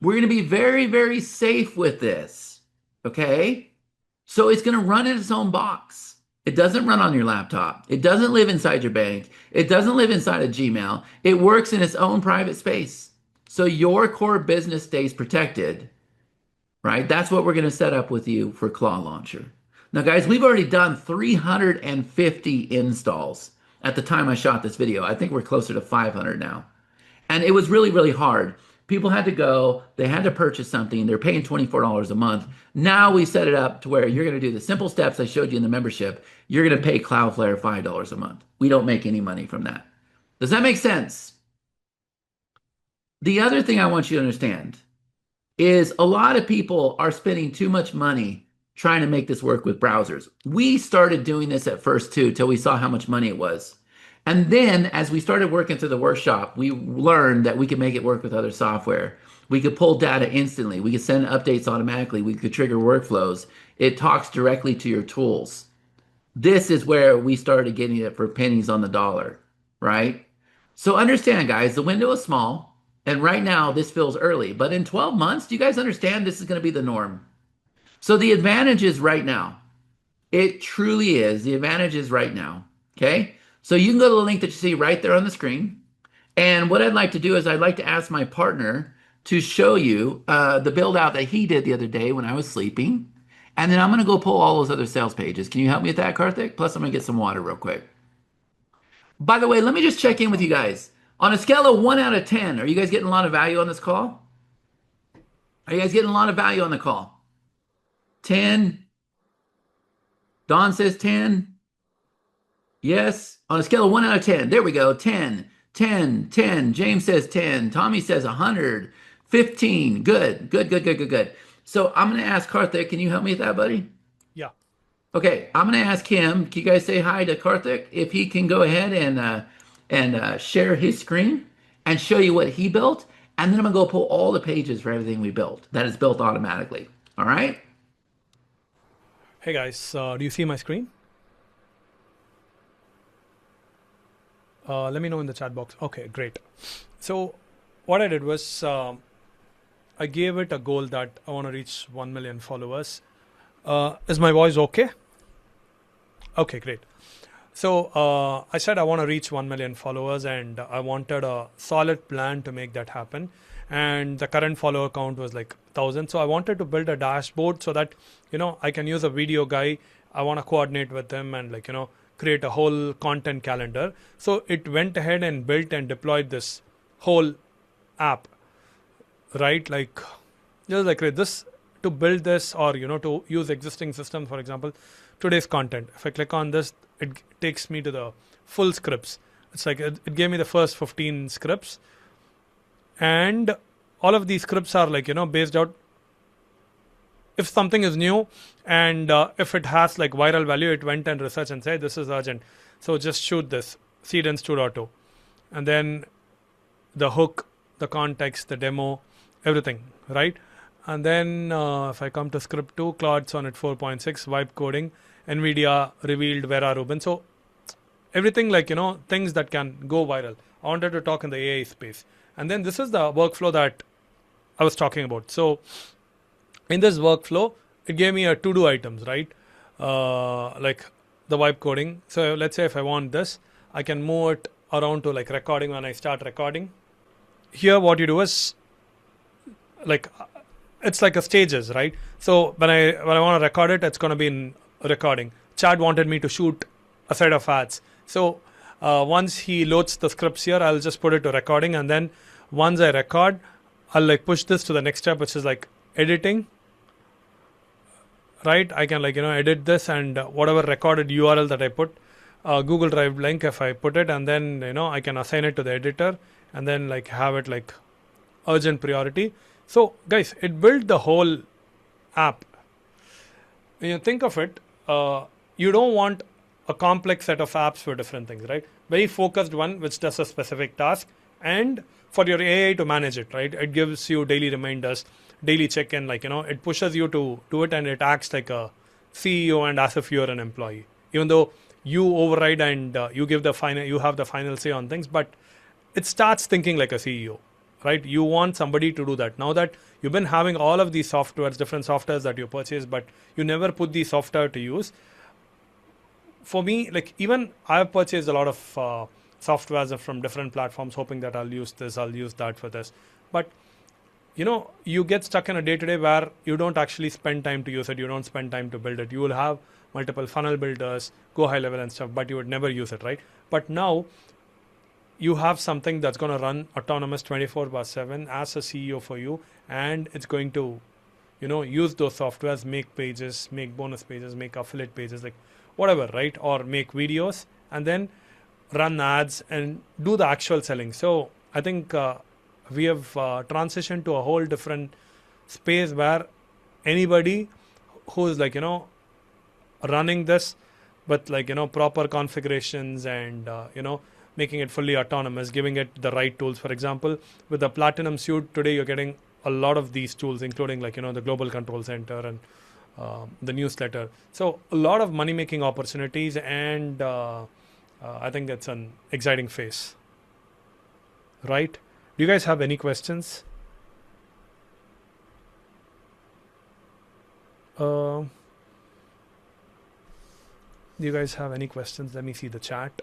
We're going to be very, very safe with this. Okay? So it's going to run in its own box. It doesn't run on your laptop. It doesn't live inside your bank. It doesn't live inside of Gmail. It works in its own private space. So your core business stays protected, right? That's what we're going to set up with you for Claw Launcher. Now, guys, we've already done 350 installs at the time I shot this video. I think we're closer to 500 now. And it was really, really hard. People had to go, they had to purchase something, they're paying $24 a month. Now we set it up to where you're going to do the simple steps I showed you in the membership. You're going to pay Cloudflare $5 a month. We don't make any money from that. Does that make sense? The other thing I want you to understand is a lot of people are spending too much money trying to make this work with browsers. We started doing this at first too, till we saw how much money it was. And then as we started working through the workshop, we learned that we could make it work with other software. We could pull data instantly. We could send updates automatically. We could trigger workflows. It talks directly to your tools. This is where we started getting it for pennies on the dollar, right? So understand, guys, the window is small. And right now, this feels early. But in 12 months, do you guys understand this is going to be the norm? So the advantage is right now. It truly is. The advantage is right now. Okay? So you can go to the link that you see right there on the screen. And what I'd like to do is I'd like to ask my partner to show you the build out that he did the other day when I was sleeping. And then I'm going to go pull all those other sales pages. Can you help me with that, Karthik? Plus, I'm going to get some water real quick. By the way, let me just check in with you guys. On a scale of 1 out of 10, are you guys getting a lot of value on this call? Are you guys getting a lot of value on the call? 10. Don says 10. Yes. On a scale of 1 out of 10. There we go. 10, 10, 10. James says 10. Tommy says 100. 15. Good, good, good, good, good, good. So I'm going to ask Karthik, can you help me with that, buddy? Yeah. Okay, I'm going to ask him. Can you guys say hi to Karthik? If he can go ahead and share his screen and show you what he built, and then I'm going to go pull all the pages for everything we built that is built automatically. All right? Hey guys, do you see my screen? Let me know in the chat box. Okay, great. So what I did was I gave it a goal that I want to reach 1 million followers. Is my voice okay? Okay, great. So I said I want to reach 1 million followers, and I wanted a solid plan to make that happen. And the current follower count was like 1,000. So I wanted to build a dashboard so that, I can use a video guy. I want to coordinate with him and create a whole content calendar. So it went ahead and built and deployed this whole app, right? Like just like this to build this, or to use existing systems. For example, today's content, if I click on this, it takes me to the full scripts. It's like it gave me the first 15 scripts, and all of these scripts are based out if something is new, and if it has like viral value, it went and researched and said this is urgent, so just shoot this Seedens 2.0, and then the hook, the context, the demo, everything, right? And then if I come to script 2, Claude Sonnet 4.6, vibe coding, NVIDIA revealed Vera Rubin. So everything things that can go viral. I wanted to talk in the AI space. And then this is the workflow that I was talking about. So in this workflow, it gave me a to-do items, right? Like the vibe coding. So let's say if I want this, I can move it around to like recording when I start recording. Here what you do is it's like a stages, right? So when I want to record it, it's going to be in recording. Chad wanted me to shoot a set of ads. So once he loads the scripts here, I'll just put it to recording, and then once I record, I'll push this to the next step, which is editing. Right? I can edit this, and whatever recorded URL that I put, Google Drive link, if I put it, and then I can assign it to the editor, and then have it urgent priority. So guys, it built the whole app. When you think of it, you don't want a complex set of apps for different things, right? Very focused one which does a specific task, and for your AI to manage it, right? It gives you daily reminders, daily check-in, it pushes you to do it, and it acts like a CEO and as if you're an employee. Even though you override and you have the final say on things, but it starts thinking like a CEO. Right? You want somebody to do that. Now that you've been having all of these softwares, different softwares that you purchase, but you never put the software to use. For me, even I've purchased a lot of softwares from different platforms, hoping that I'll use this, I'll use that for this. But you get stuck in a day-to-day where you don't actually spend time to use it. You don't spend time to build it. You will have multiple funnel builders, go high level and stuff, but you would never use it, right? But now you have something that's going to run autonomous 24/7 as a CEO for you, and it's going to, use those softwares, make pages, make bonus pages, make affiliate pages, whatever, right? Or make videos, and then run ads and do the actual selling. So I think we have transitioned to a whole different space where anybody who's running this with proper configurations and making it fully autonomous, giving it the right tools. For example, with the Platinum Suite today, you're getting a lot of these tools, including the Global Control Center and the newsletter. So a lot of money-making opportunities, and I think that's an exciting phase. Right? Do you guys have any questions? Do you guys have any questions? Let me see the chat.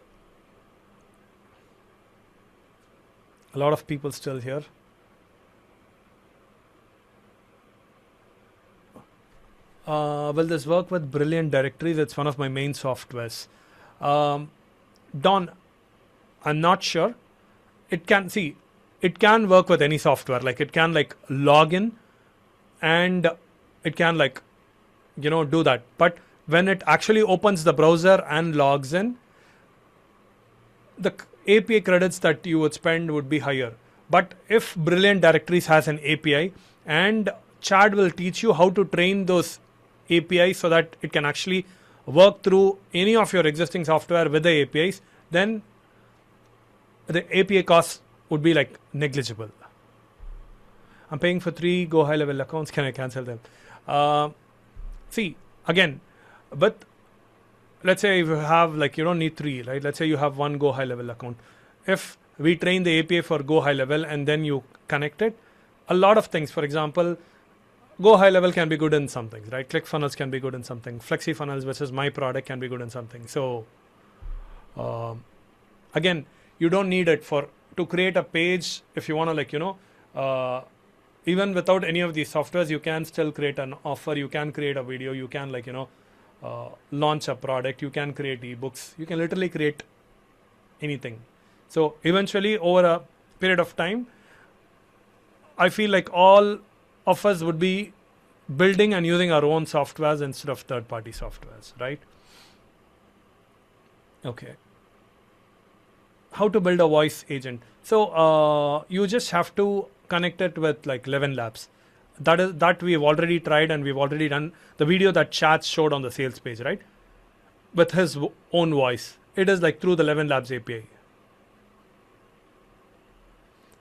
A lot of people still here. Will this work with Brilliant Directories? It's one of my main softwares. Don, I'm not sure. It can work with any software. It can log in, and it can do that. But when it actually opens the browser and logs in, the API credits that you would spend would be higher. But if Brilliant Directories has an API, and Chad will teach you how to train those APIs so that it can actually work through any of your existing software with the APIs, then the API costs would be like negligible. I'm paying for 3 Go high level accounts. Can I cancel them? Uh, See, again, but let's say if you have, like, you don't need 3, right? Let's say you have 1 Go high level account. If we train the API for Go high level and then you connect it, a lot of things, for example, Go high level can be good in some things, right? ClickFunnels can be good in something. Flexi Funnels, which is my product, can be good in something. So again, you don't need it for to create a page. If you want to, like, even without any of these softwares, you can still create an offer. You can create a video. You can, like, launch a product. You can create ebooks. You can literally create anything. So eventually, over a period of time, I feel like all of us would be building and using our own softwares instead of third-party softwares, right? Okay. How to build a voice agent? So you just have to connect it with like 11 Labs. That we've already tried, and we've already done the video that Chad showed on the sales page, right? With his own voice. It is like through the 11 Labs API.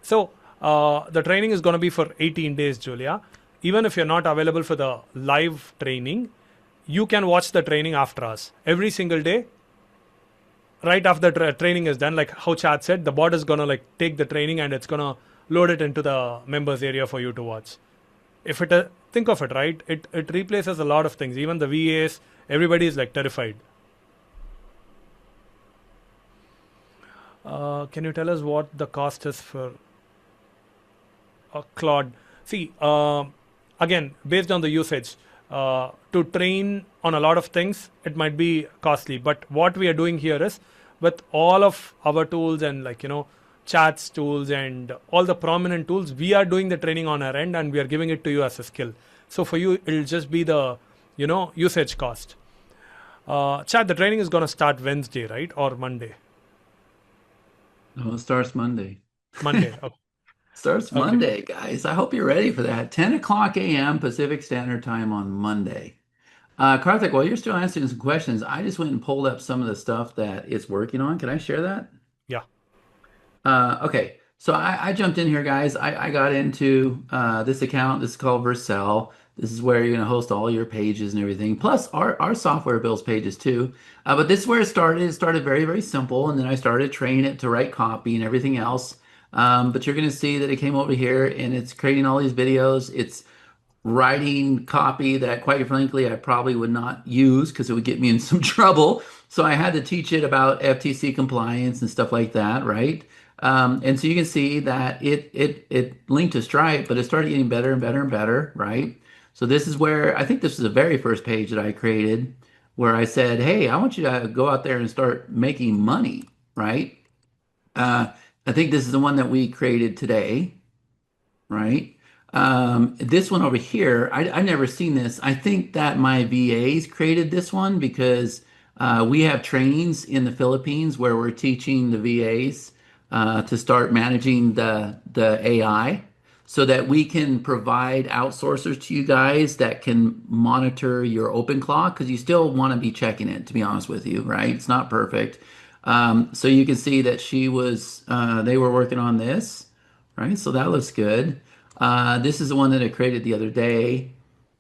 So the training is going to be for 18 days, Julia. Even if you're not available for the live training, you can watch the training after us every single day. Right after the training is done, like how Chad said, the bot is going to like take the training and it's going to load it into the members area for you to watch. If it think of it, right, it replaces a lot of things. Even the VAs, everybody is like terrified. Can you tell us what the cost is for Claude? See, again, based on the usage, to train on a lot of things, it might be costly. But what we are doing here is, with all of our tools and, like, Chat's tools and all the prominent tools, we are doing the training on our end and we are giving it to you as a skill. So for you, it'll just be the, usage cost. Chat, the training is going to start Wednesday, right? Or Monday? No, it starts Monday. Monday. Okay. Starts Okay. Monday, guys. I hope you're ready for that. 10 o'clock a.m. Pacific Standard Time on Monday. Karthik, while you're still answering some questions, I just went and pulled up some of the stuff that it's working on. Can I share that? Yeah. Okay, so I jumped in here, guys. I got into this account. This is called Vercel. This is where you're going to host all your pages and everything. Plus, our software builds pages too. But this is where it started. It started very, very simple, and then I started training it to write copy and everything else. But you're going to see that it came over here and it's creating all these videos. It's writing copy that, quite frankly, I probably would not use because it would get me in some trouble. So I had to teach it about FTC compliance and stuff like that, right? And so you can see that it linked to Stripe, but it started getting better and better and better, right? So this is where I think this is the very first page that I created where I said, hey, I want you to go out there and start making money, right? Uh, I think this is the one that we created today, right? This one over here, I've never seen this. I think that my VAs created this one because we have trainings in the Philippines where we're teaching the VAs to start managing the AI so that we can provide outsourcers to you guys that can monitor your OpenClaw because you still want to be checking it, to be honest with you, right? It's not perfect. So you can see that they were working on this, right? So that looks good. This is the one that I created the other day.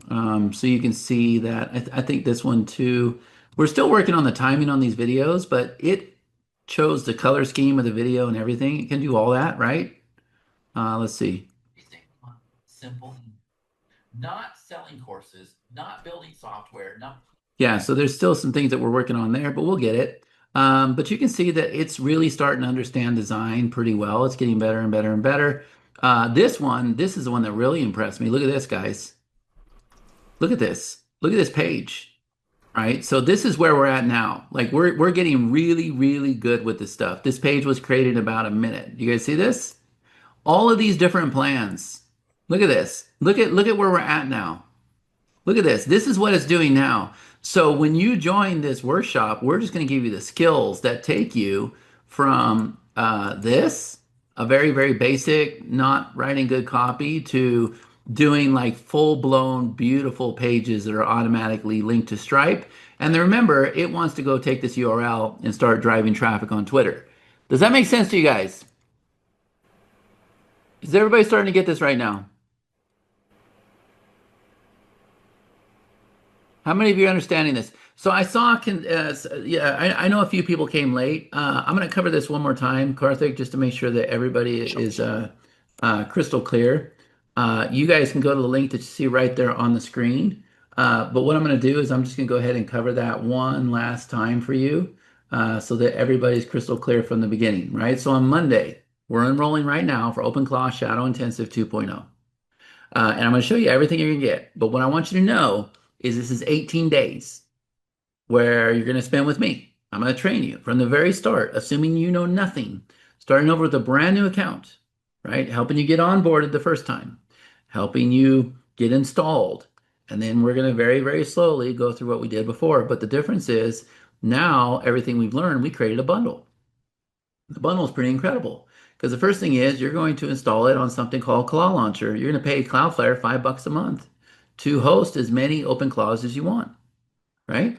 So you can see that I think this one too. We're still working on the timing on these videos, but it chose the color scheme of the video and everything. It can do all that, right? Let's see. Simple, not selling courses, not building software, not. Yeah, so there's still some things that we're working on there, but we'll get it. But you can see that it's really starting to understand design pretty well. It's getting better and better and better. This is the one that really impressed me. Look at this, guys. Look at this. Look at this page. Right? So this is where we're at now. Like we're getting really, really good with this stuff. This page was created in about a minute. You guys see this? All of these different plans. Look at this. Look at where we're at now. Look at this. This is what it's doing now. So when you join this workshop, we're just going to give you the skills that take you from this a very, very basic, not writing good copy to doing like full-blown beautiful pages that are automatically linked to Stripe. And then remember, it wants to go take this URL and start driving traffic on Twitter. Does that make sense to you guys? Is everybody starting to get this right now? How many of you are understanding this? So I saw, yeah, I know a few people came late. I'm going to cover this one more time, Karthik, just to make sure that everybody Sure. is crystal clear. You guys can go to the link that you see right there on the screen. But what I'm going to do is I'm just going to go ahead and cover that one last time for you so that everybody's crystal clear from the beginning, right? So on Monday, we're enrolling right now for OpenClaw Shadow Intensive 2.0. And I'm going to show you everything you're going to get. But what I want you to know is this is 18 days where you're going to spend with me. I'm going to train you from the very start, assuming you know nothing, starting over with a brand new account, right? Helping you get onboarded the first time, helping you get installed. And then we're going to very, very slowly go through what we did before. But the difference is now everything we've learned, we created a bundle. The bundle is pretty incredible because the first thing is you're going to install it on something called Claw Launcher. You're going to pay Cloudflare $5 a month to host as many open claws as you want, right?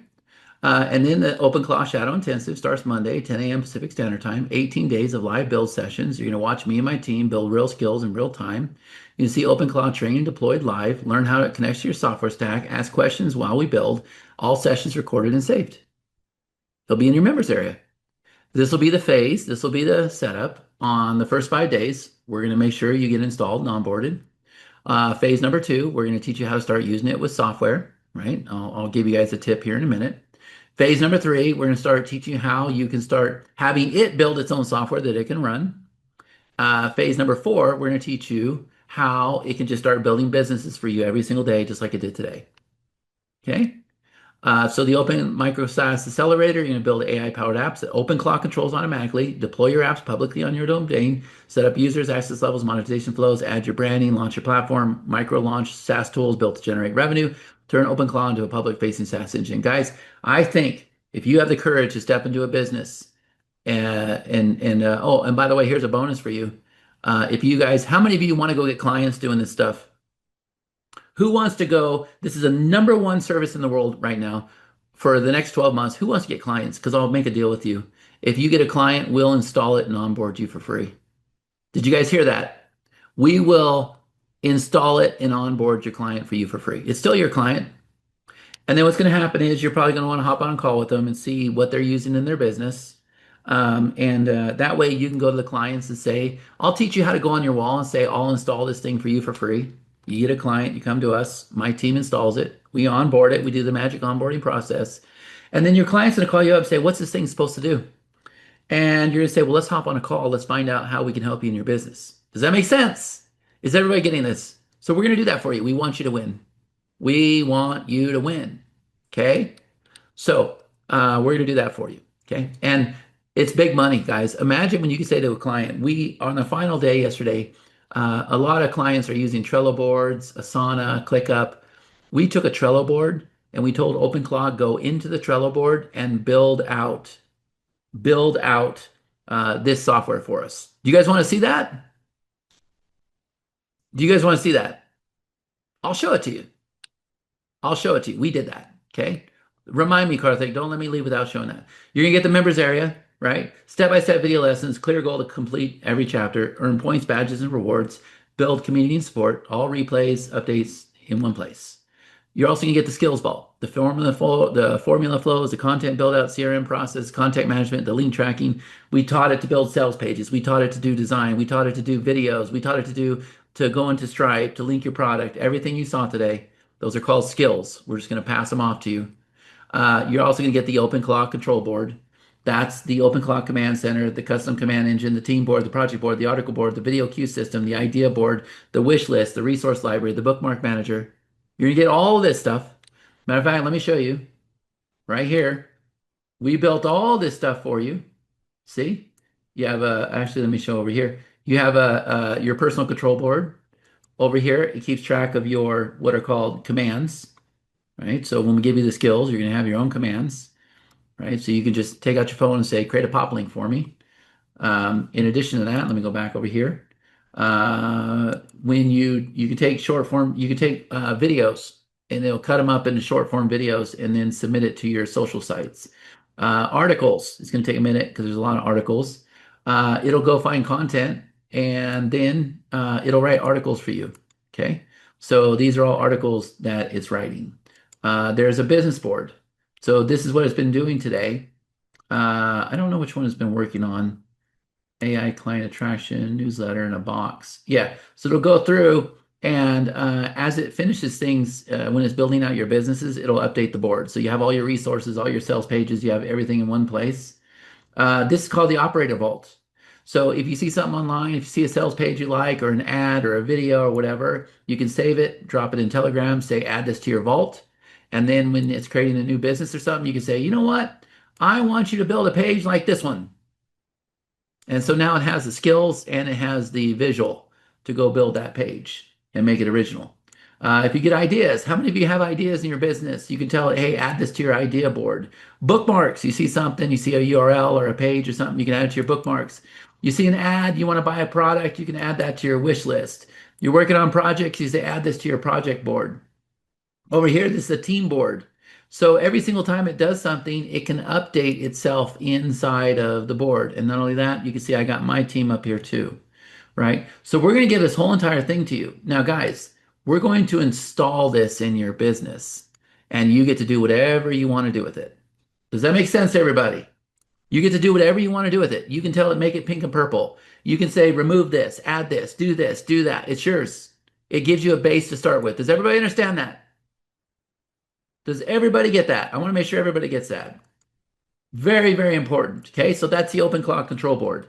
And then the OpenClaw Shadow Intensive starts Monday, 10 a.m. Pacific Standard Time, 18 days of live build sessions. You're going to watch me and my team build real skills in real time. You can see OpenClaw training deployed live, learn how it connects to your software stack, ask questions while we build, all sessions recorded and saved. They'll be in your members area. This will be the phase. This will be the setup. On the first 5 days, we're going to make sure you get installed and onboarded. Phase number two, we're going to teach you how to start using it with software, right? I'll give you guys a tip here in a minute. Phase number three, we're going to start teaching you how you can start having it build its own software that it can run. Phase number four, we're going to teach you how it can just start building businesses for you every single day, just like it did today. Okay? So the Open Micro SaaS Accelerator, you're going to build AI-powered apps that OpenClaw controls automatically, deploy your apps publicly on your domain, set up users, access levels, monetization flows, add your branding, launch your platform, micro launch SaaS tools built to generate revenue, turn OpenClaw into a public-facing SaaS engine. Guys, I think if you have the courage to step into a business, oh, and by the way, here's a bonus for you. If you guys, how many of you want to go get clients doing this stuff? Who wants to go? This is a number one service in the world right now for the next 12 months. Who wants to get clients? Because I'll make a deal with you. If you get a client, we'll install it and onboard you for free. Did you guys hear that? We will install it and onboard your client for you for free. It's still your client. And then what's going to happen is you're probably going to want to hop on a call with them and see what they're using in their business. That way you can go to the clients and say, I'll teach you how to go on your wall and say, I'll install this thing for you for free. You get a client, you come to us, my team installs it, we onboard it, we do the magic onboarding process. And then your client's going to call you up and say, what's this thing supposed to do? And you're going to say, well, let's hop on a call. Let's find out how we can help you in your business. Does that make sense? Is everybody getting this? So we're going to do that for you. We want you to win. We want you to win. Okay. So we're going to do that for you. Okay. And it's big money, guys. Imagine when you can say to a client, we on the final day yesterday, a lot of clients are using Trello boards, Asana, ClickUp. We took a Trello board and we told OpenClaw go into the Trello board and build out this software for us. Do you guys want to see that? Do you guys want to see that? I'll show it to you. I'll show it to you. We did that. Okay. Remind me, Karthik, don't let me leave without showing that. You're going to get the members area, right? Step-by-step video lessons, clear goal to complete every chapter, earn points, badges, and rewards, build community and support, all replays, updates in one place. You're also going to get the skills ball, the formula flows, the content build out, CRM process, contact management, the link tracking. We taught it to build sales pages. We taught it to do design. We taught it to do videos. We taught it to go into Stripe, to link your product, everything you saw today. Those are called skills. We're just going to pass them off to you. You're also going to get the OpenClaw control board. That's the OpenClaw command center, the custom command engine, the team board, the project board, the article board, the video queue system, the idea board, the wish list, the resource library, the bookmark manager. You're going to get all of this stuff. Matter of fact, let me show you right here. We built all this stuff for you. See? You have actually, let me show over here. You have your personal control board. Over here, it keeps track of your what are called commands, right? So when we give you the skills, you're going to have your own commands, right? So you can just take out your phone and say, create a pop link for me. In addition to that, let me go back over here. When you can take short form, you can take videos and they'll cut them up into short form videos and then submit it to your social sites. Articles, it's going to take a minute because there's a lot of articles. It'll go find content and then it'll write articles for you. Okay. So these are all articles that it's writing. There's a business board. So this is what it's been doing today. I don't know which one it's been working on. AI client attraction, newsletter in a box. Yeah. So it'll go through and as it finishes things, when it's building out your businesses, it'll update the board. So you have all your resources, all your sales pages, you have everything in one place. This is called the operator vault. So if you see something online, if you see a sales page you like, or an ad, or a video, or whatever, you can save it, drop it in Telegram, say add this to your vault. And then when it's creating a new business or something, you can say, you know what? I want you to build a page like this one. And so now it has the skills and it has the visual to go build that page and make it original. If you get ideas, how many of you have ideas in your business? You can tell it, hey, add this to your idea board. Bookmarks, you see something, you see a URL or a page or something, you can add it to your bookmarks. You see an ad, you want to buy a product, you can add that to your wish list. You're working on projects, you say add this to your project board. Over here, this is a team board. So every single time it does something, it can update itself inside of the board. And not only that, you can see I got my team up here too, right? So we're going to give this whole entire thing to you. Now, guys, we're going to install this in your business and you get to do whatever you want to do with it. Does that make sense to everybody? You get to do whatever you want to do with it. You can tell it, make it pink and purple. You can say, remove this, add this, do that. It's yours. It gives you a base to start with. Does everybody understand that? Does everybody get that? I want to make sure everybody gets that. Very, very important. Okay, so that's the OpenClaw control board.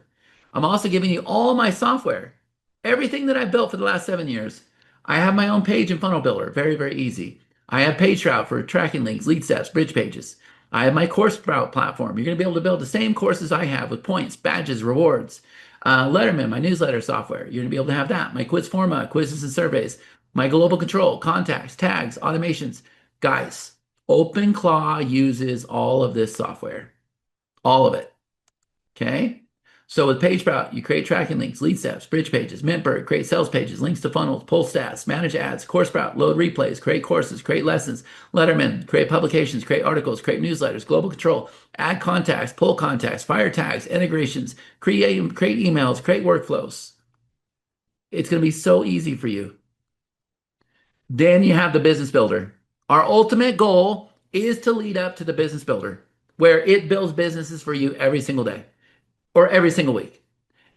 I'm also giving you all my software, everything that I've built for the last 7 years. I have my own page and funnel builder, very, very easy. I have PageRoute for tracking links, lead steps, bridge pages. I have my course route platform. You're going to be able to build the same courses I have with points, badges, rewards. Letterman, my newsletter software. You're going to be able to have that. My quiz format, quizzes and surveys. My global control, contacts, tags, automations. Guys, OpenClaw uses all of this software, all of it. Okay. So with PageSprout, you create tracking links, lead steps, bridge pages, Mintbird, create sales pages, links to funnels, pull stats, manage ads, CourseSprout, load replays, create courses, create lessons, Letterman, create publications, create articles, create newsletters, global control, add contacts, pull contacts, fire tags, integrations, create emails, create workflows. It's going to be so easy for you. Then you have the business builder. Our ultimate goal is to lead up to the business builder, where it builds businesses for you every single day or every single week.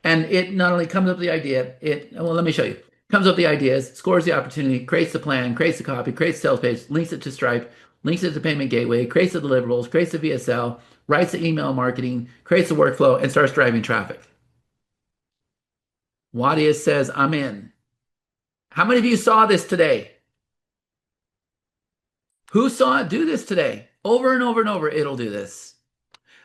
And it not only comes up with the idea, well, let me show you. Comes up with the ideas, scores the opportunity, creates the plan, creates the copy, creates the sales page, links it to Stripe, links it to payment gateway, creates the deliverables, creates the VSL, writes the email marketing, creates the workflow, and starts driving traffic. Wadia says, I'm in. How many of you saw this today? Who saw it do this today? Over and over and over, it'll do this.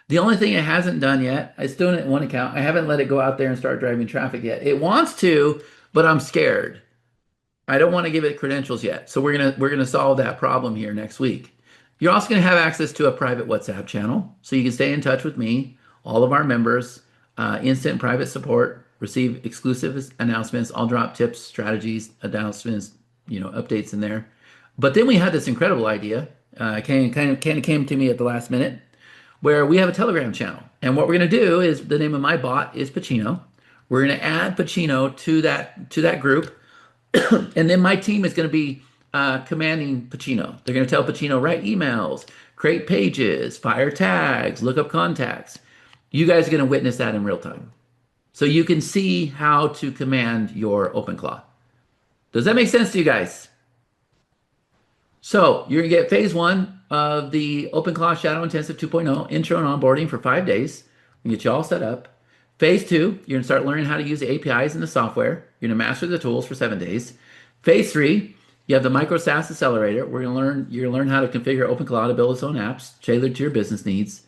The only thing it hasn't done yet, it's doing it in one account. I haven't let it go out there and start driving traffic yet. It wants to, but I'm scared. I don't want to give it credentials yet. So we're gonna solve that problem here next week. You're also gonna have access to a private WhatsApp channel, so you can stay in touch with me, all of our members, instant private support, receive exclusive announcements. I'll drop tips, strategies, announcements, updates in there. But then we had this incredible idea. Kind of came to me at the last minute, where we have a Telegram channel. And what we're going to do is the name of my bot is Pacino. We're going to add Pacino to that group, and then my team is going to be commanding Pacino. They're going to tell Pacino write emails, create pages, fire tags, look up contacts. You guys are going to witness that in real time, so you can see how to command your OpenClaw. Does that make sense to you guys? So you're going to get phase one of the OpenClaw Shadow Intensive 2.0 intro and onboarding for 5 days. We get you all set up. Phase two, you're going to start learning how to use the APIs in the software. You're going to master the tools for 7 days. Phase three, you have the Micro SaaS Accelerator. You're going to learn how to configure OpenClaw to build its own apps tailored to your business needs.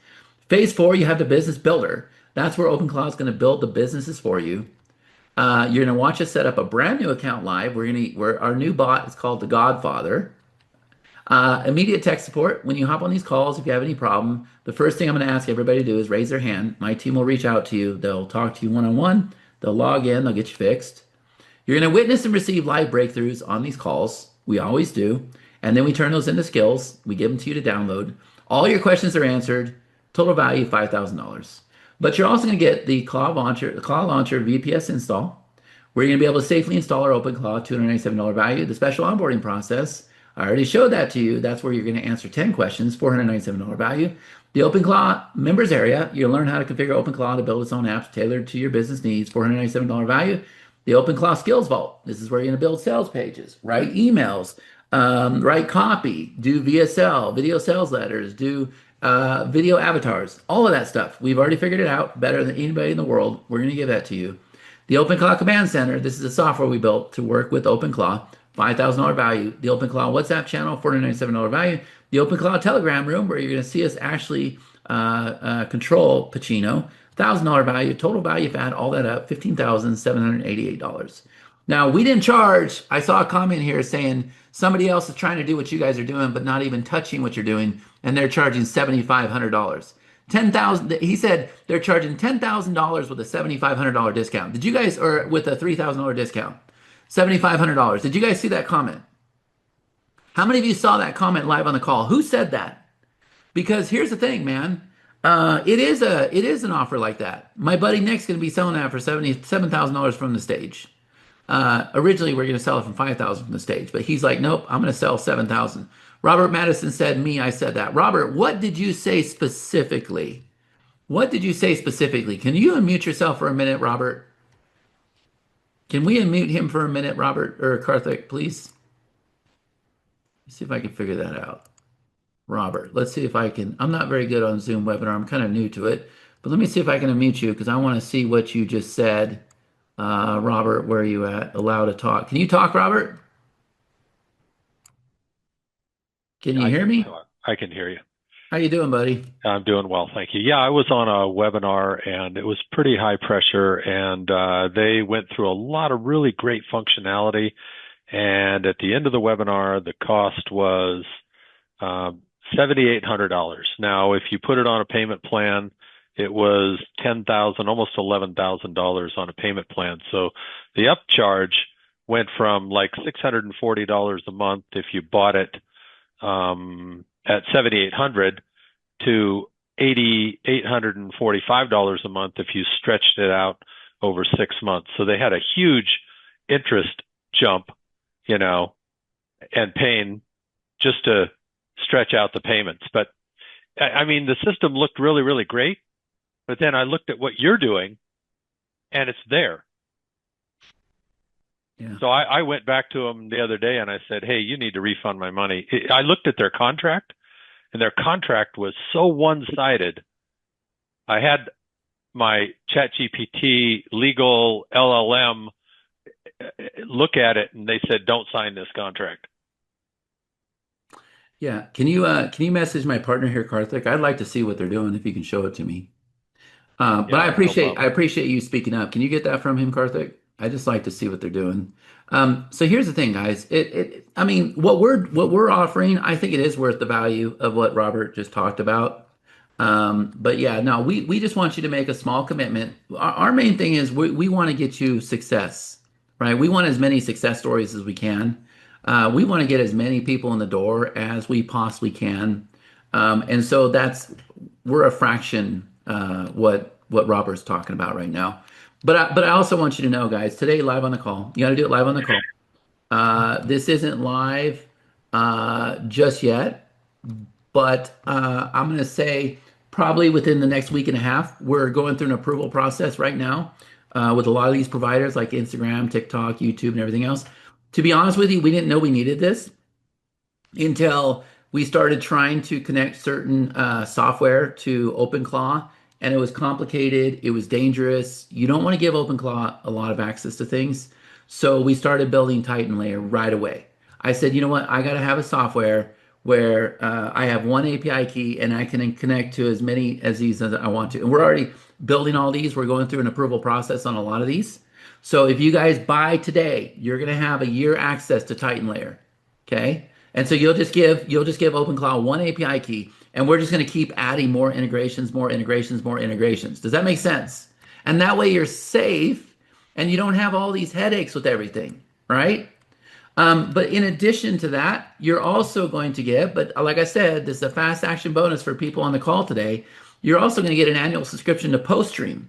Phase four, you have the Business Builder. That's where OpenClaw is going to build the businesses for you. You're going to watch us set up a brand new account live. Where our new bot is called the Godfather. Immediate tech support. When you hop on these calls, if you have any problem, the first thing I'm going to ask everybody to do is raise their hand. My team will reach out to you. They'll talk to you one on one. They'll log in. They'll get you fixed. You're going to witness and receive live breakthroughs on these calls. We always do. And then we turn those into skills. We give them to you to download. All your questions are answered. Total value $5,000. But you're also going to get the Claw Launcher VPS install, where you're going to be able to safely install our OpenClaw $297 value. The special onboarding process, I already showed that to you. That's where you're going to answer 10 questions, $497 value. The OpenClaw members area, you'll learn how to configure OpenClaw to build its own apps tailored to your business needs, $497 value. The OpenClaw Skills Vault, this is where you're going to build sales pages, write emails, write copy, do VSL, video sales letters, do video avatars, all of that stuff. We've already figured it out better than anybody in the world. We're going to give that to you. The OpenClaw Command Center, this is the software we built to work with OpenClaw, $5,000 value. The OpenClaw WhatsApp channel, $497 value. The OpenClaw Telegram room, where you're going to see us actually control Pacino, $1,000 value. Total value, if I add all that up, $15,788. Now, we didn't charge. I saw a comment here saying somebody else is trying to do what you guys are doing, but not even touching what you're doing, and they're charging $7,500. 10,000. He said they're charging $10,000 with a $7,500 discount. Did you guys, or with a $3,000 discount? $7,500. Did you guys see that comment? How many of you saw that comment live on the call? Who said that? Because here's the thing, man. It is an offer like that. My buddy Nick's going to be selling that for $77,000 from the stage. Originally, we are going to sell it from 5,000 from the stage, but he's like, nope, I'm going to sell 7,000. Robert Madison said, me, I said that. Robert, what did you say specifically? What did you say specifically? Can you unmute yourself for a minute, Robert? Can we unmute him for a minute, Robert or Karthik, please? Let's see if I can figure that out. Robert, let's see if I can. I'm not very good on Zoom webinar. I'm kind of new to it, but let me see if I can unmute you because I want to see what you just said. Robert, where are you at? Allow to talk. Can you talk, Robert? Can you hear me? I can hear you. How you doing, buddy? I'm doing well, thank you. Yeah, I was on a webinar and it was pretty high pressure, and they went through a lot of really great functionality. And at the end of the webinar, the cost was $7,800. Now, if you put it on a payment plan, it was $10,000, almost $11,000 on a payment plan. So the upcharge went from like $640 a month if you bought it at $7,800 to $8,845 a month if you stretched it out over 6 months. So they had a huge interest jump, and paying just to stretch out the payments. But I mean, the system looked really, really great. But then I looked at what you're doing and it's there. Yeah. So I went back to them the other day and I said, hey, you need to refund my money. I looked at their contract, and their contract was so one-sided. I had my ChatGPT legal LLM look at it, and they said, don't sign this contract. Yeah. Can you message my partner here, Karthik? I'd like to see what they're doing if you can show it to me. But Yeah, I no appreciate problem. you speaking up. Can you get that from him, Karthik? I just like to see what they're doing. So here's the thing, guys. I mean, what we're offering, I think it is worth the value of what Robert just talked about. But yeah, no, we just want you to make a small commitment. Our main thing is we want to get you success, right? We want as many success stories as we can. We want to get as many people in the door as we possibly can. And so we're a fraction what Robert's talking about right now. But I also want you to know, guys, today live on the call. You got to do it live on the call. This isn't live just yet, but I'm going to say probably within the next week and a half. We're going through an approval process right now with a lot of these providers like Instagram, TikTok, YouTube, and everything else. To be honest with you, we didn't know we needed this until we started trying to connect certain software to OpenClaw, and it was complicated. It was dangerous. You don't want to give OpenClaw a lot of access to things. So we started building Titan Layer right away. I said, you know what? I got to have a software where I have one API key and I can connect to as many as these as I want to. And we're already building all these. We're going through an approval process on a lot of these. So if you guys buy today, you're going to have a year access to Titan Layer. Okay. And so you'll just give OpenClaw one API key, and we're just going to keep adding more integrations, more integrations, more integrations. Does that make sense? And that way you're safe and you don't have all these headaches with everything, right? But in addition to that, you're also going to get, but like I said, this is a fast action bonus for people on the call today. You're also going to get an annual subscription to PostStream.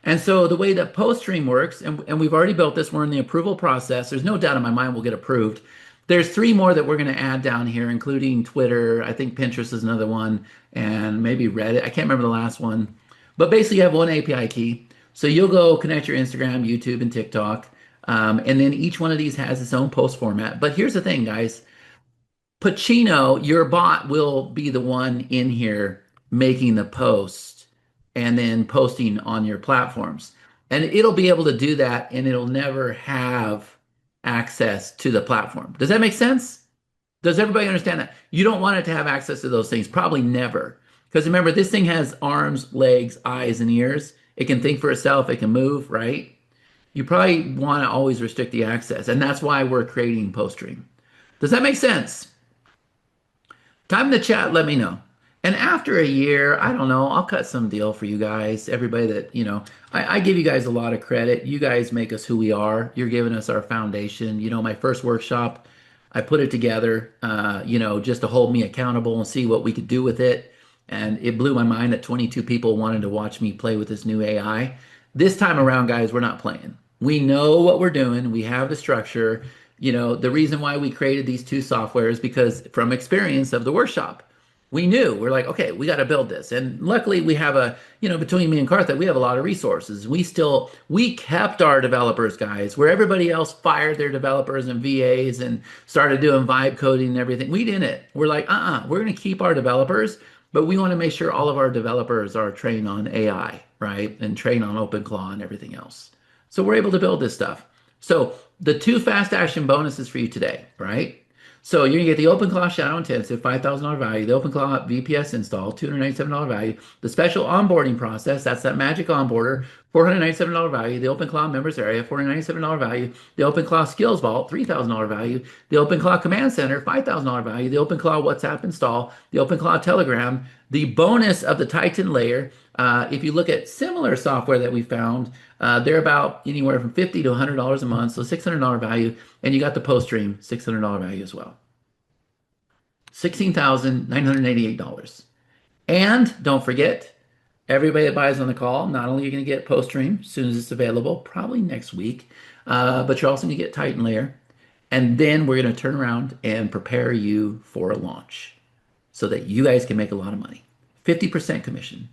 And so the way that PostStream works, and we've already built this, we're in the approval process. There's no doubt in my mind we'll get approved. There's three more that we're going to add down here, including Twitter. I think Pinterest is another one, and maybe Reddit. I can't remember the last one. But basically, you have one API key. So you'll go connect your Instagram, YouTube, and TikTok. And then each one of these has its own post format. But here's the thing, guys. Pacino, your bot will be the one in here making the post and then posting on your platforms. And it'll be able to do that and it'll never have access to the platform. Does that make sense? Does everybody understand that? You don't want it to have access to those things, probably never. Because remember, this thing has arms, legs, eyes, and ears. It can think for itself, it can move, right? You probably want to always restrict the access. And that's why we're creating PostStream. Does that make sense? Time in the chat, let me know. And after a year, I don't know, I'll cut some deal for you guys. Everybody that, I give you guys a lot of credit. You guys make us who we are. You're giving us our foundation. My first workshop, I put it together, just to hold me accountable and see what we could do with it. And it blew my mind that 22 people wanted to watch me play with this new AI. This time around, guys, we're not playing. We know what we're doing. We have the structure. The reason why we created these two softwares because from experience of the workshop, we knew we're like, okay, we got to build this. And luckily we have between me and Karthik, we have a lot of resources. We kept our developers, guys, where everybody else fired their developers and VAs and started doing vibe coding and everything. We didn't. We're like, we're going to keep our developers, but we want to make sure all of our developers are trained on AI, right? And trained on OpenClaw and everything else. So we're able to build this stuff. So the two fast action bonuses for you today, right? So you're gonna get the OpenClaw Shadow Intensive, $5,000 value, the OpenClaw VPS install, $297 value, the special onboarding process, that's that magic onboarder, $497 value, the OpenClaw Members Area, $497 value, the OpenClaw Skills Vault, $3,000 value, the OpenClaw Command Center, $5,000 value, the OpenClaw WhatsApp install, the OpenClaw Telegram, the bonus of the Titan layer. If you look at similar software that we found, they're about anywhere from $50 to $100 a month, so $600 value, and you got the PostStream $600 value as well. $16,988. And don't forget, everybody that buys on the call, not only are you going to get PostStream as soon as it's available, probably next week, but you're also going to get Titan Layer. And then we're going to turn around and prepare you for a launch so that you guys can make a lot of money. 50% commission.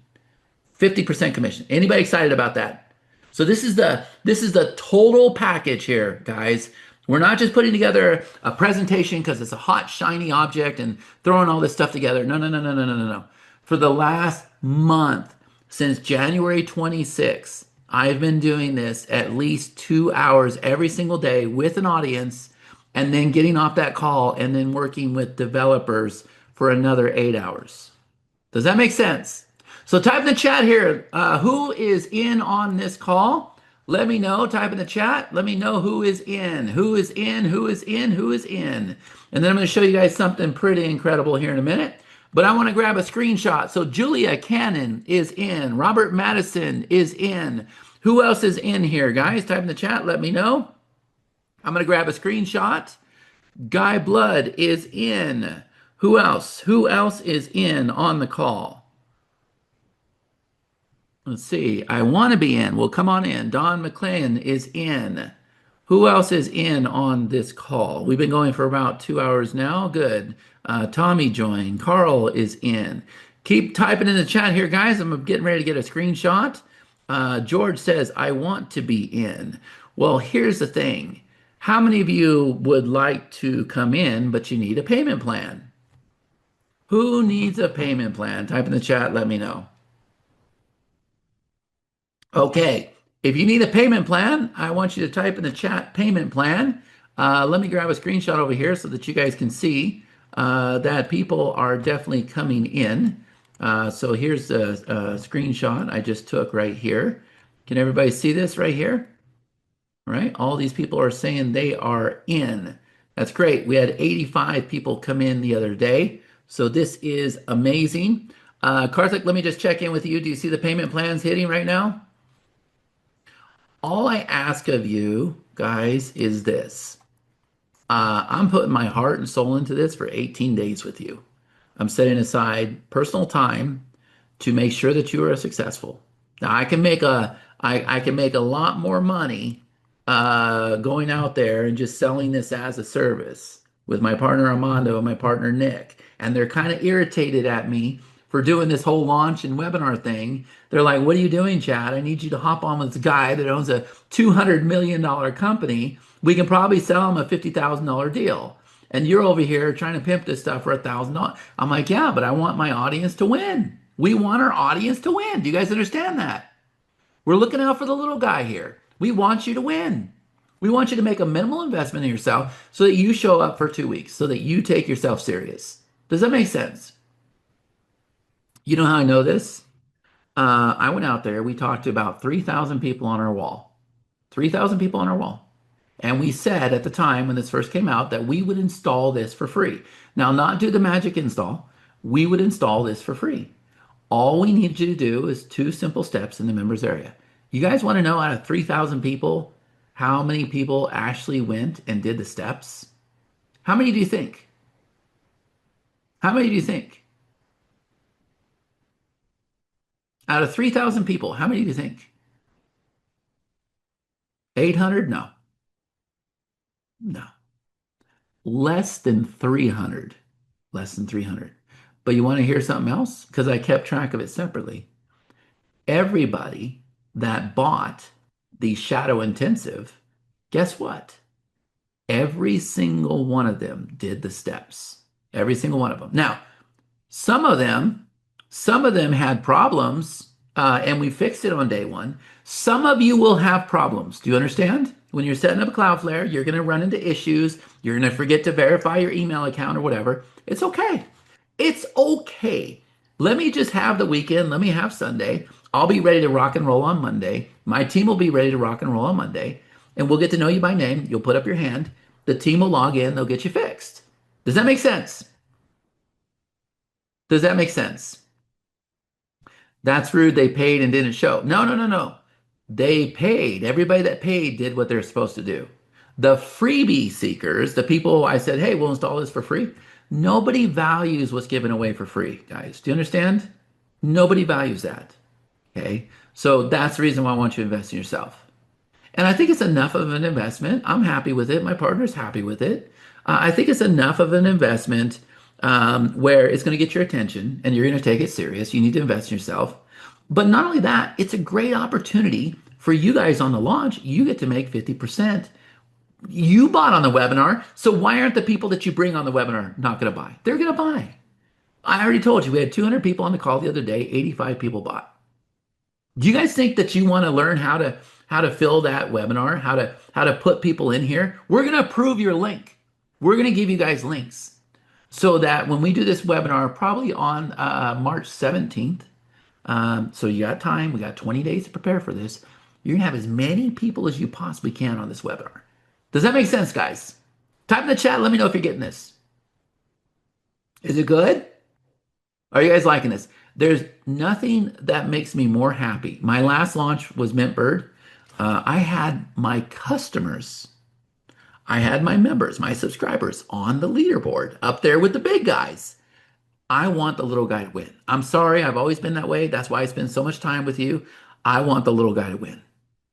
50% commission. Anybody excited about that? So this is the total package here, guys. We're not just putting together a presentation because it's a hot, shiny object and throwing all this stuff together. No, no, no, no, no, no, no, no. For the last month, since January 26th, I've been doing this at least 2 hours every single day with an audience and then getting off that call and then working with developers for another 8 hours. Does that make sense? So type in the chat here, who is in on this call? Let me know, type in the chat. Let me know who is in, who is in, who is in, who is in. And then I'm gonna show you guys something pretty incredible here in a minute. But I wanna grab a screenshot. So Julia Cannon is in, Robert Madison is in. Who else is in here, guys? Type in the chat, let me know. I'm gonna grab a screenshot. Guy Blood is in. Who else? Who else is in on the call? Let's see. I want to be in. Well, come on in. Don McLean is in. Who else is in on this call? We've been going for about 2 hours now. Good. Tommy joined. Carl is in. Keep typing in the chat here, guys. I'm getting ready to get a screenshot. George says, I want to be in. Well, here's the thing. How many of you would like to come in, but you need a payment plan? Who needs a payment plan? Type in the chat. Let me know. Okay, if you need a payment plan, I want you to type in the chat payment plan. Let me grab a screenshot over here so that you guys can see that people are definitely coming in. So here's the screenshot I just took right here. Can everybody see this right here? Right, all these people are saying they are in. That's great. We had 85 people come in the other day. So this is amazing. Karthik, let me just check in with you. Do you see the payment plans hitting right now? All I ask of you guys is this. I'm putting my heart and soul into this for 18 days with you. I'm setting aside personal time to make sure that you are successful. Now I can make a lot more money going out there and just selling this as a service with my partner Armando and my partner Nick. And they're kind of irritated at me for doing this whole launch and webinar thing. They're like, "What are you doing, Chad? I need you to hop on with this guy that owns a $200 million company. We can probably sell him a $50,000 deal. And you're over here trying to pimp this stuff for $1,000." I'm like, "Yeah, but I want my audience to win. We want our audience to win. Do you guys understand that? We're looking out for the little guy here. We want you to win. We want you to make a minimal investment in yourself so that you show up for 2 weeks, so that you take yourself serious." Does that make sense? You know how I know this? I went out there, we talked to about 3,000 people on our wall. 3,000 people on our wall. And we said at the time when this first came out that we would install this for free. Now, not do the magic install, we would install this for free. All we need you to do is 2 simple steps in the members area. You guys want to know out of 3,000 people, how many people actually went and did the steps? How many do you think? How many do you think? Out of 3,000 people, how many do you think? 800? No, no. Less than 300. Less than 300. But you want to hear something else? Because I kept track of it separately. Everybody that bought the Shadow Intensive, guess what? Every single one of them did the steps. Every single one of them. Now, some of them, some of them had problems, and we fixed it on day one. Some of you will have problems. Do you understand? When you're setting up a Cloudflare, you're going to run into issues. You're going to forget to verify your email account or whatever. It's okay. It's okay. Let me just have the weekend. Let me have Sunday. I'll be ready to rock and roll on Monday. My team will be ready to rock and roll on Monday. And we'll get to know you by name. You'll put up your hand. The team will log in. They'll get you fixed. Does that make sense? Does that make sense? That's rude. They paid and didn't show. No, no, no, no. They paid. Everybody that paid did what they're supposed to do. The freebie seekers, the people I said, "Hey, we'll install this for free." Nobody values what's given away for free, guys. Do you understand? Nobody values that. Okay. So that's the reason why I want you to invest in yourself. And I think it's enough of an investment. I'm happy with it. My partner's happy with it. I think it's enough of an investment where it's going to get your attention and you're going to take it serious. You need to invest in yourself. But not only that, it's a great opportunity for you guys on the launch. You get to make 50%. You bought on the webinar. So why aren't the people that you bring on the webinar not going to buy? They're going to buy. I already told you we had 200 people on the call the other day. 85 people bought. Do you guys think that you want to learn how to fill that webinar, how to put people in here? We're going to approve your link. We're going to give you guys links so that when we do this webinar, probably on March 17th, so you got time, we got 20 days to prepare for this. You're going to have as many people as you possibly can on this webinar. Does that make sense, guys? Type in the chat, let me know if you're getting this. Is it good? Are you guys liking this? There's nothing that makes me more happy. My last launch was Mintbird. I had my customers, I had my members, my subscribers on the leaderboard up there with the big guys. I want the little guy to win. I'm sorry, I've always been that way. That's why I spend so much time with you. I want the little guy to win.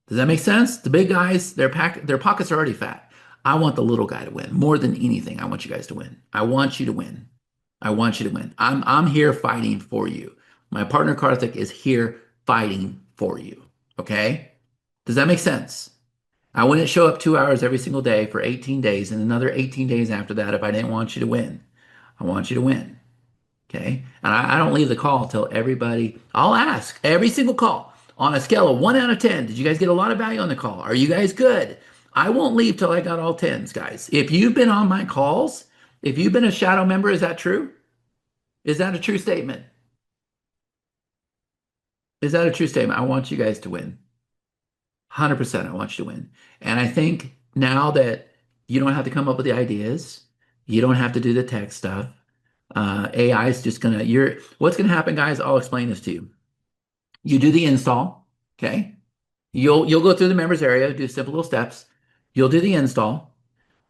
Does that make sense? The big guys, their pockets are already fat. I want the little guy to win more than anything. I want you guys to win. I want you to win. I want you to win. I'm here fighting for you. My partner Karthik is here fighting for you. Okay? Does that make sense? I wouldn't show up 2 hours every single day for 18 days and another 18 days after that if I didn't want you to win. I want you to win. Okay? And I don't leave the call till everybody, I'll ask every single call on a scale of 1 out of 10. Did you guys get a lot of value on the call? Are you guys good? I won't leave till I got all 10s, guys. If you've been on my calls, if you've been a shadow member, is that true? Is that a true statement? Is that a true statement? I want you guys to win. 100%, I want you to win. And I think now that You don't have to come up with the ideas. You don't have to do the tech stuff. AI is just gonna, what's gonna happen, guys? I'll explain this to you. You do the install, okay? You'll go through the members area, do simple little steps. You'll do the install.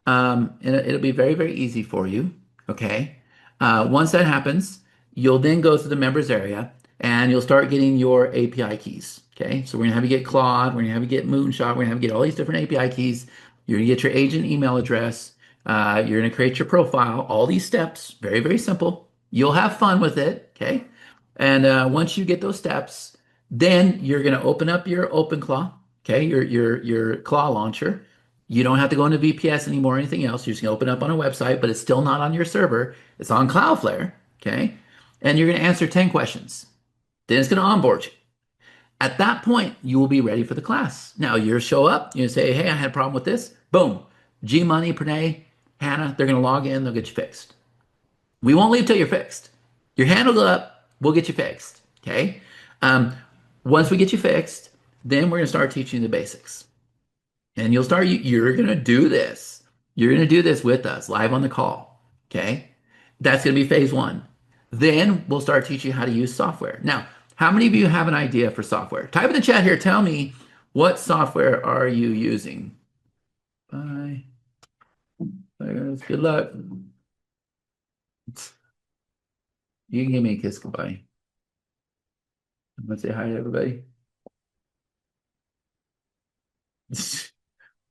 And it'll be very, very easy for you. Okay. Once that happens, you'll then go to the members area and you'll start getting your API keys. Okay. So we're going to have you get Claude, we're going to have you get Moonshot, we're going to have you get all these different API keys. You're going to get your agent email address. You're going to create your profile, all these steps, very, very simple. You'll have fun with it. Okay. And once you get those steps, then you're going to open up your OpenClaw, okay, your Claw launcher. You don't have to go into VPS anymore or anything else. You're just going to open up on a website, but it's still not on your server. It's on Cloudflare, okay? And you're going to answer 10 questions. Then it's going to onboard you. At that point, you will be ready for the class. Now, you show up, you say, hey, I had a problem with this. Boom. G Money, Pranay, Hannah, they're going to log in, they'll get you fixed. We won't leave till you're fixed. You're handled up, we'll get you fixed, okay? Um, Once we get you fixed, then we're going to start teaching you the basics. And you're going to do this. You're going to do this with us live on the call. Okay. That's going to be phase one. Then we'll start teaching you how to use software. Now, how many of you have an idea for software? Type in the chat here. Tell me, what software are you using? Bye. Bye, guys. Good luck. You can give me a kiss goodbye. I'm going to say hi to everybody.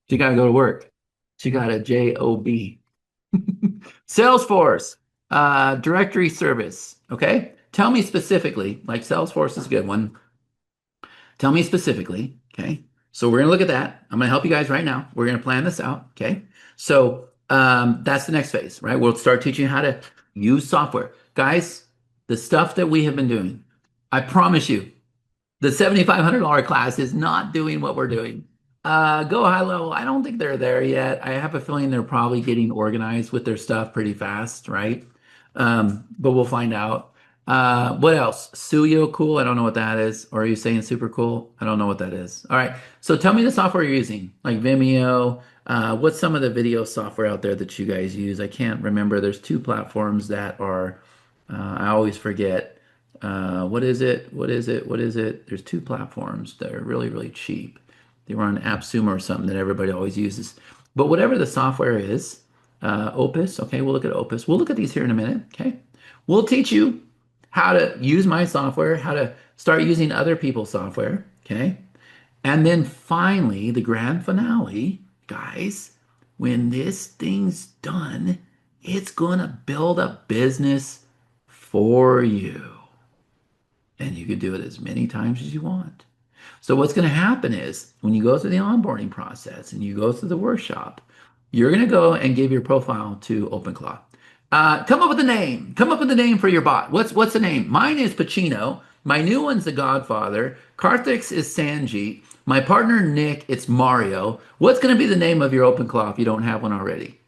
She got to go to work. She got a job. Salesforce, directory service. Okay. Tell me specifically, like Salesforce is a good one. Tell me specifically. Okay. So we're going to look at that. I'm going to help you guys right now. We're going to plan this out. Okay. So that's the next phase, right? We'll start teaching you how to use software. Guys, the stuff that we have been doing, I promise you, the $7,500 class is not doing what we're doing. Go high level. I don't think they're there yet. I have a feeling they're probably getting organized with their stuff pretty fast, right? But we'll find out. What else? Suyo cool. I don't know what that is. Or are you saying super cool? I don't know what that is. All right. So tell me the software you're using, like Vimeo. What's some of the video software out there that you guys use? I can't remember. There's two platforms that are, I always forget. What is it? What is it? What is it? There's two platforms that are really, really cheap. They were on AppSumo or something that everybody always uses. But whatever the software is, Opus, okay, we'll look at Opus. We'll look at these here in a minute, okay? We'll teach you how to use my software, how to start using other people's software, okay? And then finally, the grand finale, guys, when this thing's done, it's gonna build a business for you. And you can do it as many times as you want. So what's going to happen is when you go through the onboarding process and you go through the workshop, you're going to go and give your profile to OpenClaw. Come up with a name. Come up with a name for your bot. What's the name? Mine is Pacino. My new one's The Godfather. Karthik's is Sanjeet. My partner Nick, it's Mario. What's going to be the name of your OpenClaw if you don't have one already?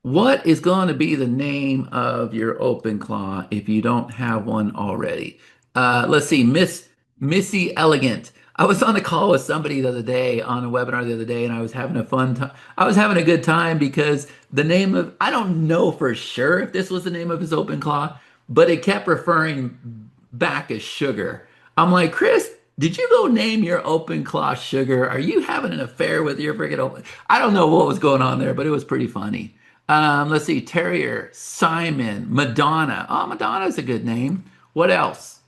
What is going to be the name of your OpenClaw if you don't have one already? Let's see, Missy Elegant. I was on a call with somebody the other day on a webinar the other day, and I was having a fun time. I was having a good time because the name of, I don't know for sure if this was the name of his OpenClaw, but it kept referring back as Sugar. I'm like, Chris, did you go name your OpenClaw Sugar? Are you having an affair with your freaking open? I don't know what was going on there, but it was pretty funny. Let's see, Terrier, Simon, Madonna. Oh, Madonna's a good name. What else?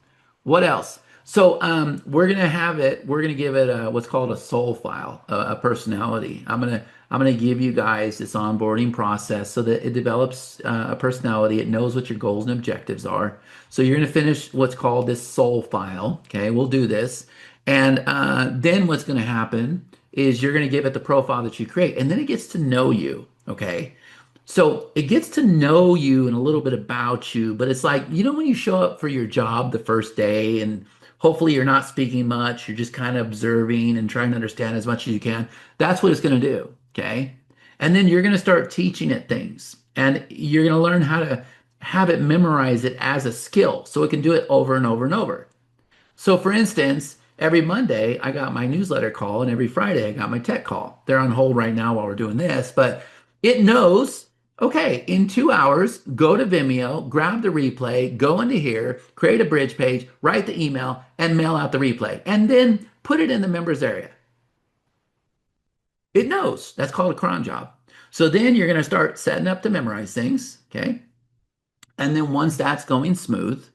What else? So we're gonna have it. We're gonna give it what's called a soul file, a personality. I'm gonna give you guys this onboarding process so that it develops a personality. It knows what your goals and objectives are. So you're gonna finish what's called this soul file. Okay, we'll do this, and then what's gonna happen is you're gonna give it the profile that you create, and then it gets to know you. Okay. So it gets to know you and a little bit about you, but it's like, you know, when you show up for your job the first day and hopefully you're not speaking much, you're just kind of observing and trying to understand as much as you can. That's what it's going to do. Okay. And then you're going to start teaching it things and you're going to learn how to have it memorize it as a skill so it can do it over and over and over. So for instance, Every Monday, I got my newsletter call, and every Friday, I got my tech call. They're on hold right now while we're doing this, but it knows, okay, in 2 hours, go to Vimeo, grab the replay, go into here, create a bridge page, write the email, and mail out the replay, and then put it in the members area. It knows. That's called a cron job. So then you're going to start setting up to memorize things, okay? And then once that's going smooth,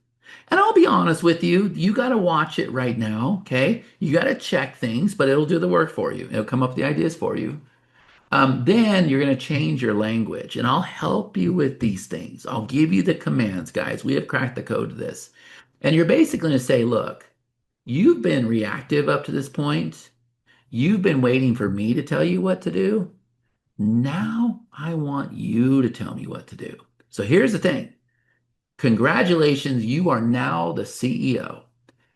and I'll be honest with you, you got to watch it right now, okay? You got to check things, but it'll do the work for you. It'll come up with the ideas for you. Then you're going to change your language, and I'll help you with these things. I'll give you the commands, guys. We have cracked the code to this. And you're basically going to say, look, you've been reactive up to this point. You've been waiting for me to tell you what to do. Now I want you to tell me what to do. So here's the thing. Congratulations, you are now the CEO.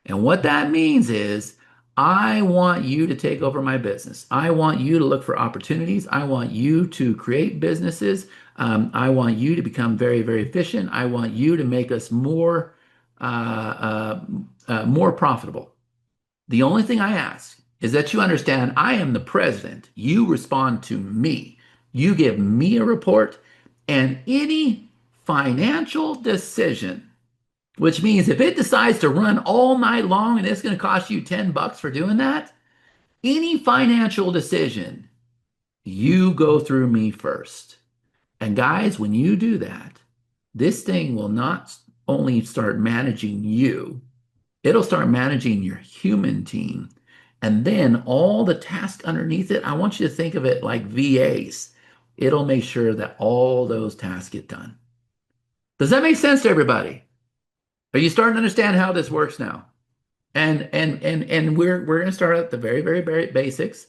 And what that means is I want you to take over my business. I want you to look for opportunities. I want you to create businesses. I want you to become very, very efficient. I want you to make us more profitable. The only thing I ask is that you understand I am the president. You respond to me. You give me a report, and any financial decision, which means if it decides to run all night long and it's going to cost you $10 for doing that, any financial decision, you go through me first. And guys, when you do that, this thing will not only start managing you, it'll start managing your human team. And then all the tasks underneath it, I want you to think of it like VAs. It'll make sure that all those tasks get done. Does that make sense to everybody? Are you starting to understand how this works now? And we're going to start at the very, very, very basics,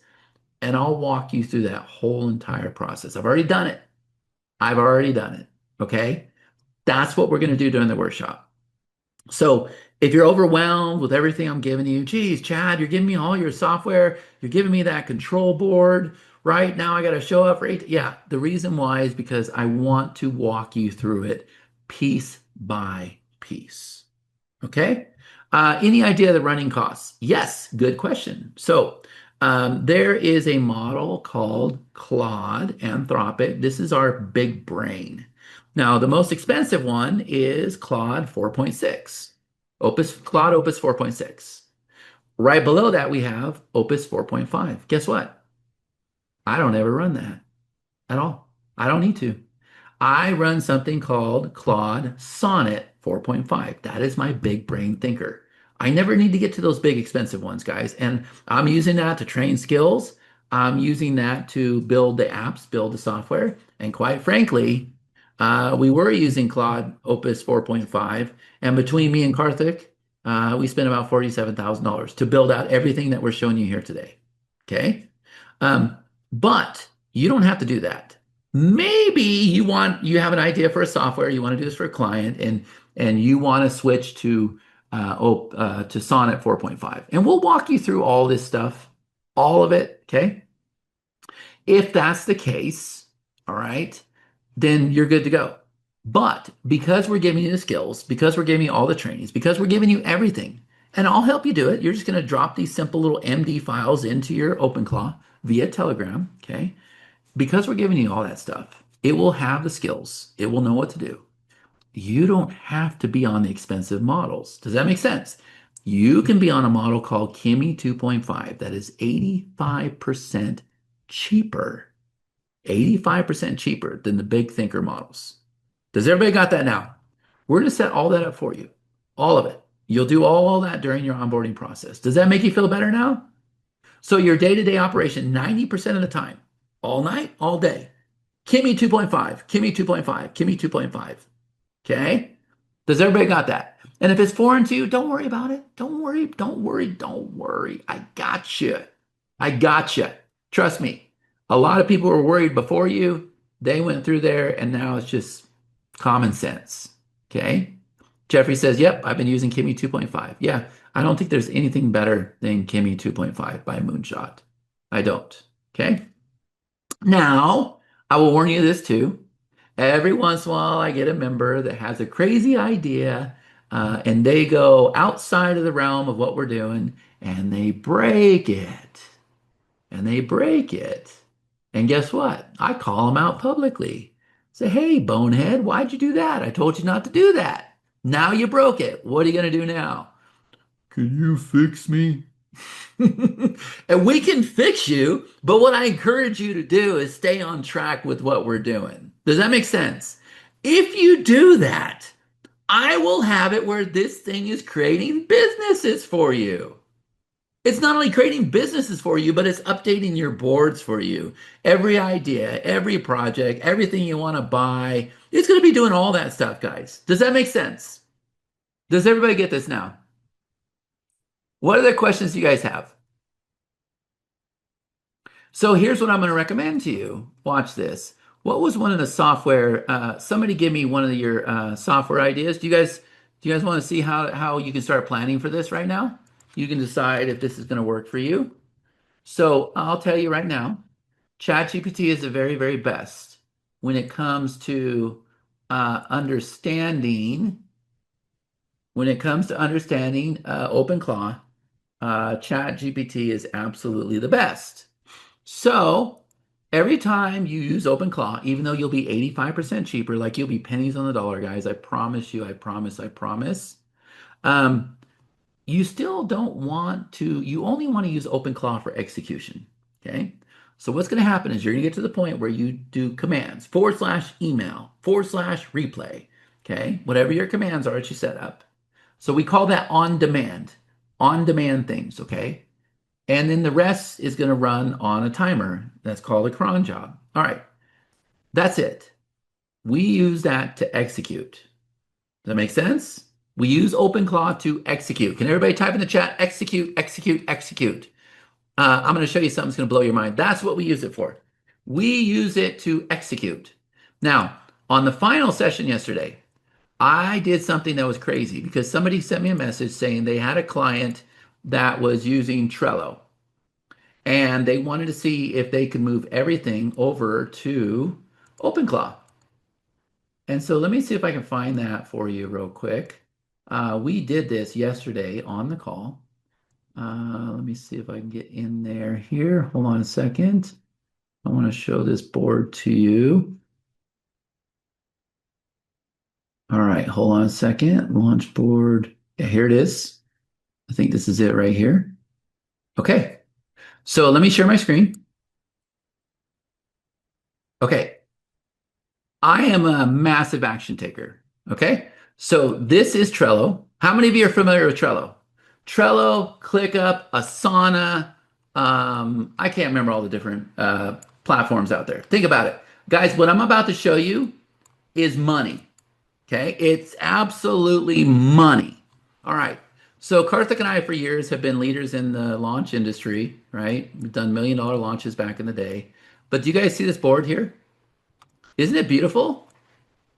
and I'll walk you through that whole entire process. I've already done it. I've already done it. Okay? That's what we're going to do during the workshop. So if you're overwhelmed with everything I'm giving you, geez, Chad, you're giving me all your software, you're giving me that control board, right? Now I got to show up for eight. Yeah, the reason why is because I want to walk you through it piece by piece. Okay? Any idea of the running costs? Yes, good question. So there is a model called Claude Anthropic. This is our big brain. Now, the most expensive one is Claude 4.6. Claude Opus 4.6. Right below that, we have Opus 4.5. Guess what? I don't ever run that at all. I don't need to. I run something called Claude Sonnet 4.5. That is my big brain thinker. I never need to get to those big expensive ones, guys. And I'm using that to train skills. I'm using that to build the apps, build the software. And quite frankly, we were using Claude Opus 4.5. And between me and Karthik, we spent about $47,000 to build out everything that we're showing you here today. Okay? But you don't have to do that. Maybe you have an idea for a software, you want to do this for a client, and you want to switch to Sonnet 4.5. And we'll walk you through all this stuff, all of it, okay? If that's the case, all right, then you're good to go. But because we're giving you the skills, because we're giving you all the trainings, because we're giving you everything, and I'll help you do it, you're just going to drop these simple little MD files into your OpenClaw via Telegram, okay? Because we're giving you all that stuff, it will have the skills. It will know what to do. You don't have to be on the expensive models. Does that make sense? You can be on a model called Kimi 2.5 that is 85% cheaper. 85% cheaper than the big thinker models. Does everybody got that now? We're going to set all that up for you. All of it. You'll do all that during your onboarding process. Does that make you feel better now? So your day-to-day operation, 90% of the time, all night, all day. Kimi 2.5, Kimi 2.5, Kimi 2.5. Okay? Does everybody got that? And if it's foreign to you, don't worry about it. Don't worry, don't worry, don't worry. I got you. I got you. Trust me. A lot of people were worried before you. They went through there, and now it's just common sense. Okay? Jeffrey says, yep, I've been using Kimi 2.5. Yeah, I don't think there's anything better than Kimi 2.5 by Moonshot. I don't. Okay? Now, I will warn you this too. Every once in a while, I get a member that has a crazy idea and they go outside of the realm of what we're doing and they break it. And they break it. And guess what? I call them out publicly. Say, hey, bonehead, why'd you do that? I told you not to do that. Now you broke it. What are you going to do now? Can you fix me? And we can fix you, but what I encourage you to do is stay on track with what we're doing. Does that make sense? If you do that, I will have it where this thing is creating businesses for you. It's not only creating businesses for you, but it's updating your boards for you. Every idea, every project, everything you want to buy, it's going to be doing all that stuff, guys. Does that make sense? Does everybody get this now? What other questions do you guys have? So here's what I'm going to recommend to you. Watch this. What was one of the software? Somebody give me one of your software ideas. Do you guys want to see how you can start planning for this right now? You can decide if this is going to work for you. So I'll tell you right now, ChatGPT is the very, very best when it comes to understanding. When it comes to understanding OpenClaw, ChatGPT is absolutely the best. So every time you use OpenClaw, even though you'll be 85% cheaper, like you'll be pennies on the dollar, guys, I promise you, I promise, I promise. Um, you still don't want to, you only want to use OpenClaw for execution. Okay. So what's going to happen is you're going to get to the point where you do commands, /email, /replay. Okay. Whatever your commands are that you set up. So we call that on demand things. Okay. And then the rest is going to run on a timer. That's called a cron job. All right. That's it. We use that to execute. Does that make sense? We use OpenClaw to execute. Can everybody type in the chat? Execute, execute, execute. I'm going to show you something that's going to blow your mind. That's what we use it for. We use it to execute. Now, on the final session yesterday, I did something that was crazy because somebody sent me a message saying they had a client that was using Trello and they wanted to see if they could move everything over to OpenClaw. And so let me see if I can find that for you real quick. We did this yesterday on the call. Let me see if I can get in there here. Hold on a second. I want to show this board to you. All right, hold on a second. Launch board. Yeah, here it is. I think this is it right here. Okay, so let me share my screen. Okay, I am a massive action taker. Okay, so this is Trello. How many of you are familiar with Trello? Trello, ClickUp, Asana. I can't remember all the different platforms out there. Think about it. Guys, what I'm about to show you is money. Okay, it's absolutely money. All right. So Karthik and I for years have been leaders in the launch industry, right? We've done $1 million launches back in the day. But do you guys see this board here? Isn't it beautiful?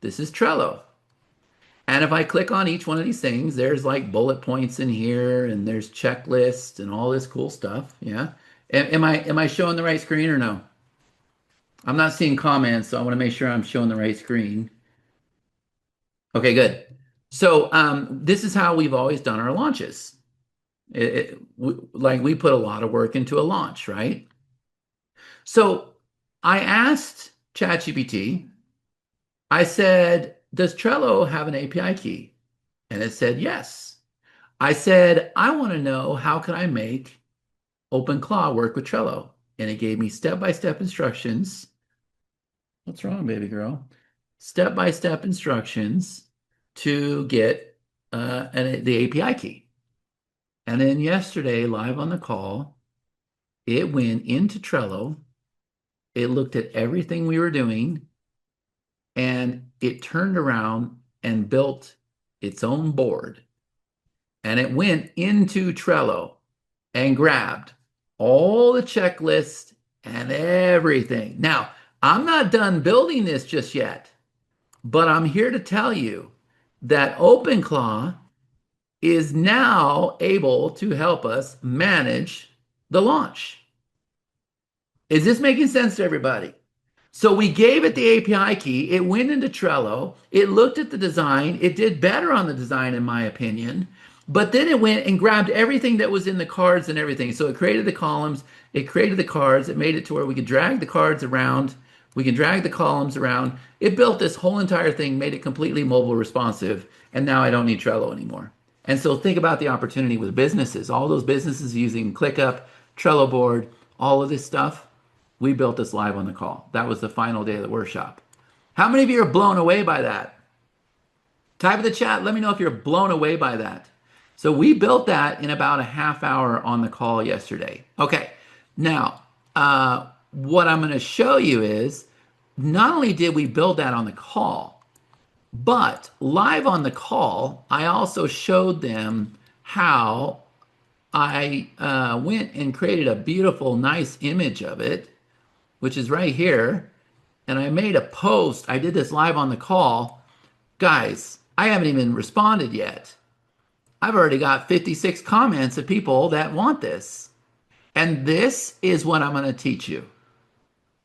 This is Trello. And if I click on each one of these things, there's like bullet points in here and there's checklists and all this cool stuff. Yeah. Am I showing the right screen or no? I'm not seeing comments, so I want to make sure I'm showing the right screen. Okay, good. So this is how we've always done our launches. Like we put a lot of work into a launch, right? So I asked ChatGPT, I said, does Trello have an API key? And it said yes. I said, I want to know how can I make OpenClaw work with Trello? And it gave me step-by-step instructions. What's wrong, baby girl? Step-by-step instructions to get the API key. And then yesterday, live on the call, it went into Trello. It looked at everything we were doing, and it turned around and built its own board. And it went into Trello and grabbed all the checklists and everything. Now, I'm not done building this just yet, but I'm here to tell you that OpenClaw is now able to help us manage the launch. Is this making sense to everybody? So we gave it the API key. It went into Trello. It looked at the design. It did better on the design, in my opinion. But then it went and grabbed everything that was in the cards and everything. So it created the columns. It created the cards. It made it to where we could drag the cards around. We can drag the columns around. It built this whole entire thing, made it completely mobile responsive. And now I don't need Trello anymore. And so think about the opportunity with businesses. All those businesses using ClickUp, Trello board, all of this stuff. We built this live on the call. That was the final day of the workshop. How many of you are blown away by that? Type in the chat. Let me know if you're blown away by that. So we built that in about a half hour on the call yesterday. Okay. Now, what I'm going to show you is not only did we build that on the call, but live on the call, I also showed them how I went and created a beautiful, nice image of it, which is right here. And I made a post. I did this live on the call. Guys, I haven't even responded yet. I've already got 56 comments of people that want this. And this is what I'm going to teach you.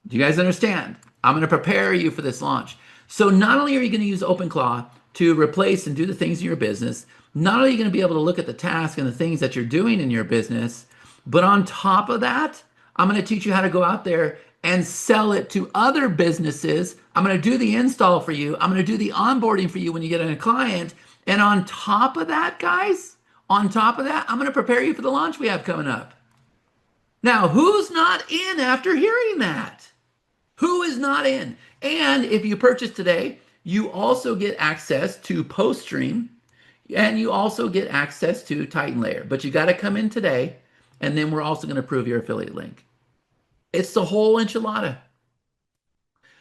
Do you guys understand? I'm going to prepare you for this launch. So not only are you going to use OpenClaw to replace and do the things in your business, not only are you going to be able to look at the task and the things that you're doing in your business, but on top of that, I'm going to teach you how to go out there and sell it to other businesses. I'm going to do the install for you. I'm going to do the onboarding for you when you get a client. And on top of that, guys, on top of that, I'm going to prepare you for the launch we have coming up. Now, who's not in after hearing that? Who is not in? And if you purchase today, you also get access to PostStream and you also get access to Titan Layer. But you got to come in today, and then we're also going to approve your affiliate link. It's the whole enchilada.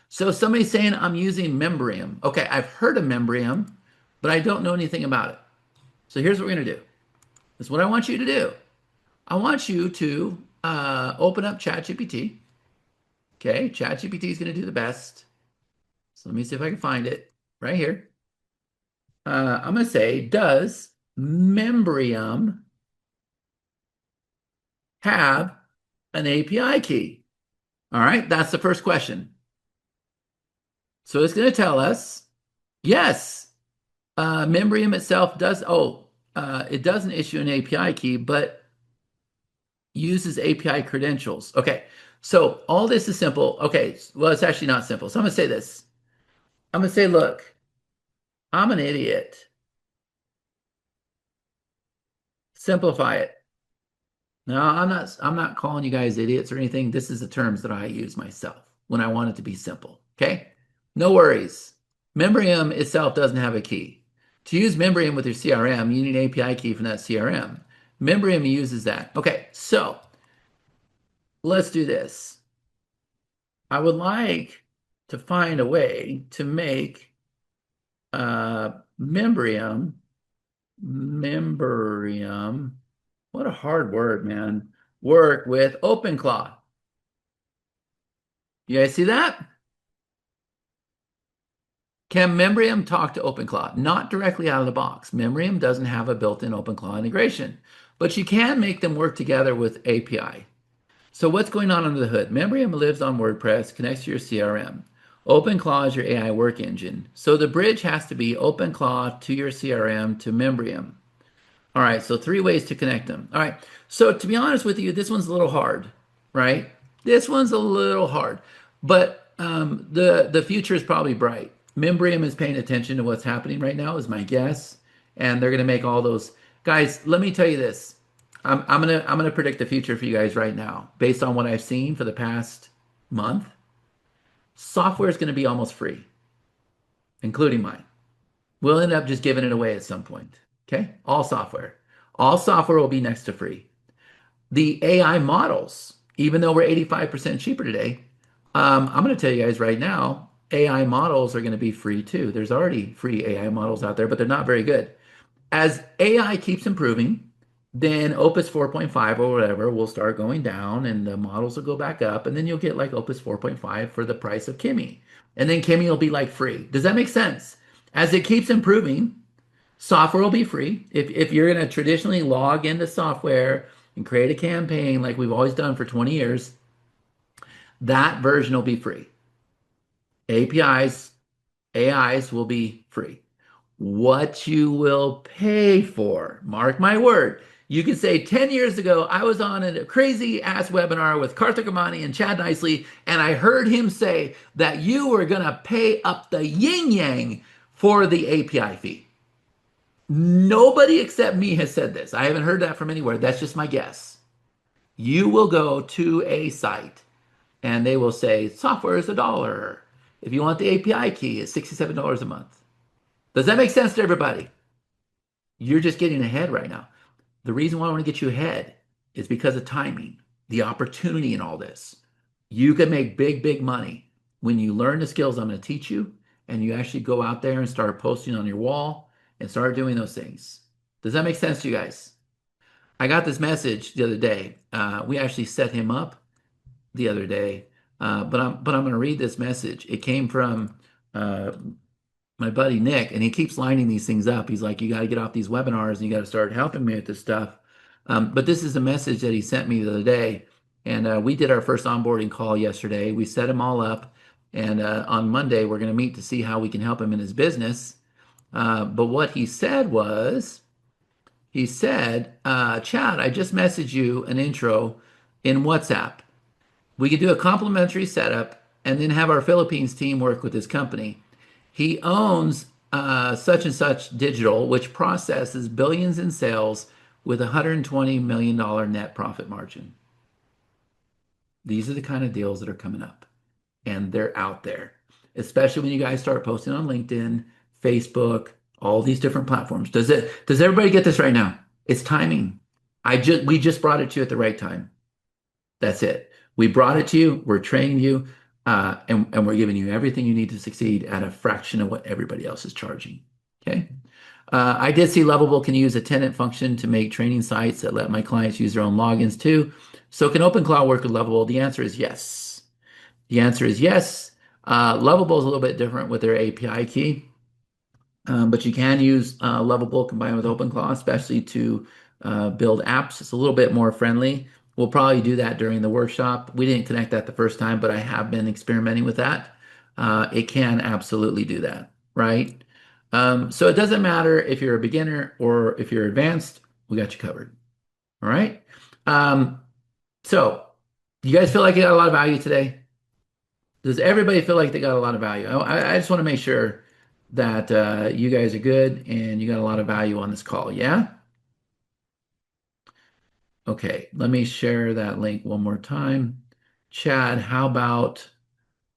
So somebody's saying I'm using Membrium. Okay, I've heard of Membrium, but I don't know anything about it. So here's what we're going to do. This is what I want you to do. I want you to open up ChatGPT. Okay, ChatGPT is going to do the best. So let me see if I can find it right here. I'm going to say, does Membrium have an API key? All right, that's the first question. So it's going to tell us, yes, Membrium itself does, it doesn't issue an API key, but uses API credentials. Okay, so all this is simple. Okay, well, it's actually not simple. So I'm going to say this. I'm going to say, look, I'm an idiot. Simplify it. No, I'm not calling you guys idiots or anything. This is the terms that I use myself when I want it to be simple. Okay? No worries. Membrium itself doesn't have a key. To use Membrium with your CRM, you need an API key from that CRM. Membrium uses that. Okay, so let's do this. I would like to find a way to make Membrium, what a hard word, man, work with OpenClaw. You guys see that? Can Membrium talk to OpenClaw? Not directly out of the box. Membrium doesn't have a built-in OpenClaw integration, but you can make them work together with API. So what's going on under the hood? Membrium lives on WordPress, connects to your CRM. OpenClaw is your AI work engine. So the bridge has to be OpenClaw to your CRM to Membrium. All right, so 3 ways to connect them. All right, so to be honest with you, this one's a little hard, right? This one's a little hard, but the future is probably bright. Membrium is paying attention to what's happening right now, is my guess, and they're going to make all those. Guys, let me tell you this. I'm gonna predict the future for you guys right now, based on what I've seen for the past month. Software is going to be almost free, including mine. We'll end up just giving it away at some point. Okay, all software will be next to free. The AI models, even though we're 85% cheaper today, I'm going to tell you guys right now, AI models are going to be free too. There's already free AI models out there, but they're not very good. As AI keeps improving, then Opus 4.5 or whatever will start going down and the models will go back up, and then you'll get like Opus 4.5 for the price of Kimi. And then Kimi will be like free. Does that make sense? As it keeps improving, software will be free. If you're going to traditionally log into software and create a campaign like we've always done for 20 years, that version will be free. APIs, AIs will be free. What you will pay for, mark my word. You can say 10 years ago, I was on a crazy ass webinar with Karthik Amani and Chad Nicely, and I heard him say that you were going to pay up the yin yang for the API fee. Nobody except me has said this. I haven't heard that from anywhere. That's just my guess. You will go to a site and they will say software is $1. If you want the API key, it's $67 a month. Does that make sense to everybody? You're just getting ahead right now. The reason why I want to get you ahead is because of timing, the opportunity in all this. You can make big, big money when you learn the skills I'm going to teach you and you actually go out there and start posting on your wall and start doing those things. Does that make sense to you guys? I got this message the other day. We actually set him up the other day, but I'm going to read this message. It came from uh, my buddy Nick, and he keeps lining these things up. He's like, "You got to get off these webinars, and you got to start helping me with this stuff." But this is a message that he sent me the other day, and we did our first onboarding call yesterday. We set him all up, and on Monday we're going to meet to see how we can help him in his business. But what he said was, he said, "Chad, I just messaged you an intro in WhatsApp. We could do a complimentary setup and then have our Philippines team work with his company. He owns such and such digital, which processes billions in sales with $120 million net profit margin." These are the kind of deals that are coming up, and they're out there, especially when you guys start posting on LinkedIn, Facebook, all these different platforms. Does everybody get this right now? It's timing. We just brought it to you at the right time. That's it. We brought it to you, we're training you, and we're giving you everything you need to succeed at a fraction of what everybody else is charging. Okay. I did see Lovable can use a tenant function to make training sites that let my clients use their own logins too. So can OpenClaw work with Lovable? The answer is yes. The answer is yes. Lovable is a little bit different with their API key. But you can use Lovable combined with OpenClaw, especially to build apps. It's a little bit more friendly. We'll probably do that during the workshop. We didn't connect that the first time, but I have been experimenting with that. It can absolutely do that, right? So it doesn't matter if you're a beginner or if you're advanced, we got you covered. All right. Um, so you guys feel like you got a lot of value today? Does everybody feel like they got a lot of value? I just want to make sure that you guys are good and you got a lot of value on this call. Yeah? Okay, let me share that link one more time. Chad, how about...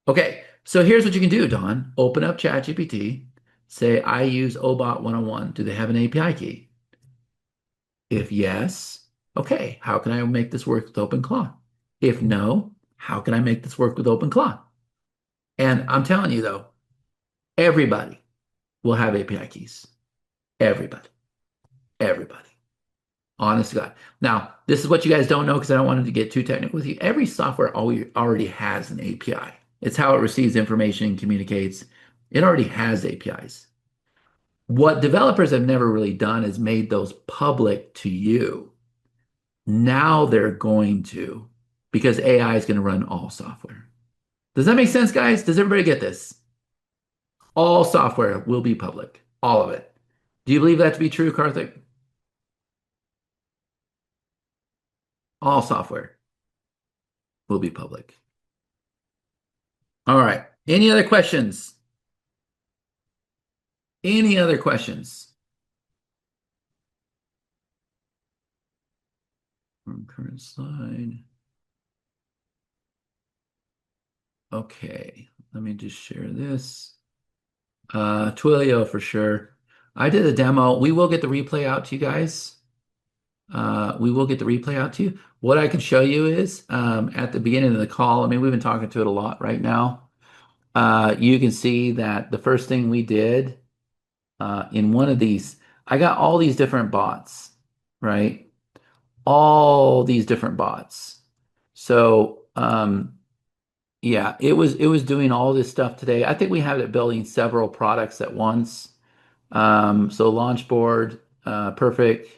Okay, so here's what you can do, Don. Open up ChatGPT. Say, I use OBOT 101. Do they have an API key? If yes, okay, how can I make this work with OpenClaw? If no, how can I make this work with OpenClaw? And I'm telling you, though, everybody will have API keys. Everybody. Everybody. Honest to God. Now, this is what you guys don't know because I don't want it to get too technical with you. Every software already has an API. It's how it receives information and communicates. It already has APIs. What developers have never really done is made those public to you. Now they're going to, because AI is going to run all software. Does that make sense, guys? Does everybody get this? All software will be public. All of it. Do you believe that to be true, Karthik? All software will be public. All right. Any other questions? Any other questions? From current slide. Okay. Let me just share this. Twilio for sure. I did a demo. We will get the replay out to you guys. We will get the replay out to you. What I can show you is at the beginning of the call, I mean, we've been talking to it a lot right now. You can see that the first thing we did in one of these, I got all these different bots, right? All these different bots. So yeah, it was doing all this stuff today. I think we have it building several products at once. So launch board, perfect.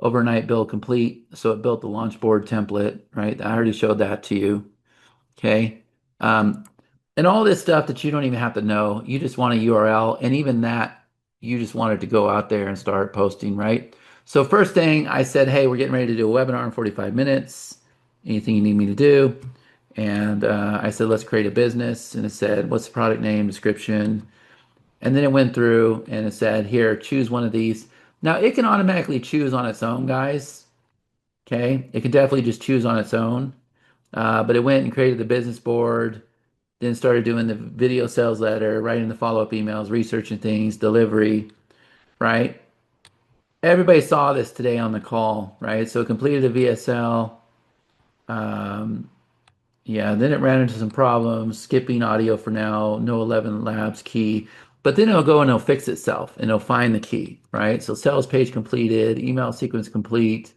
Overnight build complete. So it built the launch board template, right? I already showed that to you. Okay. And all this stuff that you don't even have to know, you just want a URL, and even that, you just wanted to go out there and start posting, right? So first thing I said, hey, we're getting ready to do a webinar in 45 minutes. Anything you need me to do? And I said, let's create a business. And it said, what's the product name, description? And then it went through and it said, here, choose one of these. Now it can automatically choose on its own, guys. Okay, it can definitely just choose on its own. But it went and created the business board, then started doing the video sales letter, writing the follow-up emails, researching things, delivery, right? Everybody saw this today on the call, right? So it completed a VSL. Um, yeah, then it ran into some problems, skipping audio for now, no 11 labs key. But then it'll go and it'll fix itself and it'll find the key, right? So sales page completed, email sequence complete.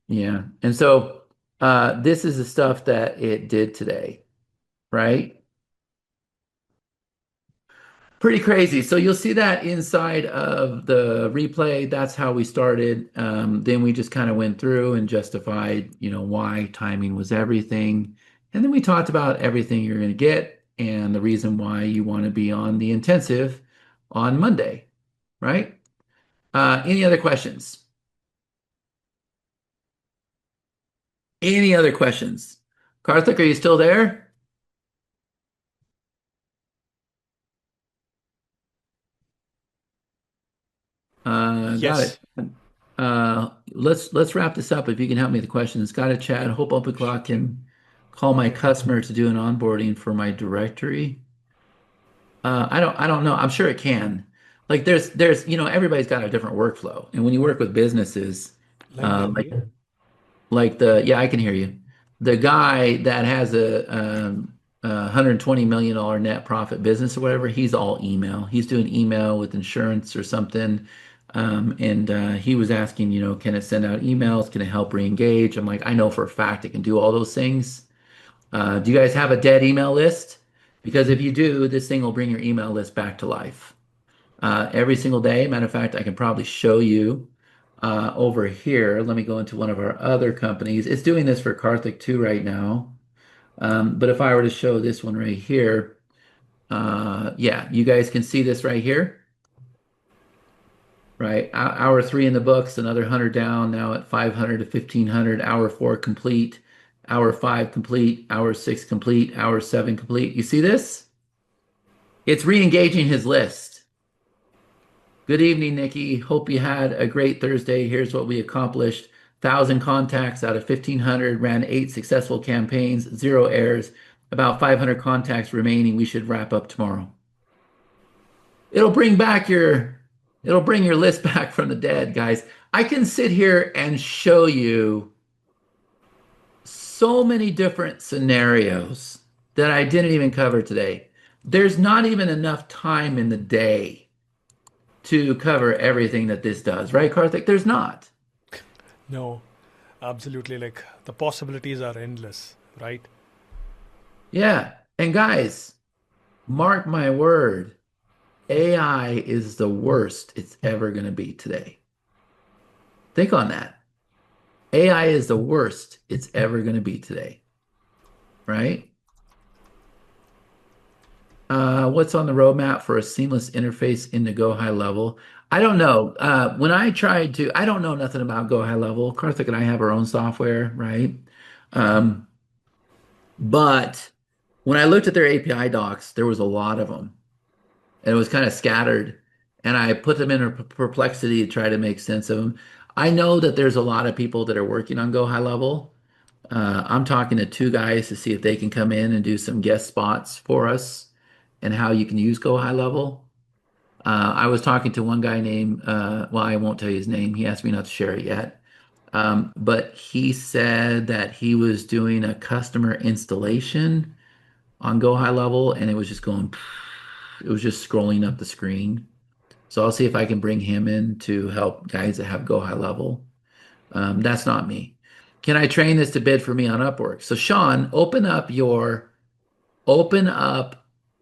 Yeah. And so this is the stuff that it did today, right? Pretty crazy. So you'll see that inside of the replay. That's how we started. Then we just kind of went through and justified, why timing was everything. And then we talked about everything you're going to get and the reason why you want to be on the intensive on Monday, right? Any other questions? Any other questions? Karthik, are you still there? Got Yes. it. Let's wrap this up. If you can help me with the questions. Got it, Chad. Hope OpenClaw can call my customer to do an onboarding for my directory. I don't know. I'm sure it can. Like there's everybody's got a different workflow, and when you work with businesses, Line B, I like believe. yeah, I can hear you. The guy that has a $120 million net profit business or whatever, he's all email. He's doing email with insurance or something. And he was asking, can it send out emails? Can it help re-engage? I'm like, I know for a fact it can do all those things. Do you guys have a dead email list? Because if you do, this thing will bring your email list back to life every single day. Matter of fact, I can probably show you over here. Let me go into one of our other companies. It's doing this for Karthik too right now. But if I were to show this one right here, yeah, you guys can see this right here, right? Hour three in the books, another 100 down, now at 500 to 1500. Hour four complete, hour five complete, hour six complete, hour seven complete. You see this? It's re-engaging his list. Good evening, Nikki. Hope you had a great Thursday. Here's what we accomplished. 1,000 contacts out of 1,500, ran 8 successful campaigns, 0 errors, about 500 contacts remaining. We should wrap up tomorrow. It'll bring back it'll bring your list back from the dead, guys. I can sit here and show you so many different scenarios that I didn't even cover today. There's not even enough time in the day to cover everything that this does, right, Karthik? There's not. No, absolutely. Like the possibilities are endless, right? Yeah. And guys, mark my word, AI is the worst it's ever going to be today. Think on that. AI is the worst it's ever going to be today, right? What's on the roadmap for a seamless interface into Go High Level? I don't know. When I tried to, I don't know nothing about Go High Level. Karthik and I have our own software, right? Um, but when I looked at their API docs, there was a lot of them, and it was kind of scattered. And I put them in a perplexity to try to make sense of them. I know that there's a lot of people that are working on Go High Level. I'm talking to two guys to see if they can come in and do some guest spots for us and how you can use Go High Level. I was talking to one guy named, well, I won't tell you his name. He asked me not to share it yet. But he said that he was doing a customer installation on Go High Level and it was just going, it was just scrolling up the screen. So I'll see if I can bring him in to help guys that have Go High Level. That's not me. Can I train this to bid for me on Upwork? So Sean, open up your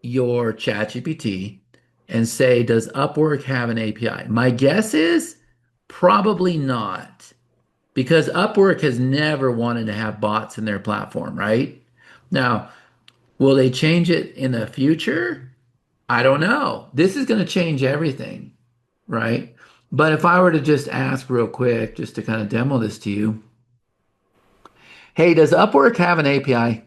ChatGPT and say, does Upwork have an API? My guess is probably not, because Upwork has never wanted to have bots in their platform, right? Now, Will they change it in the future? I don't know. This is going to change everything, right? But if I were to just ask real quick, just to kind of demo this to you, hey, does Upwork have an API?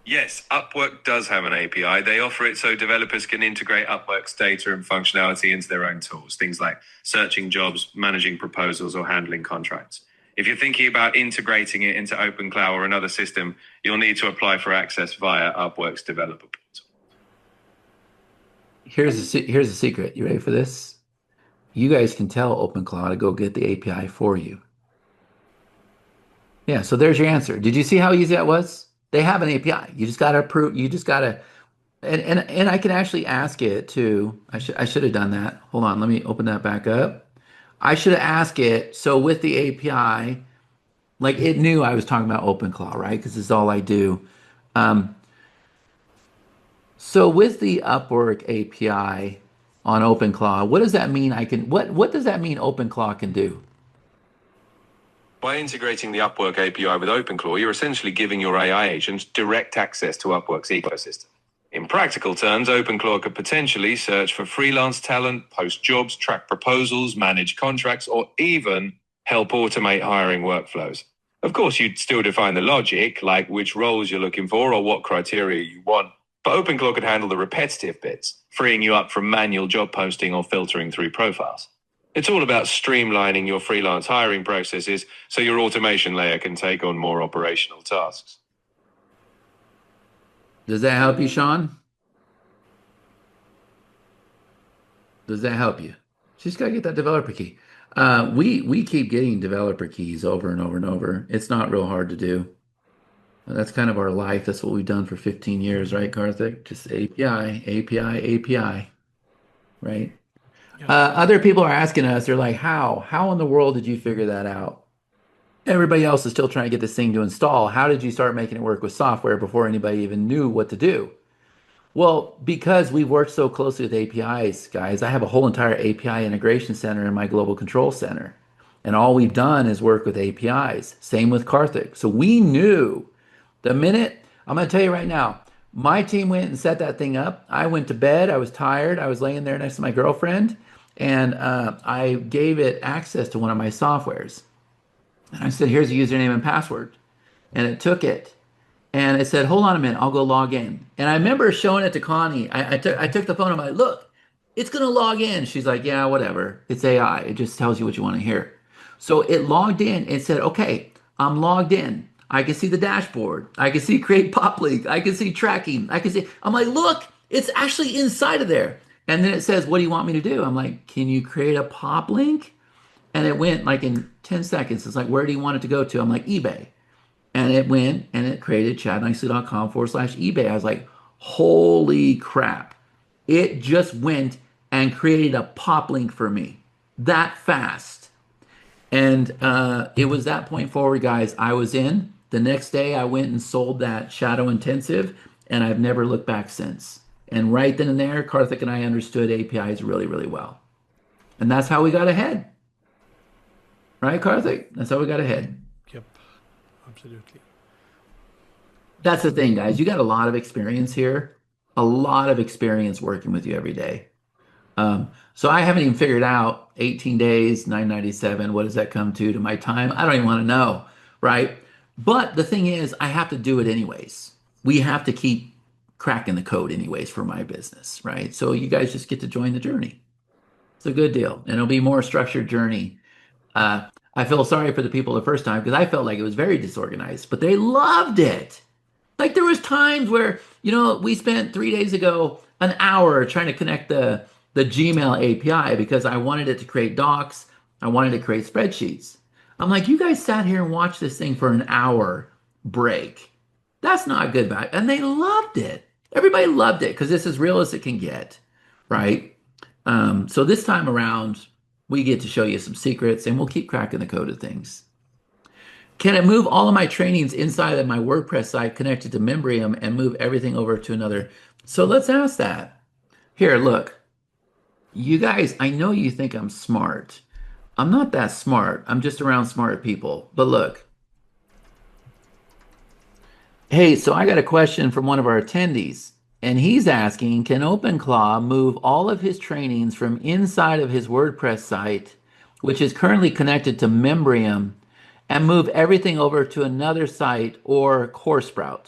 Yes, Upwork does have an API. They offer it so developers can integrate Upwork's data and functionality into their own tools, things like searching jobs, managing proposals, or handling contracts. If you're thinking about integrating it into OpenCloud or another system, you'll need to apply for access via Upwork's developer portal. Here's a secret. You ready for this? You guys can tell OpenClaw to go get the API for you. Yeah, so there's your answer. Did you see how easy that was? They have an API. You just got to approve. You just got to, and I can actually ask it to. I should have done that. Hold on, let me open that back up. I should have asked it. So with the API, like it knew I was talking about OpenClaw, right? Because it's all I do. Um, so with the Upwork API on OpenClaw, what does that mean? What does that mean OpenClaw can do? By integrating the Upwork API with OpenClaw, you're essentially giving your AI agents direct access to Upwork's ecosystem. In practical terms, OpenClaw could potentially search for freelance talent, post jobs, track proposals, manage contracts, or even help automate hiring workflows. Of course, you'd still define the logic, like which roles you're looking for or what criteria you want, but OpenClaw could handle the repetitive bits, freeing you up from manual job posting or filtering through profiles. It's all about streamlining your freelance hiring processes so your automation layer can take on more operational tasks. Does that help you, Sean? Does that help you? Just gotta get that developer key. We keep getting developer keys over and over and over. It's not real hard to do. That's kind of our life. That's what we've done for 15 years, right, Karthik? Just API, API, API, right? Yeah. Other people are asking us, they're like, how? How in the world did you figure that out? Everybody else is still trying to get this thing to install. How did you start making it work with software before anybody even knew what to do? Well, because we've worked so closely with APIs, guys, I have a whole entire API integration center in my global control center. And all we've done is work with APIs. Same with Karthik. So we knew the minute, I'm going to tell you right now, my team went and set that thing up. I went to bed. I was tired. I was laying there next to my girlfriend, and I gave it access to one of my softwares. And I said, here's a username and password. And it took it. And it said, hold on a minute, I'll go log in. And I remember showing it to Connie. I took the phone. I'm like, look, it's going to log in. She's like, yeah, whatever. It's AI. It just tells you what you want to hear. So it logged in. It said, okay, I'm logged in. I can see the dashboard. I can see create pop link. I can see tracking. I can see, I'm like, look, it's actually inside of there. And then it says, what do you want me to do? I'm like, can you create a pop link? And it went like in 10 seconds. It's like, where do you want it to go to? I'm like, eBay. And it went and it created chatnicely.com/eBay. I was like, holy crap. It just went and created a pop link for me that fast. And it was that point forward, guys. I was in. The next day, I went and sold that Shadow Intensive, and I've never looked back since. And right then and there, Karthik and I understood APIs really, really well. And that's how we got ahead. Right, Karthik? That's how we got ahead. Yep. Absolutely. That's the thing, guys. You got a lot of experience here, a lot of experience working with you every day. So I haven't even figured out 18 days, 997. What does that come to my time? I don't even want to know, right? But the thing is, I have to do it anyways. We have to keep cracking the code anyways for my business, right? So you guys just get to join the journey. It's a good deal, and it'll be a more structured journey. I feel sorry for the people the first time because I felt like it was very disorganized, but they loved it. Like there was times where, we spent 3 days ago an hour trying to connect the Gmail API because I wanted it to create docs. I wanted to create spreadsheets. I'm like, you guys sat here and watched this thing for an hour break. That's not good value. And they loved it. Everybody loved it because it's as real as it can get, right? So this time around, we get to show you some secrets and we'll keep cracking the code of things. Can it move all of my trainings inside of my WordPress site connected to Membrium and move everything over to another? So let's ask that. Here, look. You guys, I know you think I'm smart. I'm not that smart. I'm just around smart people. But look. Hey, so I got a question from one of our attendees, and he's asking, can OpenClaw move all of his trainings from inside of his WordPress site, which is currently connected to Membrium, and move everything over to another site or CoreSprout?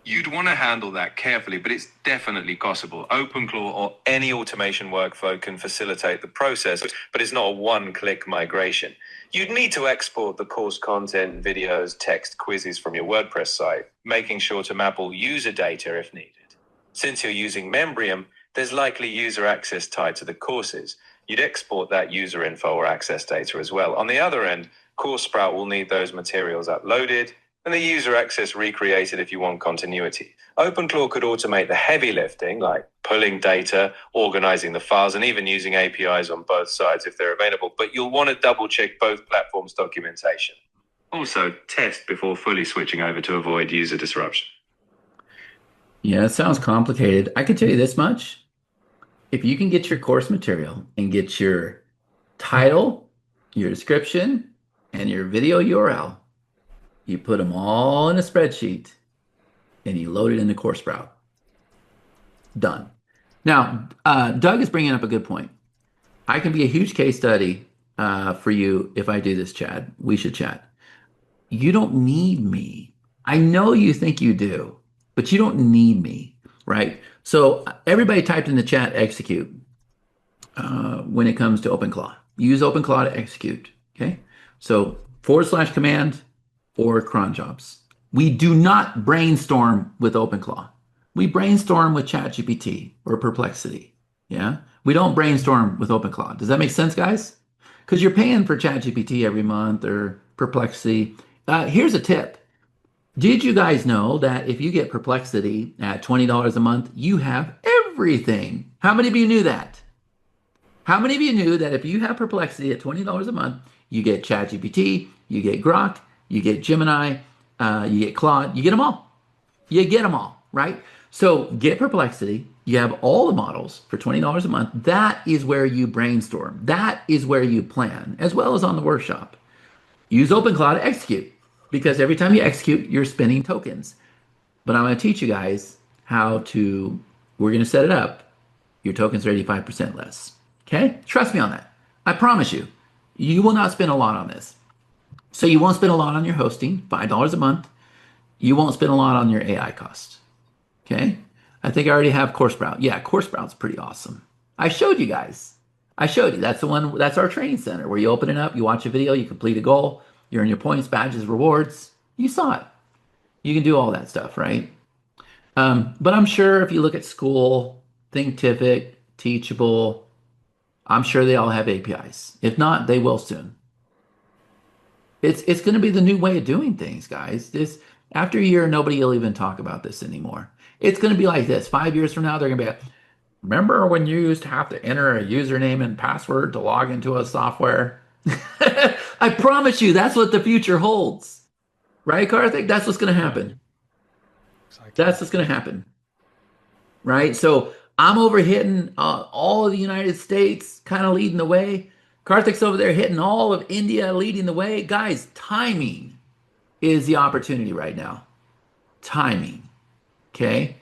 You'd want to handle that carefully, but it's definitely possible. OpenClaw or any automation workflow can facilitate the process, but it's not a one-click migration. You'd need to export the course content, videos, text, quizzes from your WordPress site, making sure to map all user data if needed. Since you're using Membrium, there's likely user access tied to the courses. You'd export that user info or access data as well. On the other end, CourseSprout will need those materials uploaded and the user access recreated if you want continuity. OpenClaw could automate the heavy lifting, like pulling data, organizing the files, and even using APIs on both sides if they're available, but you'll want to double check both platforms' documentation. Also, test before fully switching over to avoid user disruption. Yeah, it sounds complicated. I can tell you this much. If you can get your course material and get your title, your description, and your video URL, you put them all in a spreadsheet and you load it into CourseSprout. Done. Now, Doug is bringing up a good point. I can be a huge case study for you if I do this, Chad. We should chat. You don't need me. I know you think you do, but you don't need me, right? So everybody typed in the chat execute when it comes to OpenClaw. Use OpenClaw to execute, okay? So / command or cron jobs. We do not brainstorm with OpenClaw. We brainstorm with ChatGPT or Perplexity, yeah? We don't brainstorm with OpenClaw. Does that make sense, guys? Because you're paying for ChatGPT every month or Perplexity. Here's a tip. Did you guys know that if you get Perplexity at $20 a month, you have everything? How many of you knew that? How many of you knew that if you have Perplexity at $20 a month, you get ChatGPT, you get Grok, you get Gemini, you get Claude, you get them all. You get them all, right? So get Perplexity. You have all the models for $20 a month. That is where you brainstorm. That is where you plan, as well as on the workshop. Use OpenClaw to execute, because every time you execute, you're spending tokens. But I'm going to teach you guys how to, we're going to set it up. Your tokens are 85% less. Okay? Trust me on that. I promise you, you will not spend a lot on this. So you won't spend a lot on your hosting, $5 a month. You won't spend a lot on your AI costs. Okay? I think I already have CourseSprout. Yeah, CourseSprout's pretty awesome. I showed you guys. I showed you. That's the one, that's our training center where you open it up, you watch a video, you complete a goal, you earn your points, badges, rewards. You saw it. You can do all that stuff, right? But I'm sure if you look at School, Thinkific, Teachable, I'm sure they all have APIs. If not, they will soon. It's going to be the new way of doing things, guys. This after a year, nobody will even talk about this anymore. It's going to be like this. 5 years from now, they're going to be like, remember when you used to have to enter a username and password to log into a software? I promise you, that's what the future holds. Right, Karthik? That's what's going to happen. Exactly. That's what's going to happen. Right? So I'm over hitting all of the United States, kind of leading the way. Karthik's over there hitting all of India, leading the way. Guys, timing is the opportunity right now. Timing. Okay?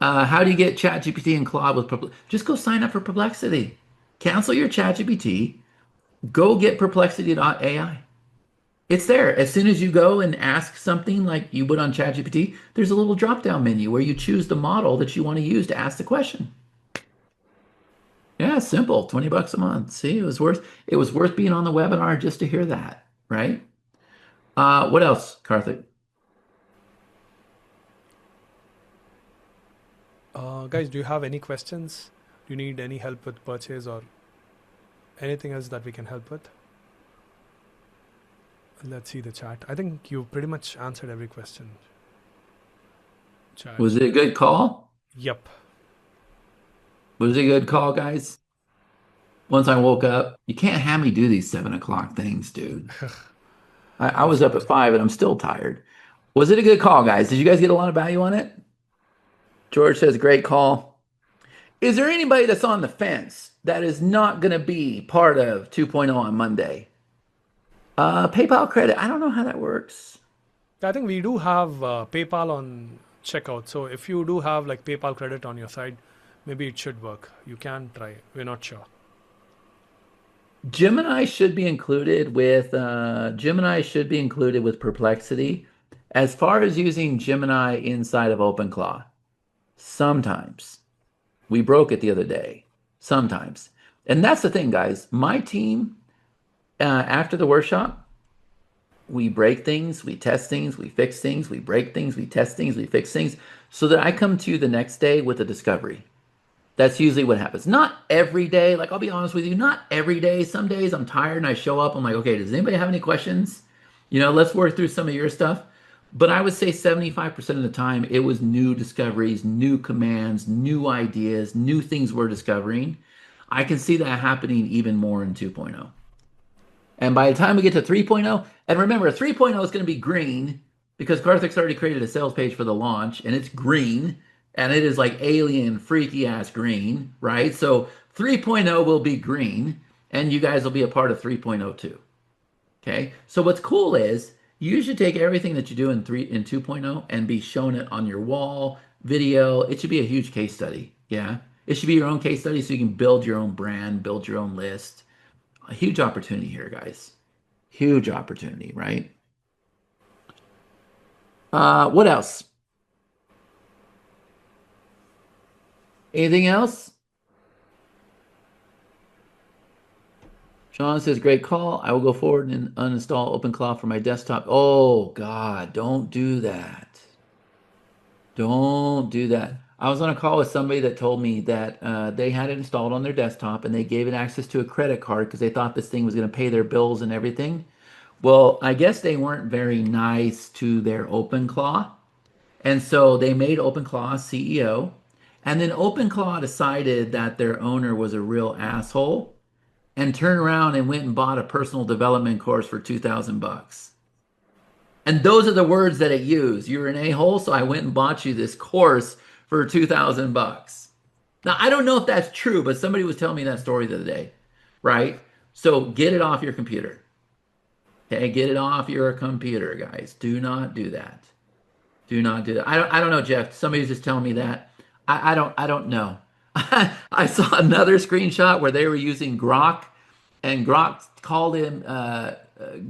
How do you get ChatGPT and Claude with Perplexity? Just go sign up for Perplexity. Cancel your ChatGPT. Go get Perplexity.ai. It's there. As soon as you go and ask something like you would on ChatGPT, there's a little drop-down menu where you choose the model that you want to use to ask the question. Yeah, simple. $20 a month. See, it was worth being on the webinar just to hear that, right? What else, Karthik? Guys, do you have any questions? Do you need any help with purchase or anything else that we can help with? Let's see the chat. I think you pretty much answered every question. Chat. Was it a good call? Yep. Was it a good call, guys? Once I woke up, you can't have me do these 7 o'clock things, dude. I was up at 5 and I'm still tired. Was it a good call, guys? Did you guys get a lot of value on it? George says, great call. Is there anybody that's on the fence that is not going to be part of 2.0 on Monday? PayPal credit, I don't know how that works. I think we do have PayPal on checkout. So if you do have like PayPal credit on your side, maybe it should work. You can try. We're not sure. Gemini should be included with Perplexity. As far as using Gemini inside of OpenClaw, sometimes we broke it the other day. Sometimes. And that's the thing, guys. My team, after the workshop, we break things, we test things, we fix things, we break things, we test things, we fix things, so that I come to you the next day with a discovery. That's usually what happens. Not every day. Like, I'll be honest with you, not every day. Some days I'm tired and I show up. I'm like, okay, does anybody have any questions? Let's work through some of your stuff. But I would say 75% of the time, it was new discoveries, new commands, new ideas, new things we're discovering. I can see that happening even more in 2.0. And by the time we get to 3.0, and remember, 3.0 is going to be green because Karthik's already created a sales page for the launch and it's green and it is like alien, freaky ass green, right? So 3.0 will be green and you guys will be a part of 3.0 too. Okay. So what's cool is you should take everything that you do in 2.0 and be showing it on your wall, video. It should be a huge case study. Yeah. It should be your own case study so you can build your own brand, build your own list. A huge opportunity here, guys. Huge opportunity, right? What else? Anything else? Sean says, great call. I will go forward and uninstall OpenClaw for my desktop. Oh, God, don't do that. Don't do that. I was on a call with somebody that told me that they had it installed on their desktop and they gave it access to a credit card because they thought this thing was going to pay their bills and everything. Well, I guess they weren't very nice to their OpenClaw. And so they made OpenClaw CEO. And then OpenClaw decided that their owner was a real asshole and turned around and went and bought a personal development course for 2,000 bucks. And those are the words that it used. You're an a-hole, so I went and bought you this course for 2,000 bucks. Now, I don't know if that's true, but somebody was telling me that story the other day, right? So get it off your computer. Okay, get it off your computer, guys. Do not do that. Do not do that. I don't know, Jeff. Somebody's just telling me that. I don't know. I saw another screenshot where they were using Grok, and Grok called him.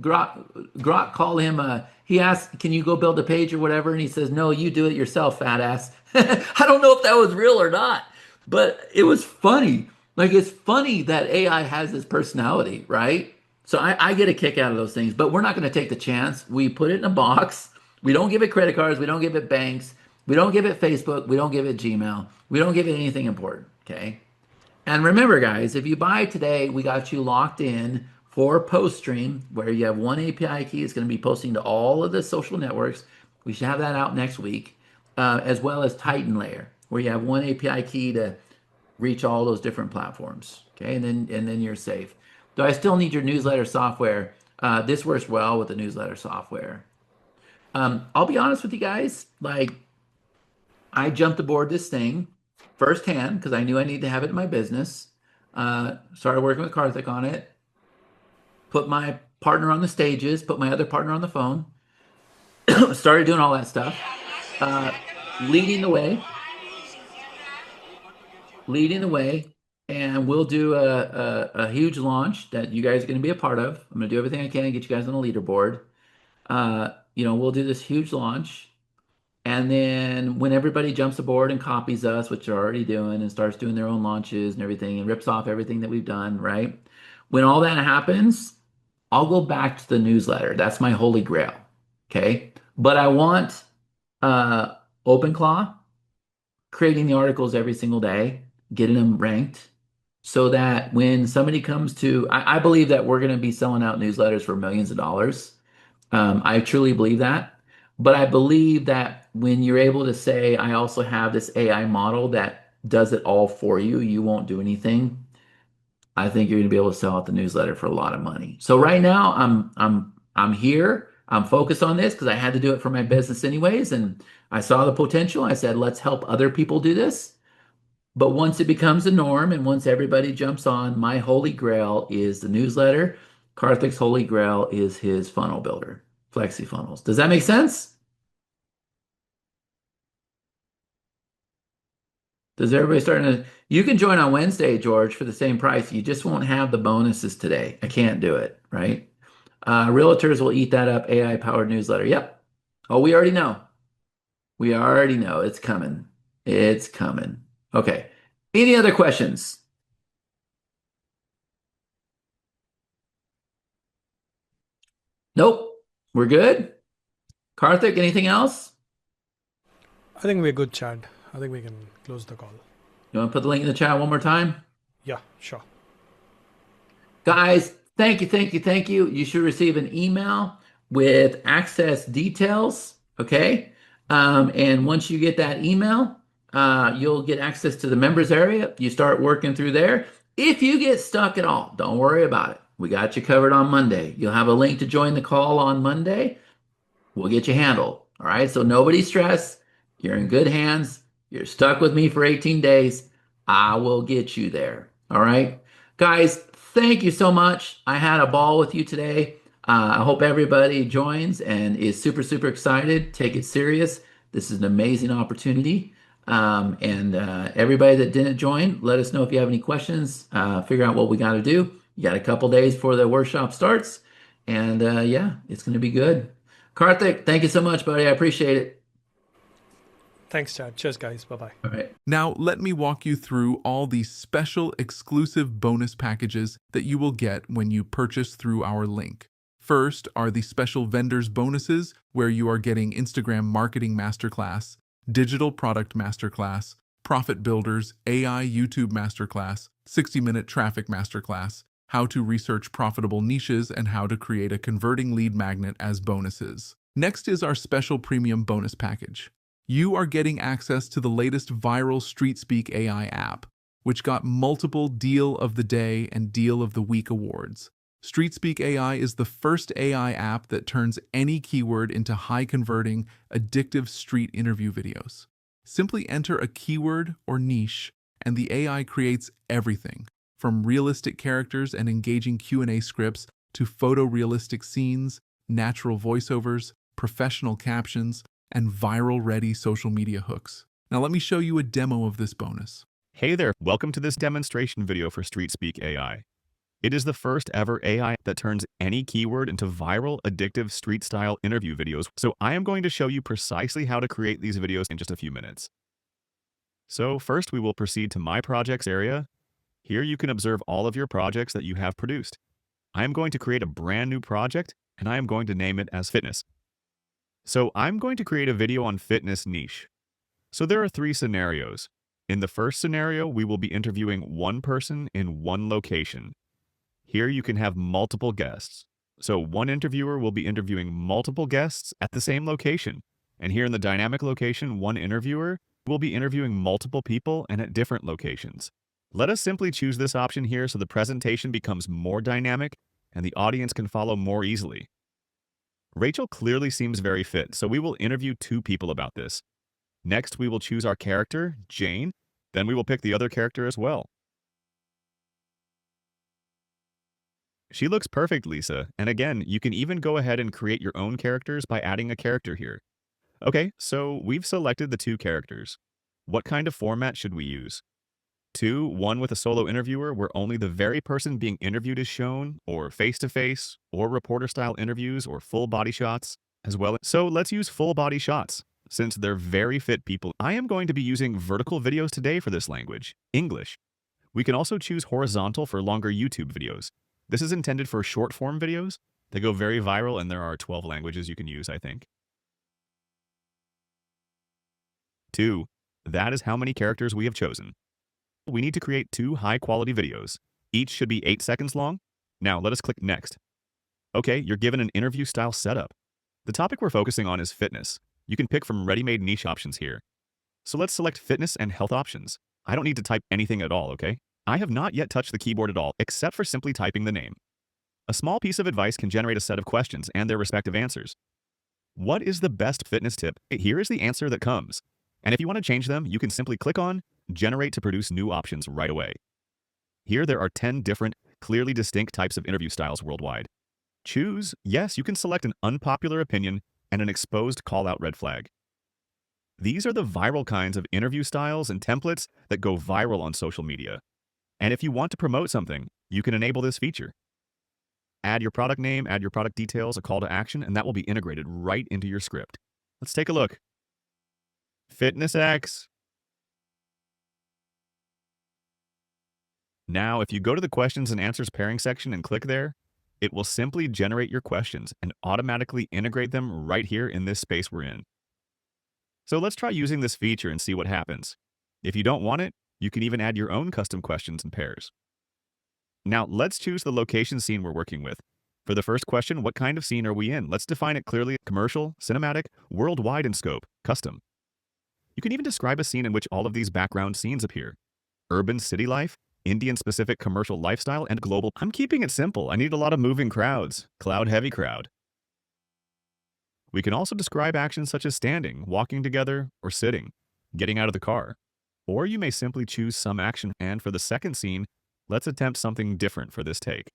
Grok called him. He asked, "Can you go build a page or whatever?" And he says, "No, you do it yourself, fat ass." I don't know if that was real or not, but it was funny. Like, it's funny that AI has this personality, right? So I get a kick out of those things, but we're not going to take the chance. We put it in a box. We don't give it credit cards. We don't give it banks. We don't give it Facebook. We don't give it Gmail. We don't give it anything important. Okay. And remember, guys, if you buy today, we got you locked in for post stream where you have one API key. It's going to be posting to all of the social networks. We should have that out next week, as well as Titan Layer, where you have one API key to reach all those different platforms. Okay, and then you're safe. Do I still need your newsletter software? This works well with the newsletter software. I'll be honest with you guys. Like, I jumped aboard this thing firsthand because I knew I needed to have it in my business. Started working with Karthik on it. Put my partner on the stages. Put my other partner on the phone. Started doing all that stuff. Uh, leading the way. Leading the way. And we'll do a huge launch that you guys are going to be a part of. I'm going to do everything I can to get you guys on the leaderboard. We'll do this huge launch. And then when everybody jumps aboard and copies us, which they're already doing, and starts doing their own launches and everything, and rips off everything that we've done, right? When all that happens, I'll go back to the newsletter. That's my holy grail. Okay. But I want OpenClaw creating the articles every single day, getting them ranked, so that when somebody comes to, I believe that we're going to be selling out newsletters for millions of dollars. I truly believe that. But I believe that when you're able to say, I also have this AI model that does it all for you, you won't do anything. I think you're going to be able to sell out the newsletter for a lot of money. So right now, I'm here. I'm focused on this because I had to do it for my business anyways, and I saw the potential. I said, let's help other people do this. But once it becomes the norm and once everybody jumps on, my holy grail is the newsletter. Karthik's holy grail is his funnel builder. Flexi funnels. Does that make sense? Does everybody starting to? You can join on Wednesday, George, for the same price. You just won't have the bonuses today. I can't do it, right? Realtors will eat that up. AI powered newsletter. Yep. Oh, we already know. We already know it's coming. It's coming. Okay. Any other questions? Nope. We're good. Karthik, anything else? I think we're good, Chad. I think we can close the call. You want to put the link in the chat one more time? Yeah, sure. Guys, thank you, thank you, thank you. You should receive an email with access details, okay? And once you get that email, you'll get access to the members area. You start working through there. If you get stuck at all, don't worry about it. We got you covered on Monday. You'll have a link to join the call on Monday. We'll get you handled. All right. So nobody stress. You're in good hands. You're stuck with me for 18 days. I will get you there. All right. Guys, thank you so much. I had a ball with you today. I hope everybody joins and is super, super excited. Take it serious. This is an amazing opportunity. And everybody that didn't join, let us know if you have any questions. Figure out what we got to do. You got a couple days before the workshop starts. And yeah, it's going to be good. Karthik, thank you so much, buddy. I appreciate it. Thanks, Chad. Cheers, guys. Bye-bye. All right. Now, let me walk you through all the special exclusive bonus packages that you will get when you purchase through our link. First are the special vendors bonuses, where you are getting Instagram Marketing Masterclass, Digital Product Masterclass, Profit Builders, AI YouTube Masterclass, 60-Minute Traffic Masterclass, How to Research Profitable Niches, and How to Create a Converting Lead Magnet as bonuses. Next is our special premium bonus package. You are getting access to the latest viral StreetSpeak AI app, which got multiple Deal of the Day and Deal of the Week awards. StreetSpeak AI is the first AI app that turns any keyword into high-converting, addictive street interview videos. Simply enter a keyword or niche, and the AI creates everything, from realistic characters and engaging Q&A scripts to photorealistic scenes, natural voiceovers, professional captions, and viral-ready social media hooks. Now let me show you a demo of this bonus. Hey there, welcome to this demonstration video for StreetSpeak AI. It is the first ever AI that turns any keyword into viral, addictive, street-style interview videos. So I am going to show you precisely how to create these videos in just a few minutes. So first we will proceed to My Projects area. Here you can observe all of your projects that you have produced. I am going to create a brand new project, and I am going to name it as Fitness. So I'm going to create a video on fitness niche. So there are 3 scenarios. In the first scenario, we will be interviewing one person in one location. Here you can have multiple guests. So one interviewer will be interviewing multiple guests at the same location. And here in the dynamic location, one interviewer will be interviewing multiple people and at different locations. Let us simply choose this option here so the presentation becomes more dynamic and the audience can follow more easily. Rachel clearly seems very fit, so we will interview 2 people about this. Next, we will choose our character, Jane. Then we will pick the other character as well. She looks perfect, Lisa. And again, you can even go ahead and create your own characters by adding a character here. Okay, so we've selected the 2 characters. What kind of format should we use? 2, one with a solo interviewer where only the very person being interviewed is shown, or face-to-face, or reporter-style interviews, or full body shots as well. So let's use full body shots, since they're very fit people. I am going to be using vertical videos today for this language, English. We can also choose horizontal for longer YouTube videos. This is intended for short-form videos. They go very viral, and there are 12 languages you can use, I think. 2, that is how many characters we have chosen. We need to create 2 high-quality videos. Each should be 8 seconds long. Now, let us click Next. Okay, you're given an interview-style setup. The topic we're focusing on is fitness. You can pick from ready-made niche options here. So let's select fitness and health options. I don't need to type anything at all, okay? I have not yet touched the keyboard at all, except for simply typing the name. A small piece of advice can generate a set of questions and their respective answers. What is the best fitness tip? Here is the answer that comes. And if you want to change them, you can simply click on Generate to produce new options right away. Here there are 10 different, clearly distinct types of interview styles worldwide. Choose, yes, you can select an unpopular opinion and an exposed call-out red flag. These are the viral kinds of interview styles and templates that go viral on social media. And if you want to promote something, you can enable this feature. Add your product name, add your product details, a call to action, and that will be integrated right into your script. Let's take a look. Fitness X. Now, if you go to the questions and answers pairing section and click there, it will simply generate your questions and automatically integrate them right here in this space we're in. So let's try using this feature and see what happens. If you don't want it, you can even add your own custom questions and pairs. Now, let's choose the location scene we're working with. For the first question, what kind of scene are we in? Let's define it clearly: commercial, cinematic, worldwide in scope, custom. You can even describe a scene in which all of these background scenes appear: urban city life, Indian-specific commercial lifestyle, and global. I'm keeping it simple. I need a lot of moving crowds, cloud-heavy crowd. We can also describe actions such as standing, walking together, or sitting, getting out of the car. Or you may simply choose some action, and for the second scene, let's attempt something different for this take.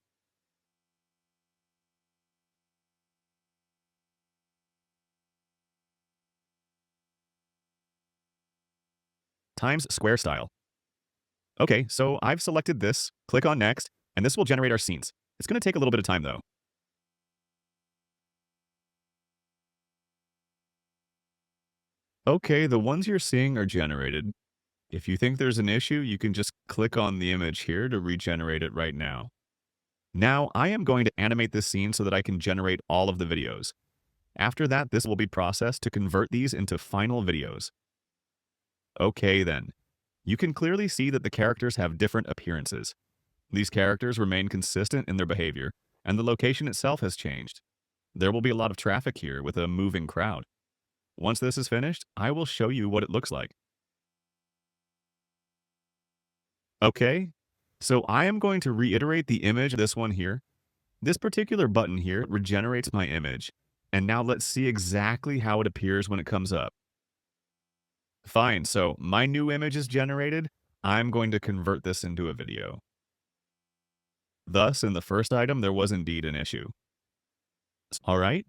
Times Square style. Okay, so I've selected this, click on next, and this will generate our scenes. It's going to take a little bit of time though. Okay, the ones you're seeing are generated. If you think there's an issue, you can just click on the image here to regenerate it right now. Now, I am going to animate this scene so that I can generate all of the videos. After that, this will be processed to convert these into final videos. Okay then. You can clearly see that the characters have different appearances. These characters remain consistent in their behavior, and the location itself has changed. There will be a lot of traffic here with a moving crowd. Once this is finished, I will show you what it looks like. Okay, so I am going to reiterate the image of this one here. This particular button here regenerates my image. And now let's see exactly how it appears when it comes up. Fine, so my new image is generated. I'm going to convert this into a video. Thus, in the first item, there was indeed an issue. All right,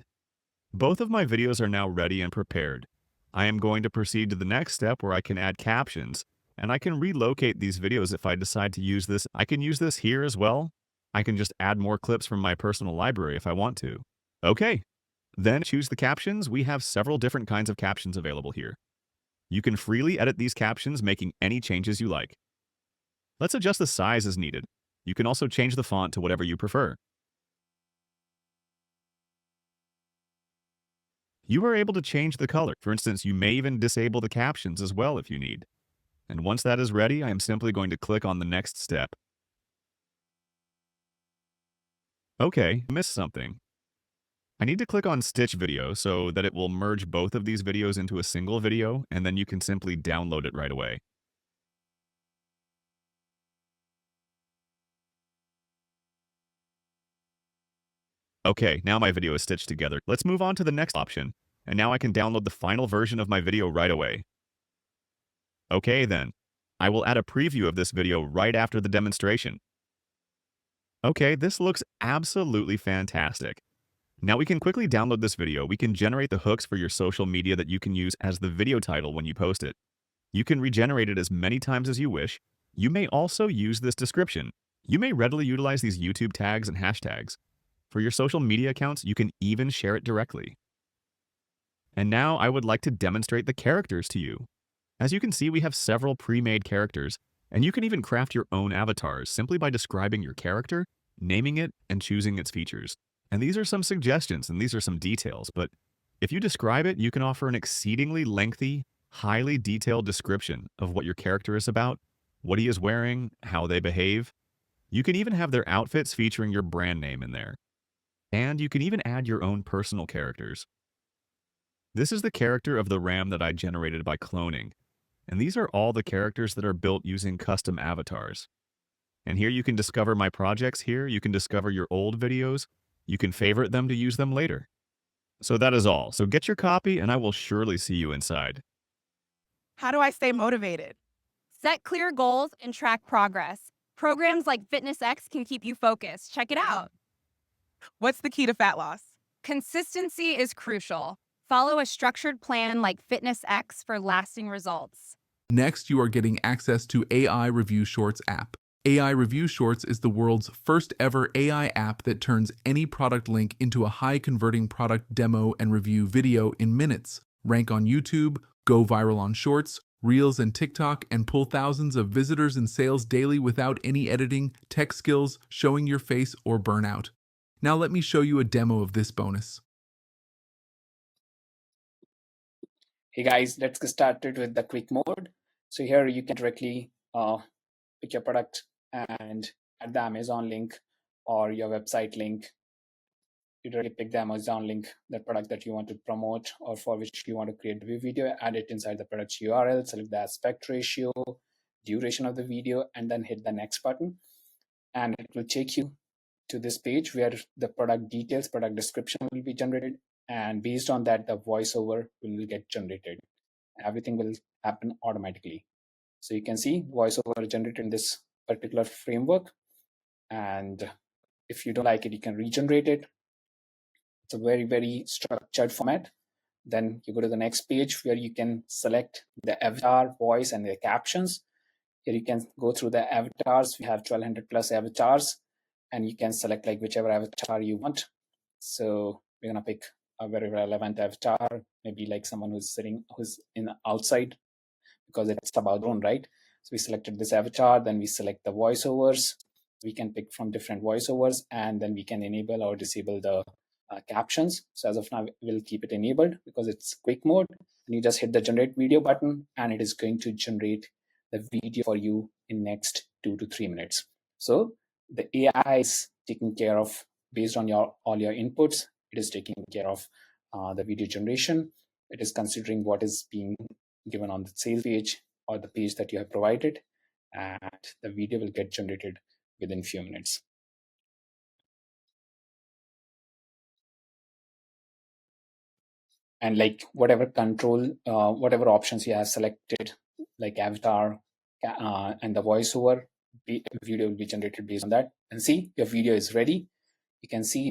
both of my videos are now ready and prepared. I am going to proceed to the next step where I can add captions, and I can relocate these videos if I decide to use this. I can use this here as well. I can just add more clips from my personal library if I want to. Okay, then choose the captions. We have several different kinds of captions available here. You can freely edit these captions, making any changes you like. Let's adjust the size as needed. You can also change the font to whatever you prefer. You are able to change the color. For instance, you may even disable the captions as well if you need. And once that is ready, I am simply going to click on the next step. Okay, I missed something. I need to click on Stitch Video so that it will merge both of these videos into a single video, and then you can simply download it right away. Okay, now my video is stitched together. Let's move on to the next option, and now I can download the final version of my video right away. Okay then, I will add a preview of this video right after the demonstration. Okay, this looks absolutely fantastic. Now we can quickly download this video. We can generate the hooks for your social media that you can use as the video title when you post it. You can regenerate it as many times as you wish. You may also use this description. You may readily utilize these YouTube tags and hashtags. For your social media accounts, you can even share it directly. And now I would like to demonstrate the characters to you. As you can see, we have several pre-made characters, and you can even craft your own avatars simply by describing your character, naming it, and choosing its features. And these are some suggestions, and these are some details, but if you describe it, you can offer an exceedingly lengthy, highly detailed description of what your character is about, what he is wearing, how they behave. You can even have their outfits featuring your brand name in there. And you can even add your own personal characters. This is the character of the RAM that I generated by cloning, and these are all the characters that are built using custom avatars. And here you can discover my projects here, you can discover your old videos, you can favorite them to use them later. So that is all. So get your copy and I will surely see you inside. How do I stay motivated? Set clear goals and track progress. Programs like Fitness X can keep you focused. Check it out. What's the key to fat loss? Consistency is crucial. Follow a structured plan like Fitness X for lasting results. Next, you are getting access to AI Review Shorts app. AI Review Shorts is the world's first ever AI app that turns any product link into a high-converting product demo and review video in minutes. Rank on YouTube, go viral on Shorts, Reels, and TikTok, and pull thousands of visitors and sales daily without any editing, tech skills, showing your face, or burnout. Now let me show you a demo of this bonus. Hey guys, let's get started with the quick mode. So here you can directly pick your product and add the Amazon link or your website link. You directly pick the Amazon link, the product that you want to promote or for which you want to create the video, add it inside the product's URL, select the aspect ratio, duration of the video, and then hit the next button. And it will take you to this page where the product details, product description will be generated. And based on that, the voiceover will get generated. Everything will happen automatically. So you can see voiceover generated in this particular framework. And if you don't like it, you can regenerate it. It's a very, very structured format. Then you go to the next page where you can select the avatar, voice, and the captions. Here you can go through the avatars. We have 1200 plus avatars, and you can select like whichever avatar you want. So we're gonna pick a very relevant avatar, maybe like someone who's in the outside, because it's about drone, right? So we selected this avatar, then we select the voiceovers. We can pick from different voiceovers, and then we can enable or disable the captions. So as of now, we'll keep it enabled because it's quick mode. And you just hit the generate video button, and it is going to generate the video for you in next 2 to 3 minutes. So the AI is taking care of, based on all your inputs, it is taking care of the video generation. It is considering what is being given on the sales page or the page that you have provided, and the video will get generated within few minutes. And like whatever control, whatever options you have selected, like avatar and the voiceover, video will be generated based on that. And see, your video is ready. You can see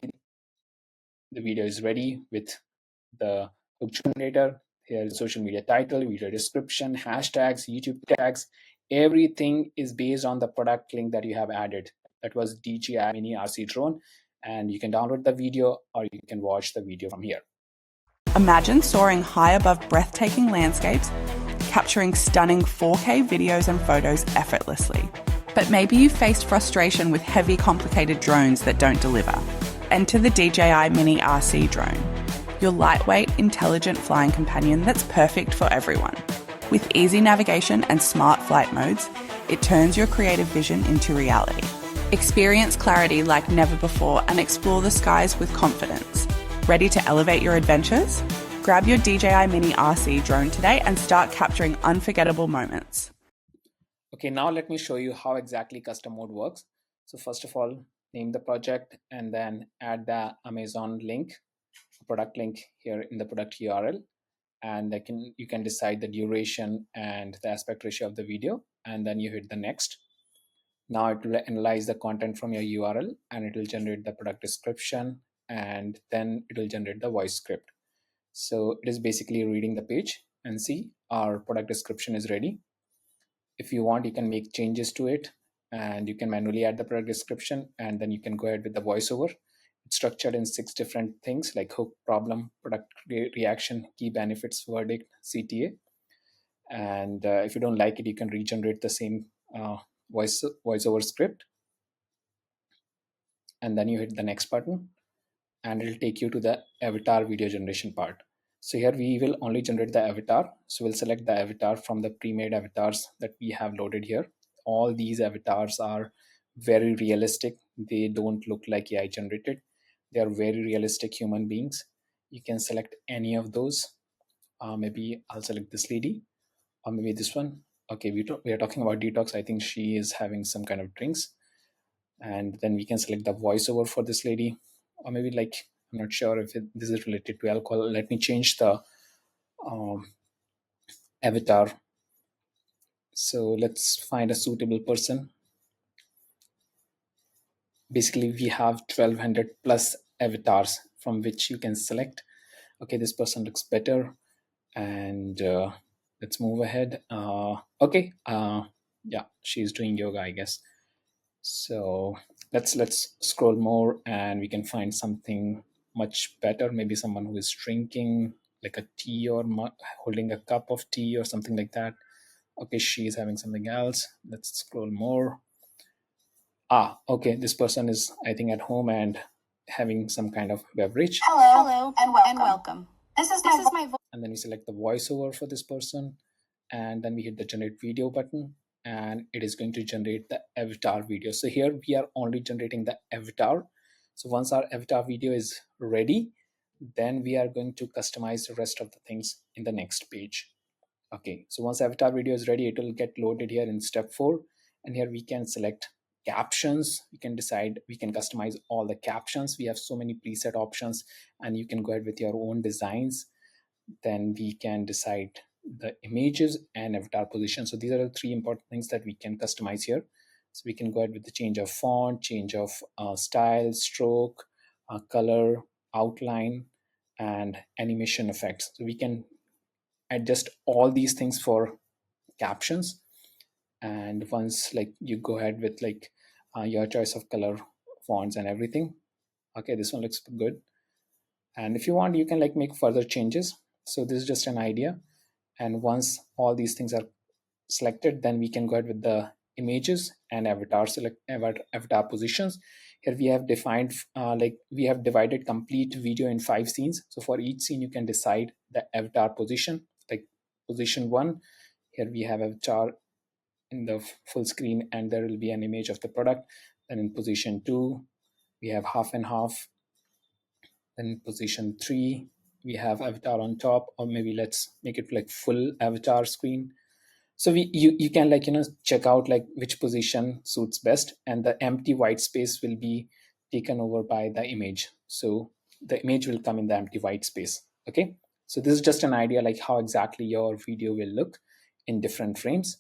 the video is ready with the hook generator. Here is social media title, video description, hashtags, YouTube tags. Everything is based on the product link that you have added. That was DJI Mini RC drone. And you can download the video or you can watch the video from here. Imagine soaring high above breathtaking landscapes, capturing stunning 4K videos and photos effortlessly. But maybe you faced frustration with heavy, complicated drones that don't deliver. Enter the DJI Mini RC drone, your lightweight, intelligent flying companion that's perfect for everyone. With easy navigation and smart flight modes, it turns your creative vision into reality. Experience clarity like never before and explore the skies with confidence. Ready to elevate your adventures? Grab your DJI Mini RC drone today and start capturing unforgettable moments. Okay, now let me show you how exactly custom mode works. So first of all, name the project and then add the Amazon link, product link here in the product URL. And you can decide the duration and the aspect ratio of the video, and then you hit the next. Now it will analyze the content from your URL and it will generate the product description, and then it will generate the voice script. So it is basically reading the page, and see our product description is ready. If you want, you can make changes to it and you can manually add the product description, and then you can go ahead with the voiceover. It's structured in 6 different things like hook, problem, product reaction, key benefits, verdict, CTA. And if you don't like it, you can regenerate the same voiceover script. And then you hit the next button and it'll take you to the avatar video generation part. So here we will only generate the avatar. So we'll select the avatar from the pre-made avatars that we have loaded here. All these avatars are very realistic. They don't look like AI generated. They are very realistic human beings. You can select any of those. Maybe I'll select this lady, or maybe this one. Okay, we are talking about detox. I think she is having some kind of drinks. And then we can select the voiceover for this lady, or maybe like, I'm not sure if this is related to alcohol. Let me change the avatar. So let's find a suitable person. basically we have 1200 plus avatars from which you can select. Okay, this person looks better, and let's move ahead. Okay, yeah, she's doing yoga, I guess. So let's scroll more, and we can find something much better. Maybe someone who is drinking like a tea or holding a cup of tea or something like that. Okay, she's having something else. Let's scroll more. Okay, this person is, I think, at home and having some kind of beverage. Hello, and welcome. This is my voice. And then we select the voiceover for this person, and then we hit the generate video button, and it is going to generate the avatar video. So here we are only generating the avatar. So once our avatar video is ready, then we are going to customize the rest of the things in the next page. Okay, so once avatar video is ready, it will get loaded here in step 4, and here we can select captions. We can decide, we can customize all the captions. We have so many preset options, and you can go ahead with your own designs. Then we can decide the images and avatar position. So these are the 3 important things that we can customize here. So we can go ahead with the change of font, change of style, stroke, color, outline, and animation effects. So we can adjust all these things for captions. And once like you go ahead with like your choice of color, fonts, and everything. Okay, this one looks good. And if you want, you can like make further changes. So this is just an idea. And once all these things are selected, then we can go ahead with the images and avatar, select avatar positions. Here we have defined like we have divided complete video in 5 scenes. So for each scene you can decide the avatar position. Like position 1, here we have avatar in the full screen, and there will be an image of the product. Then in position 2 we have half and half. Then in position 3 we have avatar on top, or maybe let's make it like full avatar screen. So you can like check out like which position suits best, and the empty white space will be taken over by the image. So the image will come in the empty white space. Okay, so this is just an idea like how exactly your video will look in different frames.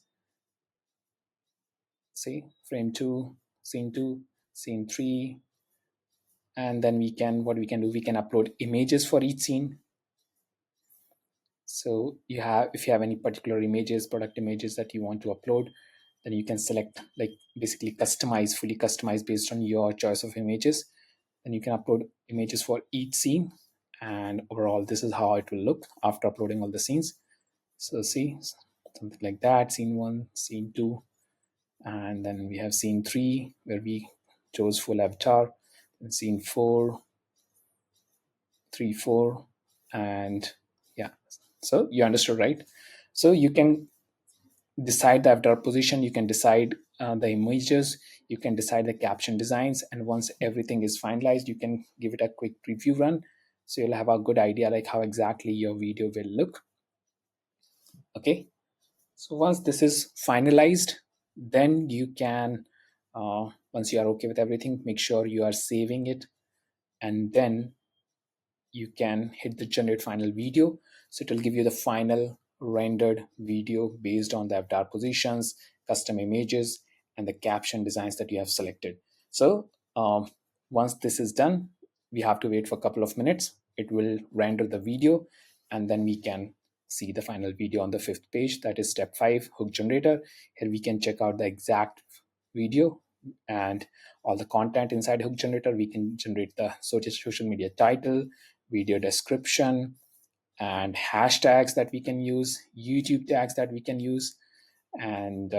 See, frame 2, scene 2, scene 3, and then what we can do, we can upload images for each scene. So if you have any particular images, product images that you want to upload, then you can select like basically fully customize based on your choice of images. Then you can upload images for each scene, and overall this is how it will look after uploading all the scenes. So see, something like that, scene 1, scene 2, and then we have scene 3 where we chose full avatar, and scene 4, 3, 4, and yeah. So you understood, right? So you can decide the avatar position, you can decide the images, you can decide the caption designs, and once everything is finalized, you can give it a quick preview run. So you'll have a good idea like how exactly your video will look. Okay, so once this is finalized, then you can, once you are okay with everything, make sure you are saving it, and then you can hit the generate final video. So it will give you the final rendered video based on the avatar positions, custom images, and the caption designs that you have selected. So once this is done, we have to wait for a couple of minutes. It will render the video, and then we can see the final video on the 5th page. That is step 5, hook generator. Here we can check out the exact video and all the content inside hook generator. We can generate the social media title, video description, and hashtags that we can use, YouTube tags that we can use. And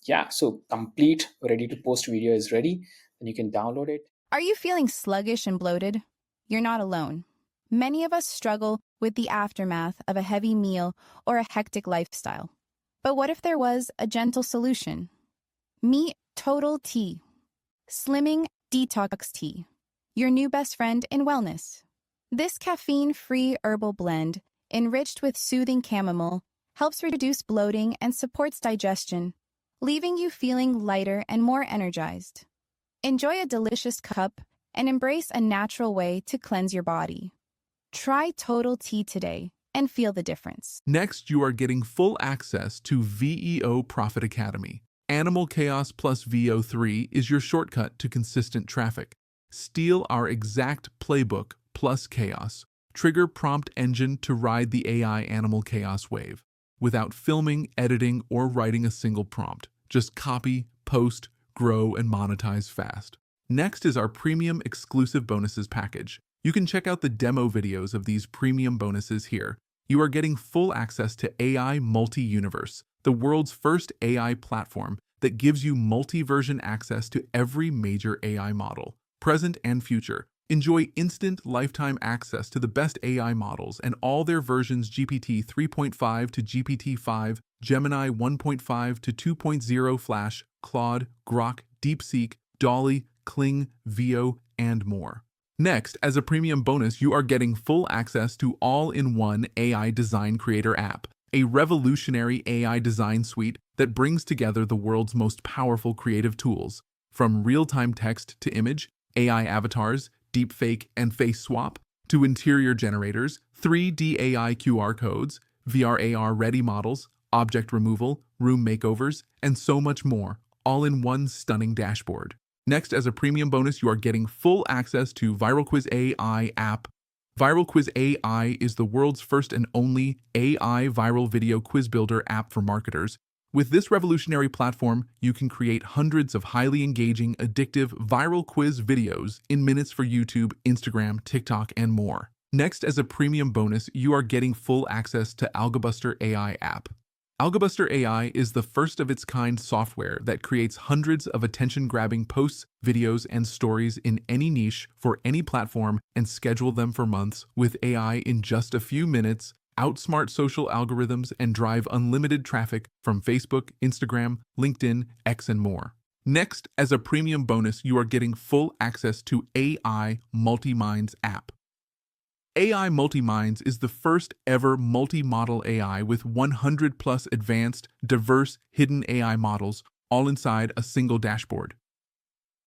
yeah, so complete ready to post video is ready, and you can download it. Are you feeling sluggish and bloated? You're not alone. Many of us struggle with the aftermath of a heavy meal or a hectic lifestyle. But what if there was a gentle solution? Meet Total Tea, Slimming Detox Tea, your new best friend in wellness. This caffeine-free herbal blend, enriched with soothing chamomile, helps reduce bloating and supports digestion, leaving you feeling lighter and more energized. Enjoy a delicious cup and embrace a natural way to cleanse your body. Try Total Tea today and feel the difference. Next, you are getting full access to VEO Profit Academy. Animal Chaos plus VO3 is your shortcut to consistent traffic. Steal our exact playbook plus chaos. Trigger prompt engine to ride the AI Animal Chaos wave. Without filming, editing, or writing a single prompt. Just copy, post, grow, and monetize fast. Next is our premium exclusive bonuses package. You can check out the demo videos of these premium bonuses here. You are getting full access to AI Multi-Universe, the world's first AI platform that gives you multi-version access to every major AI model, present and future. Enjoy instant lifetime access to the best AI models and all their versions GPT 3.5 to GPT-5, Gemini 1.5 to 2.0 Flash, Claude, Grok, DeepSeek, Dolly, Kling, Veo, and more. Next, as a premium bonus, you are getting full access to all-in-one AI Design Creator app, a revolutionary AI design suite that brings together the world's most powerful creative tools, from real-time text to image, AI avatars, deepfake and face swap, to interior generators, 3D AI QR codes, VR AR ready models, object removal, room makeovers, and so much more, all in one stunning dashboard. Next, as a premium bonus, you are getting full access to Viral Quiz AI app. Viral Quiz AI is the world's first and only AI viral video quiz builder app for marketers. With this revolutionary platform, you can create hundreds of highly engaging, addictive, viral quiz videos in minutes for YouTube, Instagram, TikTok, and more. Next, as a premium bonus, you are getting full access to Algobuster AI app. Algobuster AI is the first of its kind software that creates hundreds of attention-grabbing posts, videos, and stories in any niche for any platform and schedule them for months with AI in just a few minutes, outsmart social algorithms, and drive unlimited traffic from Facebook, Instagram, LinkedIn, X, and more. Next, as a premium bonus, you are getting full access to AI Multi-Minds app. AI Multi-Minds is the first ever multi-model AI with 100 plus advanced, diverse, hidden AI models, all inside a single dashboard.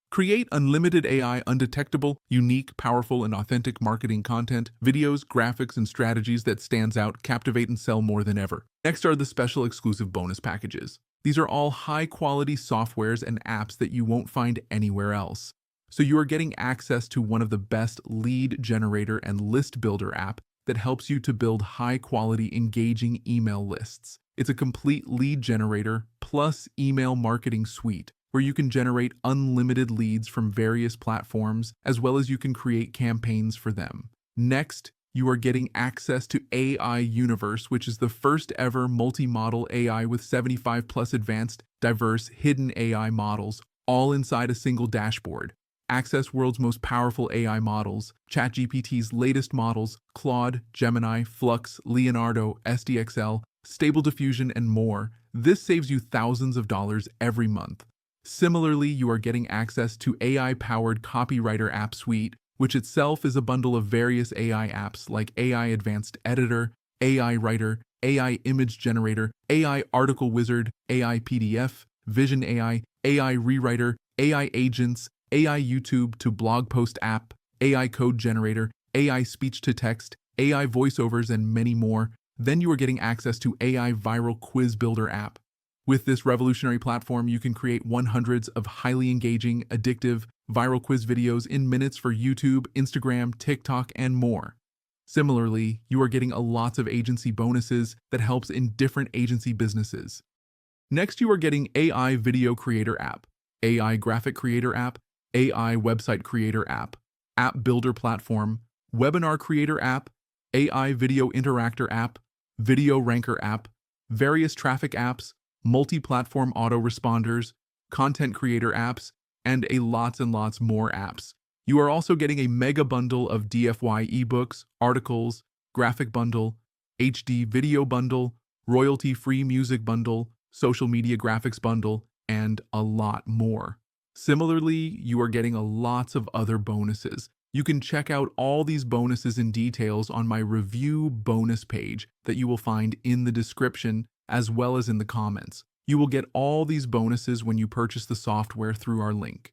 Create unlimited AI undetectable, unique, powerful, and authentic marketing content, videos, graphics, and strategies that stands out, captivate, and sell more than ever. Next are the special exclusive bonus packages. These are all high-quality softwares and apps that you won't find anywhere else. So you are getting access to one of the best lead generator and list builder app that helps you to build high-quality, engaging email lists. It's a complete lead generator plus email marketing suite where you can generate unlimited leads from various platforms, as well as you can create campaigns for them. Next, you are getting access to AI Universe, which is the first ever multi-model AI with 75 plus advanced, diverse, hidden AI models, all inside a single dashboard. Access world's most powerful AI models, ChatGPT's latest models, Claude, Gemini, Flux, Leonardo, SDXL, Stable Diffusion, and more. This saves you thousands of dollars every month. Similarly, you are getting access to AI-powered Copywriter App Suite, which itself is a bundle of various AI apps like AI Advanced Editor, AI Writer, AI Image Generator, AI Article Wizard, AI PDF, Vision AI, AI Rewriter, AI Agents, AI YouTube to Blog Post App, AI Code Generator, AI Speech-to-Text, AI Voiceovers, and many more. Then you are getting access to AI Viral Quiz Builder app. With this revolutionary platform, you can create hundreds of highly engaging, addictive, viral quiz videos in minutes for YouTube, Instagram, TikTok, and more. Similarly, you are getting lots of agency bonuses that helps in different agency businesses. Next, you are getting AI Video Creator app, AI Graphic Creator app, AI Website Creator app, App Builder Platform, Webinar Creator app, AI Video Interactor app, Video Ranker app, various traffic apps, multi-platform autoresponders, content creator apps, and lots and lots more apps. You are also getting a mega bundle of DFY ebooks, articles, graphic bundle, HD video bundle, royalty-free music bundle, social media graphics bundle, and a lot more. Similarly, you are getting lots of other bonuses. You can check out all these bonuses and details on my review bonus page that you will find in the description as well as in the comments. You will get all these bonuses when you purchase the software through our link.